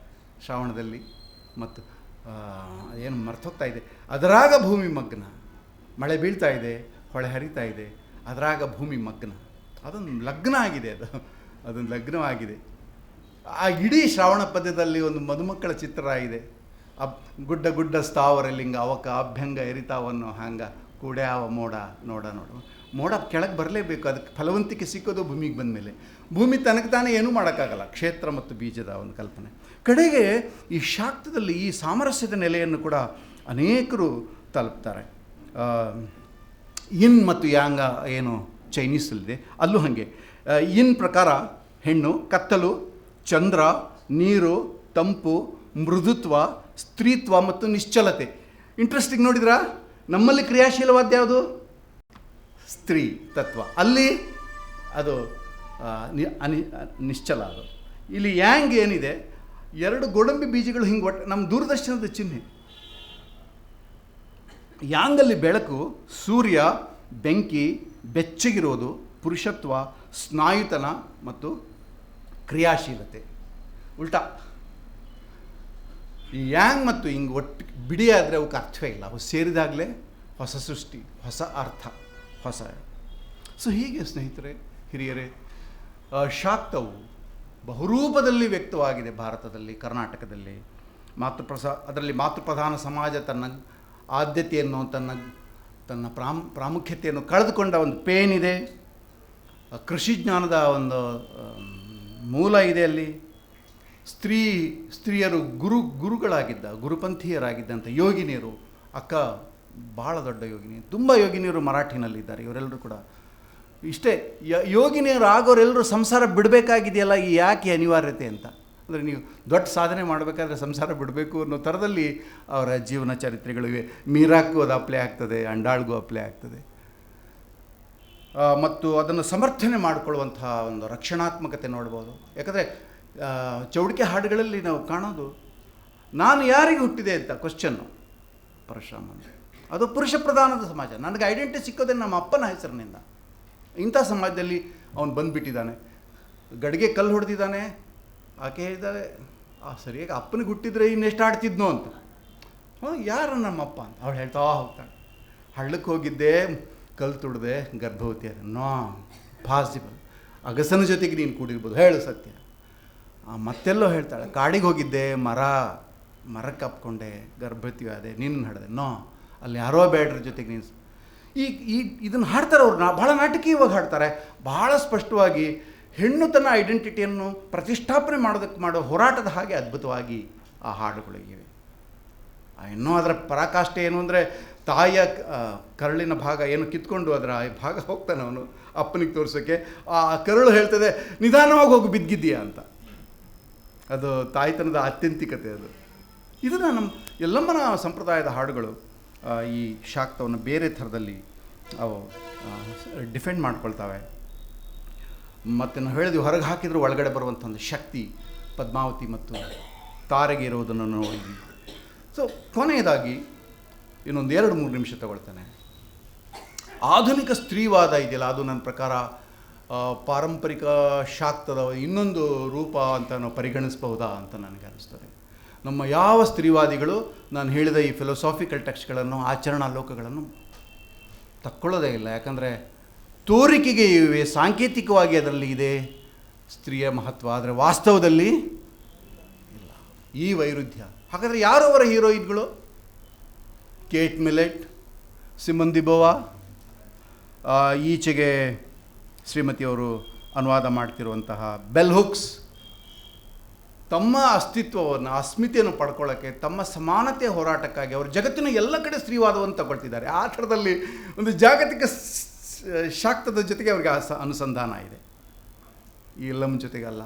ಶ್ರಾವಣದಲ್ಲಿ, ಮತ್ತು ಏನು ಮರ್ತೋಗ್ತಾ ಇದೆ. ಅದರಾಗ ಭೂಮಿ ಮಗ್ನ. ಮಳೆ ಬೀಳ್ತಾ ಇದೆ, ಹೊಳೆ ಹರಿತಾ ಇದೆ, ಅದರಾಗ ಭೂಮಿ ಮಗ್ನ. ಅದೊಂದು ಲಗ್ನ ಆಗಿದೆ. ಅದೊಂದು ಲಗ್ನವಾಗಿದೆ. ಆ ಇಡೀ ಶ್ರಾವಣ ಪದ್ಯದಲ್ಲಿ ಒಂದು ಮದುಮಕ್ಕಳ ಚಿತ್ರ ಇದೆ. ಗುಡ್ಡ ಗುಡ್ಡ ಸ್ಥಾವರಲಿಂಗ ಅವಕ ಅಭ್ಯಂಗ ಎರಿತಾವನ್ನೋ ಹಂಗ ಕೂಡ್ಯಾವ ಮೋಡ ನೋಡ. ಮೋಡ ಕೆಳಗೆ ಬರಲೇಬೇಕು. ಅದಕ್ಕೆ ಫಲವಂತಿಕೆ ಸಿಕ್ಕೋದು ಭೂಮಿಗೆ ಬಂದ ಮೇಲೆ. ಭೂಮಿ ತನಗೆ ತಾನೇ ಏನೂ ಮಾಡೋಕ್ಕಾಗಲ್ಲ. ಕ್ಷೇತ್ರ ಮತ್ತು ಬೀಜದ ಒಂದು ಕಲ್ಪನೆ. ಕಡೆಗೆ ಈ ಶಾಕ್ತದಲ್ಲಿ ಈ ಸಾಮರಸ್ಯದ ನೆಲೆಯನ್ನು ಕೂಡ ಅನೇಕರು ತಲುಪ್ತಾರೆ. ಇನ್ ಮತ್ತು ಯಾಂಗ ಏನು ಚೈನೀಸಲ್ಲಿದೆ ಅಲ್ಲೂ ಹಾಗೆ. ಇನ್ ಪ್ರಕಾರ ಹೆಣ್ಣು, ಕತ್ತಲು, ಚಂದ್ರ, ನೀರು, ತಂಪು, ಮೃದುತ್ವ, ಸ್ತ್ರೀತ್ವ ಮತ್ತು ನಿಶ್ಚಲತೆ. ಇಂಟ್ರೆಸ್ಟಿಂಗ್ ನೋಡಿದ್ರಾ? ನಮ್ಮಲ್ಲಿ ಕ್ರಿಯಾಶೀಲವಾದ ಯಾವುದು? ಸ್ತ್ರೀ ತತ್ವ. ಅಲ್ಲಿ ಅದು ನಿಶ್ಚಲ. ಅದು ಇಲ್ಲಿ ಯಾಂಗ್ ಏನಿದೆ, ಎರಡು ಗೋಡಂಬಿ ಬೀಜಗಳು ಹಿಂಗೆ ಒಟ್ಟು ನಮ್ಮ ದೂರದರ್ಶನದ ಚಿಹ್ನೆ. ಯಾಂಗಲ್ಲಿ ಬೆಳಕು, ಸೂರ್ಯ, ಬೆಂಕಿ, ಬೆಚ್ಚಗಿರೋದು, ಪುರುಷತ್ವ, ಸ್ನಾಯುತನ ಮತ್ತು ಕ್ರಿಯಾಶೀಲತೆ. ಉಲ್ಟಾ ಈ ಯಾಂಗ್ ಮತ್ತು ಹಿಂಗೆ ಒಟ್ಟು ಬಿಡಿಯಾದರೆ ಅವಕ್ಕೆ ಅರ್ಥವೇ ಇಲ್ಲ. ಅವು ಸೇರಿದಾಗಲೇ ಹೊಸ ಸೃಷ್ಟಿ, ಹೊಸ ಅರ್ಥ, ಹೊಸ. ಹೀಗೆ ಸ್ನೇಹಿತರೆ, ಹಿರಿಯರೇ, ಶಾಕ್ತವು ಬಹುರೂಪದಲ್ಲಿ ವ್ಯಕ್ತವಾಗಿದೆ ಭಾರತದಲ್ಲಿ, ಕರ್ನಾಟಕದಲ್ಲಿ. ಅದರಲ್ಲಿ ಮಾತೃಪ್ರಧಾನ ಸಮಾಜ ತನ್ನ ಆದ್ಯತೆಯನ್ನು, ತನ್ನ ಪ್ರಾಮುಖ್ಯತೆಯನ್ನು ಕಳೆದುಕೊಂಡ ಒಂದು ಪೇನ್ ಇದೆ. ಕೃಷಿ ಜ್ಞಾನದ ಒಂದು ಮೂಲ ಇದೆ ಅಲ್ಲಿ. ಸ್ತ್ರೀಯರು ಗುರುಪಂಥೀಯರಾಗಿದ್ದಂಥ ಯೋಗಿನಿಯರು. ಅಕ್ಕ ಭಾಳ ದೊಡ್ಡ ಯೋಗಿನಿ, ತುಂಬ ಯೋಗಿನಿಯರು ಮರಾಠಿನಲ್ಲಿದ್ದಾರೆ. ಇವರೆಲ್ಲರೂ ಕೂಡ ಇಷ್ಟೇ. ಯೋಗಿನಿಯರು ಆಗೋರೆಲ್ಲರೂ ಸಂಸಾರ ಬಿಡಬೇಕಾಗಿದೆಯಲ್ಲ, ಈ ಯಾಕೆ ಅನಿವಾರ್ಯತೆ ಅಂತ. ಅಂದರೆ ನೀವು ದೊಡ್ಡ ಸಾಧನೆ ಮಾಡಬೇಕಾದ್ರೆ ಸಂಸಾರ ಬಿಡಬೇಕು ಅನ್ನೋ ಥರದಲ್ಲಿ ಅವರ ಜೀವನ ಚರಿತ್ರೆಗಳಿವೆ. ಮೀರಾಕ್ಕೂ ಅದು ಅಪ್ಲೈ ಆಗ್ತದೆ, ಅಂಡಾಳ್ಗೂ ಅಪ್ಲೈ ಆಗ್ತದೆ. ಮತ್ತು ಅದನ್ನು ಸಮರ್ಥನೆ ಮಾಡಿಕೊಳ್ಳುವಂತಹ ಒಂದು ರಕ್ಷಣಾತ್ಮಕತೆ ನೋಡ್ಬೋದು. ಯಾಕಂದರೆ ಚೌಡಿಕೆ ಹಾಡುಗಳಲ್ಲಿ ನಾವು ಕಾಣೋದು, ನಾನು ಯಾರಿಗೆ ಹುಟ್ಟಿದೆ ಅಂತ ಕ್ವಶ್ಚನ್ನು ಪರಶುರಾಮ. ಅದು ಪುರುಷ ಪ್ರಧಾನದ ಸಮಾಜ. ನನಗೆ ಐಡೆಂಟಿಟಿ ಸಿಕ್ಕೋದೇ ನಮ್ಮ ಅಪ್ಪನ ಹೆಸರಿನಿಂದ. ಇಂಥ ಸಮಾಜದಲ್ಲಿ ಅವನು ಬಂದುಬಿಟ್ಟಿದ್ದಾನೆ. ಗಡಿಗೆ ಕಲ್ಲು ಹೊಡೆದಿದ್ದಾನೆ. ಆಕೆ ಹೇಳಿದ್ದಾರೆ, ಸರಿಯಾಗಿ ಅಪ್ಪನಿಗೆ ಹುಟ್ಟಿದ್ರೆ ಇನ್ನೆಷ್ಟು ಆಡ್ತಿದ್ನೋ ಅಂತ. ಯಾರು ನಮ್ಮಪ್ಪ ಅಂತ ಅವಳು ಹೇಳ್ತಾ ಹೋಗ್ತಾಳೆ. ಹಳ್ಳಕ್ಕೆ ಹೋಗಿದ್ದೆ, ಕಲ್ಲು ತುಡ್ದೆ, ಗರ್ಭವತಿ ಅದ. No possible. ಅಗಸನ ಜೊತೆಗೆ ನೀನು ಕೂಡಿರ್ಬೋದು, ಹೇಳು ಸತ್ಯ. ಮತ್ತೆಲ್ಲೋ ಹೇಳ್ತಾಳೆ, ಕಾಡಿಗೆ ಹೋಗಿದ್ದೆ, ಮರ ಮರಕ್ಕೆ ಅಪ್ಕೊಂಡೆ, ಗರ್ಭವತಿ ಆದೆ, ನೀನು ಹಾಡಿದೆ. ನೋ, ಅಲ್ಲಿ ಯಾರೋ ಬೇಡ್ರ ಜೊತೆಗೆ ನೀನು ಇದನ್ನು ಹಾಡ್ತಾರೆ ಅವ್ರು. ಭಾಳ ನಾಟಕೀಯವಾಗಿ ಹಾಡ್ತಾರೆ, ಭಾಳ ಸ್ಪಷ್ಟವಾಗಿ ಹೆಣ್ಣು ತನ್ನ ಐಡೆಂಟಿಟಿಯನ್ನು ಪ್ರತಿಷ್ಠಾಪನೆ ಮಾಡೋ ಹೋರಾಟದ ಹಾಗೆ ಅದ್ಭುತವಾಗಿ ಆ ಹಾಡುಗಳಿವೆ. ಇನ್ನೂ ಅದರ ಪರಾಕಾಷ್ಠೆ ಏನು ಅಂದರೆ, ತಾಯಿಯ ಕರಳಿನ ಭಾಗ ಏನು ಕಿತ್ಕೊಂಡು ಅದರ ಭಾಗ ಹೋಗ್ತಾನೆ ಅವನು ಅಪ್ಪನಿಗೆ ತೋರ್ಸೋಕ್ಕೆ. ಆ ಕರಳು ಹೇಳ್ತದೆ, ನಿಧಾನವಾಗಿ ಹೋಗಿ ಬಿದ್ದಿದ್ದೀಯಾ ಅಂತ. ಅದು ತಾಯ್ತನದ ಆತ್ಯಂತಿಕತೆ ಅದು. ಇದನ್ನು ನಮ್ಮ ಯಲ್ಲಮ್ಮನ ಸಂಪ್ರದಾಯದ ಹಾಡುಗಳು ಈ ಶಾಕ್ತವನ್ನು ಬೇರೆ ಥರದಲ್ಲಿ ಅವು ಡಿಫೆಂಡ್ ಮಾಡ್ಕೊಳ್ತವೆ. ಮತ್ತು ನಾವು ಹೇಳಿದ್ವಿ, ಹೊರಗೆ ಹಾಕಿದರೂ ಒಳಗಡೆ ಬರುವಂಥ ಒಂದು ಶಕ್ತಿ ಪದ್ಮಾವತಿ ಮತ್ತು ತಾರೆಗೆ ಇರೋದನ್ನು ನೋಡಿದ್ವಿ. ಸೊ ಕೊನೆಯದಾಗಿ ಇನ್ನೊಂದು 2-3 ನಿಮಿಷ ತಗೊಳ್ತಾನೆ. ಆಧುನಿಕ ಸ್ತ್ರೀವಾದ ಇದೆಯಲ್ಲ, ಅದು ನನ್ನ ಪ್ರಕಾರ ಪಾರಂಪರಿಕ ಶಾಕ್ತದ ಇನ್ನೊಂದು ರೂಪ ಅಂತ ನಾವು ಪರಿಗಣಿಸಬಹುದಾ ಅಂತ ನನಗೆ ಅನಿಸ್ತದೆ. ನಮ್ಮ ಯಾವ ಸ್ತ್ರೀವಾದಿಗಳು ನಾನು ಹೇಳಿದ ಈ ಫಿಲಸಾಫಿಕಲ್ ಟೆಕ್ಸ್ಟ್ಗಳನ್ನು, ಆಚರಣಾ ಲೋಕಗಳನ್ನು ತಕ್ಕೊಳ್ಳೋದೇ ಇಲ್ಲ. ಯಾಕಂದರೆ ತೋರಿಕೆಗೆ ಇವೆ, ಸಾಂಕೇತಿಕವಾಗಿ ಅದರಲ್ಲಿ ಇದೆ ಸ್ತ್ರೀಯ ಮಹತ್ವ, ಆದರೆ ವಾಸ್ತವದಲ್ಲಿ ಇಲ್ಲ. ಈ ವೈರುಧ್ಯ. ಹಾಗಾದರೆ ಯಾರು ಅವರ ಹೀರೋಯಿನ್ಗಳು? Kate Millett, Simone de Beauvoir, ಈಚೆಗೆ ಶ್ರೀಮತಿಯವರು ಅನುವಾದ ಮಾಡ್ತಿರುವಂತಹ ಬೆಲ್ ಹುಕ್ಸ್ ತಮ್ಮ ಅಸ್ತಿತ್ವವನ್ನು, ಅಸ್ಮಿತೆಯನ್ನು ಪಡ್ಕೊಳ್ಳೋಕ್ಕೆ, ತಮ್ಮ ಸಮಾನತೆ ಹೋರಾಟಕ್ಕಾಗಿ ಅವರು ಜಗತ್ತಿನ ಎಲ್ಲ ಕಡೆ ಸ್ತ್ರೀವಾದವನ್ನು ತಗೊಳ್ತಿದ್ದಾರೆ. ಆ ಥರದಲ್ಲಿ ಒಂದು ಜಾಗತಿಕ ಶಾಕ್ತದ ಜೊತೆಗೆ ಅವ್ರಿಗೆ ಅನುಸಂಧಾನ ಇದೆ, ಈ ಯಲ್ಲಮ್ಮ ಜೊತೆಗಲ್ಲ.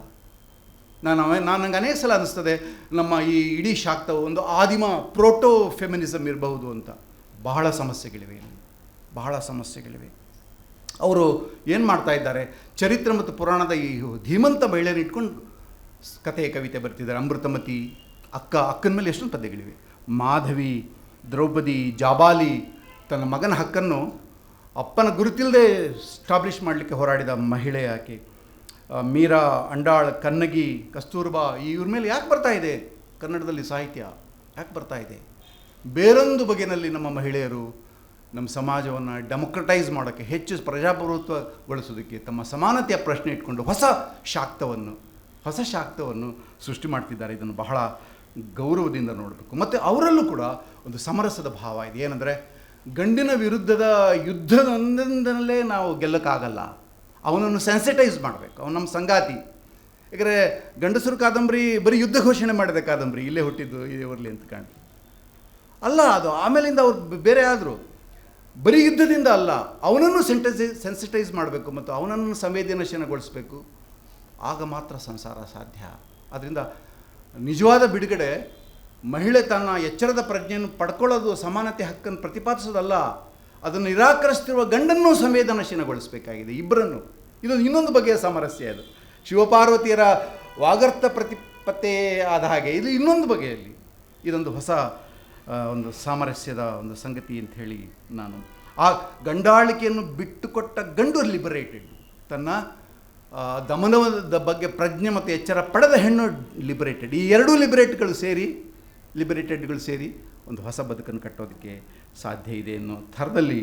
ನನಗೆ ಅನೇಕ ಸಲ ಅನ್ನಿಸ್ತದೆ, ನಮ್ಮ ಈ ಇಡೀ ಶಾಕ್ತವು ಒಂದು ಆದಿಮ ಪ್ರೋಟೋ ಫೆಮಿನಿಸಮ್ ಇರಬಹುದು ಅಂತ. ಬಹಳ ಸಮಸ್ಯೆಗಳಿವೆ. ಅವರು ಏನು ಮಾಡ್ತಾ ಇದ್ದಾರೆ, ಚರಿತ್ರೆ ಮತ್ತು ಪುರಾಣದ ಈ ಧೀಮಂತ ಮಹಿಳೆಯನ್ನು ಇಟ್ಕೊಂಡು ಕಥೆ ಕವಿತೆ ಬರ್ತಿದ್ದಾರೆ. ಅಮೃತಮತಿ, ಅಕ್ಕನ ಮೇಲೆ ಎಷ್ಟೊಂದು ಪದ್ಯಗಳಿವೆ. ಮಾಧವಿ, ದ್ರೌಪದಿ, ಜಾಬಾಲಿ ತನ್ನ ಮಗನ ಹಕ್ಕನ್ನು ಅಪ್ಪನ ಗುರುತಿಲ್ಲದೆ ಸ್ಟಾಬ್ಲಿಷ್ ಮಾಡಲಿಕ್ಕೆ ಹೋರಾಡಿದ ಮಹಿಳೆ ಆಕೆ. ಮೀರಾ, ಅಂಡಾಳ್, ಕನ್ನಗಿ, ಕಸ್ತೂರ್ಬಾ, ಇವ್ರ ಮೇಲೆ ಯಾಕೆ ಬರ್ತಾ ಇದೆ ಕನ್ನಡದಲ್ಲಿ ಸಾಹಿತ್ಯ? ಯಾಕೆ ಬರ್ತಾ ಇದೆ? ಬೇರೊಂದು ಬಗೆಯಲ್ಲಿ ನಮ್ಮ ಮಹಿಳೆಯರು ನಮ್ಮ ಸಮಾಜವನ್ನು ಡೆಮೊಕ್ರಟೈಸ್ ಮಾಡೋಕ್ಕೆ, ಹೆಚ್ಚು ಪ್ರಜಾಪ್ರಭುತ್ವಗೊಳಿಸೋದಕ್ಕೆ, ತಮ್ಮ ಸಮಾನತೆಯ ಪ್ರಶ್ನೆ ಇಟ್ಕೊಂಡು ಹೊಸ ಶಾಕ್ತವನ್ನು ಸೃಷ್ಟಿ ಮಾಡ್ತಿದ್ದಾರೆ. ಇದನ್ನು ಬಹಳ ಗೌರವದಿಂದ ನೋಡಬೇಕು. ಮತ್ತು ಅವರಲ್ಲೂ ಕೂಡ ಒಂದು ಸಮರಸದ ಭಾವ ಇದೆ. ಏನಂದರೆ, ಗಂಡಿನ ವಿರುದ್ಧದ ಯುದ್ಧದೊಂದಲ್ಲೇ ನಾವು ಗೆಲ್ಲಕ್ಕಾಗಲ್ಲ, ಅವನನ್ನು ಸೆನ್ಸಿಟೈಸ್ ಮಾಡಬೇಕು. ಅವನು ನಮ್ಮ ಸಂಗಾತಿ. ಯಾಕಂದರೆ ಗಂಡಸರು ಕಾದಂಬರಿ ಬರೀ ಯುದ್ಧ ಘೋಷಣೆ ಮಾಡಿದ ಕಾದಂಬರಿ, ಇಲ್ಲೇ ಹುಟ್ಟಿದ್ದು ಇದೇ ಬರಲಿ ಅಂತ ಕಾಣ್ತು ಅಲ್ಲ. ಅದು ಆಮೇಲಿಂದ ಅವ್ರು ಬೇರೆ ಆದರು. ಬರೀ ಯುದ್ಧದಿಂದ ಅಲ್ಲ, ಅವನನ್ನು ಸೆನ್ಸಿಟೈಸ್ ಮಾಡಬೇಕು ಮತ್ತು ಅವನನ್ನು ಸಂವೇದನಶೀಲಗೊಳಿಸಬೇಕು. ಆಗ ಮಾತ್ರ ಸಂಸಾರ ಸಾಧ್ಯ. ಅದರಿಂದ ನಿಜವಾದ ಬಿಡುಗಡೆ ಮಹಿಳೆ ತನ್ನ ಎಚ್ಚರದ ಪ್ರಜ್ಞೆಯನ್ನು ಪಡ್ಕೊಳ್ಳೋದು, ಸಮಾನತೆ ಹಕ್ಕನ್ನು ಪ್ರತಿಪಾದಿಸೋದಲ್ಲ, ಅದನ್ನು ನಿರಾಕರಿಸ್ತಿರುವ ಗಂಡನ್ನು ಸಂವೇದನಶೀಲಗೊಳಿಸಬೇಕಾಗಿದೆ, ಇಬ್ಬರನ್ನು. ಇದೊಂದು ಇನ್ನೊಂದು ಬಗೆಯ ಸಾಮರಸ್ಯ. ಅದು ಶಿವಪಾರ್ವತಿಯರ ವಾಗರ್ಥ ಪ್ರತಿಪತ್ತೆ ಆದ ಹಾಗೆ ಇದು ಇನ್ನೊಂದು ಬಗೆಯಲ್ಲಿ ಇದೊಂದು ಹೊಸ ಒಂದು ಸಾಮರಸ್ಯದ ಒಂದು ಸಂಗತಿ ಅಂತ ಹೇಳಿ ನಾನು. ಆ ಗಂಡಾಳಿಕೆಯನ್ನು ಬಿಟ್ಟುಕೊಟ್ಟ ಗಂಡು ಲಿಬರೇಟೆಡ್, ತನ್ನ ದಮನದ ಬಗ್ಗೆ ಪ್ರಜ್ಞೆ ಮತ್ತು ಎಚ್ಚರ ಪಡೆದ ಹೆಣ್ಣು ಲಿಬರೇಟೆಡ್. ಈ ಎರಡೂ ಲಿಬರೇಟೆಡ್ಗಳು ಸೇರಿ ಒಂದು ಹೊಸ ಬದುಕನ್ನು ಕಟ್ಟೋದಕ್ಕೆ ಸಾಧ್ಯ ಇದೆ ಅನ್ನೋ ಥರದಲ್ಲಿ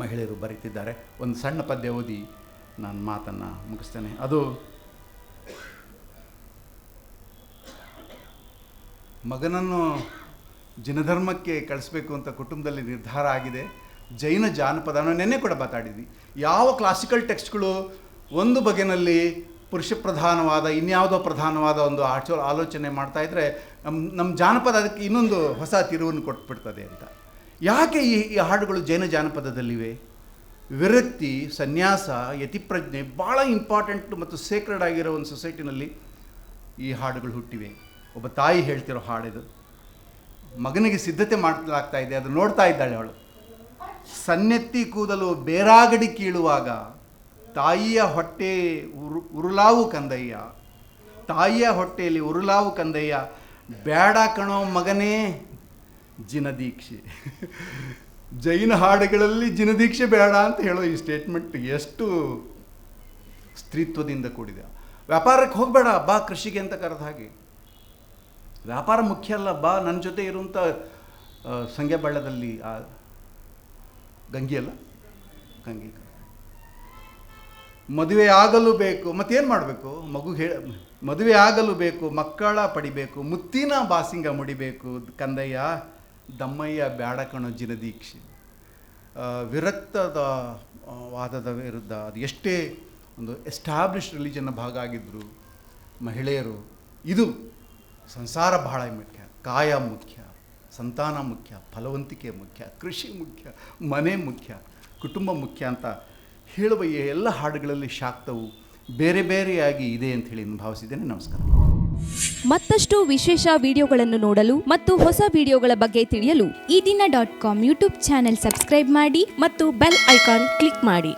ಮಹಿಳೆಯರು ಬರೀತಿದ್ದಾರೆ. ಒಂದು ಸಣ್ಣ ಪದ್ಯ ಓದಿ ನಾನು ಮಾತನ್ನು ಮುಗಿಸ್ತೇನೆ. ಅದು ಮಗನನ್ನು ಜಿನಧರ್ಮಕ್ಕೆ ಕಳಿಸ್ಬೇಕು ಅಂತ ಕುಟುಂಬದಲ್ಲಿ ನಿರ್ಧಾರ ಆಗಿದೆ. ಜೈನ ಜಾನಪದ, ನಾವು ನೆನ್ನೆ ಕೂಡ ಮಾತಾಡಿದ್ವಿ. ಯಾವ ಕ್ಲಾಸಿಕಲ್ ಟೆಕ್ಸ್ಟ್ಗಳು ಒಂದು ಬಗೆಯಲ್ಲಿ ಪುರುಷ ಪ್ರಧಾನವಾದ, ಇನ್ಯಾವುದೋ ಪ್ರಧಾನವಾದ ಒಂದು ಆಲೋಚನೆ ಮಾಡ್ತಾಯಿದ್ರೆ ನಮ್ಮ ಜಾನಪದ ಅದಕ್ಕೆ ಇನ್ನೊಂದು ಹೊಸ ತಿರುವನ್ನು ಕೊಟ್ಬಿಡ್ತದೆ ಅಂತ. ಯಾಕೆ ಈ ಹಾಡುಗಳು ಜೈನ ಜಾನಪದದಲ್ಲಿವೆ? ವಿರಕ್ತಿ, ಸನ್ಯಾಸ, ಯತಿಪ್ರಜ್ಞೆ ಭಾಳ ಇಂಪಾರ್ಟೆಂಟ್ ಮತ್ತು ಸೇಕ್ರೆಡ್ ಆಗಿರೋ ಒಂದು ಸೊಸೈಟಿನಲ್ಲಿ ಈ ಹಾಡುಗಳು ಹುಟ್ಟಿವೆ. ಒಬ್ಬ ತಾಯಿ ಹೇಳ್ತಿರೋ ಹಾಡಿದು. ಮಗನಿಗೆ ಸಿದ್ಧತೆ ಮಾಡಲಾಗ್ತಾ ಇದೆ, ಅದು ನೋಡ್ತಾ ಇದ್ದಾಳೆ ಅವಳು. ಸನ್ನೆತ್ತಿ ಕೂದಲು ಬೇರಾಗಡಿ ಕೀಳುವಾಗ ತಾಯಿಯ ಹೊಟ್ಟೆ ಉರುಲಾವು ಕಂದಯ್ಯ, ತಾಯಿಯ ಹೊಟ್ಟೆಯಲ್ಲಿ ಉರುಲಾವು ಕಂದಯ್ಯ, ಬೇಡ ಕಣೋ ಮಗನೇ ಜಿನದೀಕ್ಷೆ. ಜೈನ ಹಾಡುಗಳಲ್ಲಿ ಜಿನದೀಕ್ಷೆ ಬೇಡ ಅಂತ ಹೇಳೋ ಈ ಸ್ಟೇಟ್ಮೆಂಟ್ ಎಷ್ಟು ಸ್ತ್ರೀತ್ವದಿಂದ ಕೂಡಿದೆ. ವ್ಯಾಪಾರಕ್ಕೆ ಹೋಗಬೇಡ, ಬಾ ಕೃಷಿಗೆ ಅಂತ ಕರೆದ ಹಾಗೆ. ವ್ಯಾಪಾರ ಮುಖ್ಯ ಅಲ್ಲ, ಬಾ ನನ್ನ ಜೊತೆ ಇರುವಂಥ ಸಂಗ್ಯಾಬಳ್ಳದಲ್ಲಿ ಗಂಗಿ ಮದುವೆ ಆಗಲು ಬೇಕು, ಮತ್ತೇನು ಮಾಡಬೇಕು? ಮದುವೆ ಆಗಲು ಬೇಕು, ಮಕ್ಕಳ ಪಡಿಬೇಕು, ಮುತ್ತಿನ ಬಾಸಿಂಗ ಮುಡಿಬೇಕು, ಕಂದಯ್ಯ ದಮ್ಮಯ್ಯ ಬ್ಯಾಡ ಕಣೋ ಜಿನದೀಕ್ಷೆ. ವಿರಕ್ತದ ವಾದದ ವಿರುದ್ಧ ಅದು ಎಷ್ಟೇ ಒಂದು ಎಸ್ಟಾಬ್ಲಿಷ್ಡ್ ರಿಲಿಜನ್ನ ಭಾಗ ಆಗಿದ್ದರು ಮಹಿಳೆಯರು, ಇದು ಸಂಸಾರ ಬಹಳ ಮುಖ್ಯ, ಕಾಯ ಮುಖ್ಯ, ಸಂತಾನ ಮುಖ್ಯ, ಫಲವಂತಿಕೆ ಮುಖ್ಯ, ಕೃಷಿ ಮುಖ್ಯ, ಮನೆ ಮುಖ್ಯ, ಕುಟುಂಬ ಮುಖ್ಯ ಅಂತ ಹೇಳುವ ಈ ಎಲ್ಲ ಹಾಡುಗಳಲ್ಲಿ ಶಾಕ್ತವು ಬೇರೆ ಬೇರೆಯಾಗಿ ಇದೆ ಅಂತ ಹೇಳಿ ನಾನು ಭಾವಿಸಿದ್ದೇನೆ. ನಮಸ್ಕಾರ. ಮತ್ತಷ್ಟು ವಿಶೇಷ ವಿಡಿಯೋಗಳನ್ನು ನೋಡಲು ಮತ್ತು ಹೊಸ ವಿಡಿಯೋಗಳ ಬಗ್ಗೆ ತಿಳಿಯಲು ಈ ದಿನ .com ಯೂಟ್ಯೂಬ್ ಚಾನೆಲ್ ಸಬ್ಸ್ಕ್ರೈಬ್ ಮಾಡಿ ಮತ್ತು ಬೆಲ್ ಐಕಾನ್ ಕ್ಲಿಕ್ ಮಾಡಿ.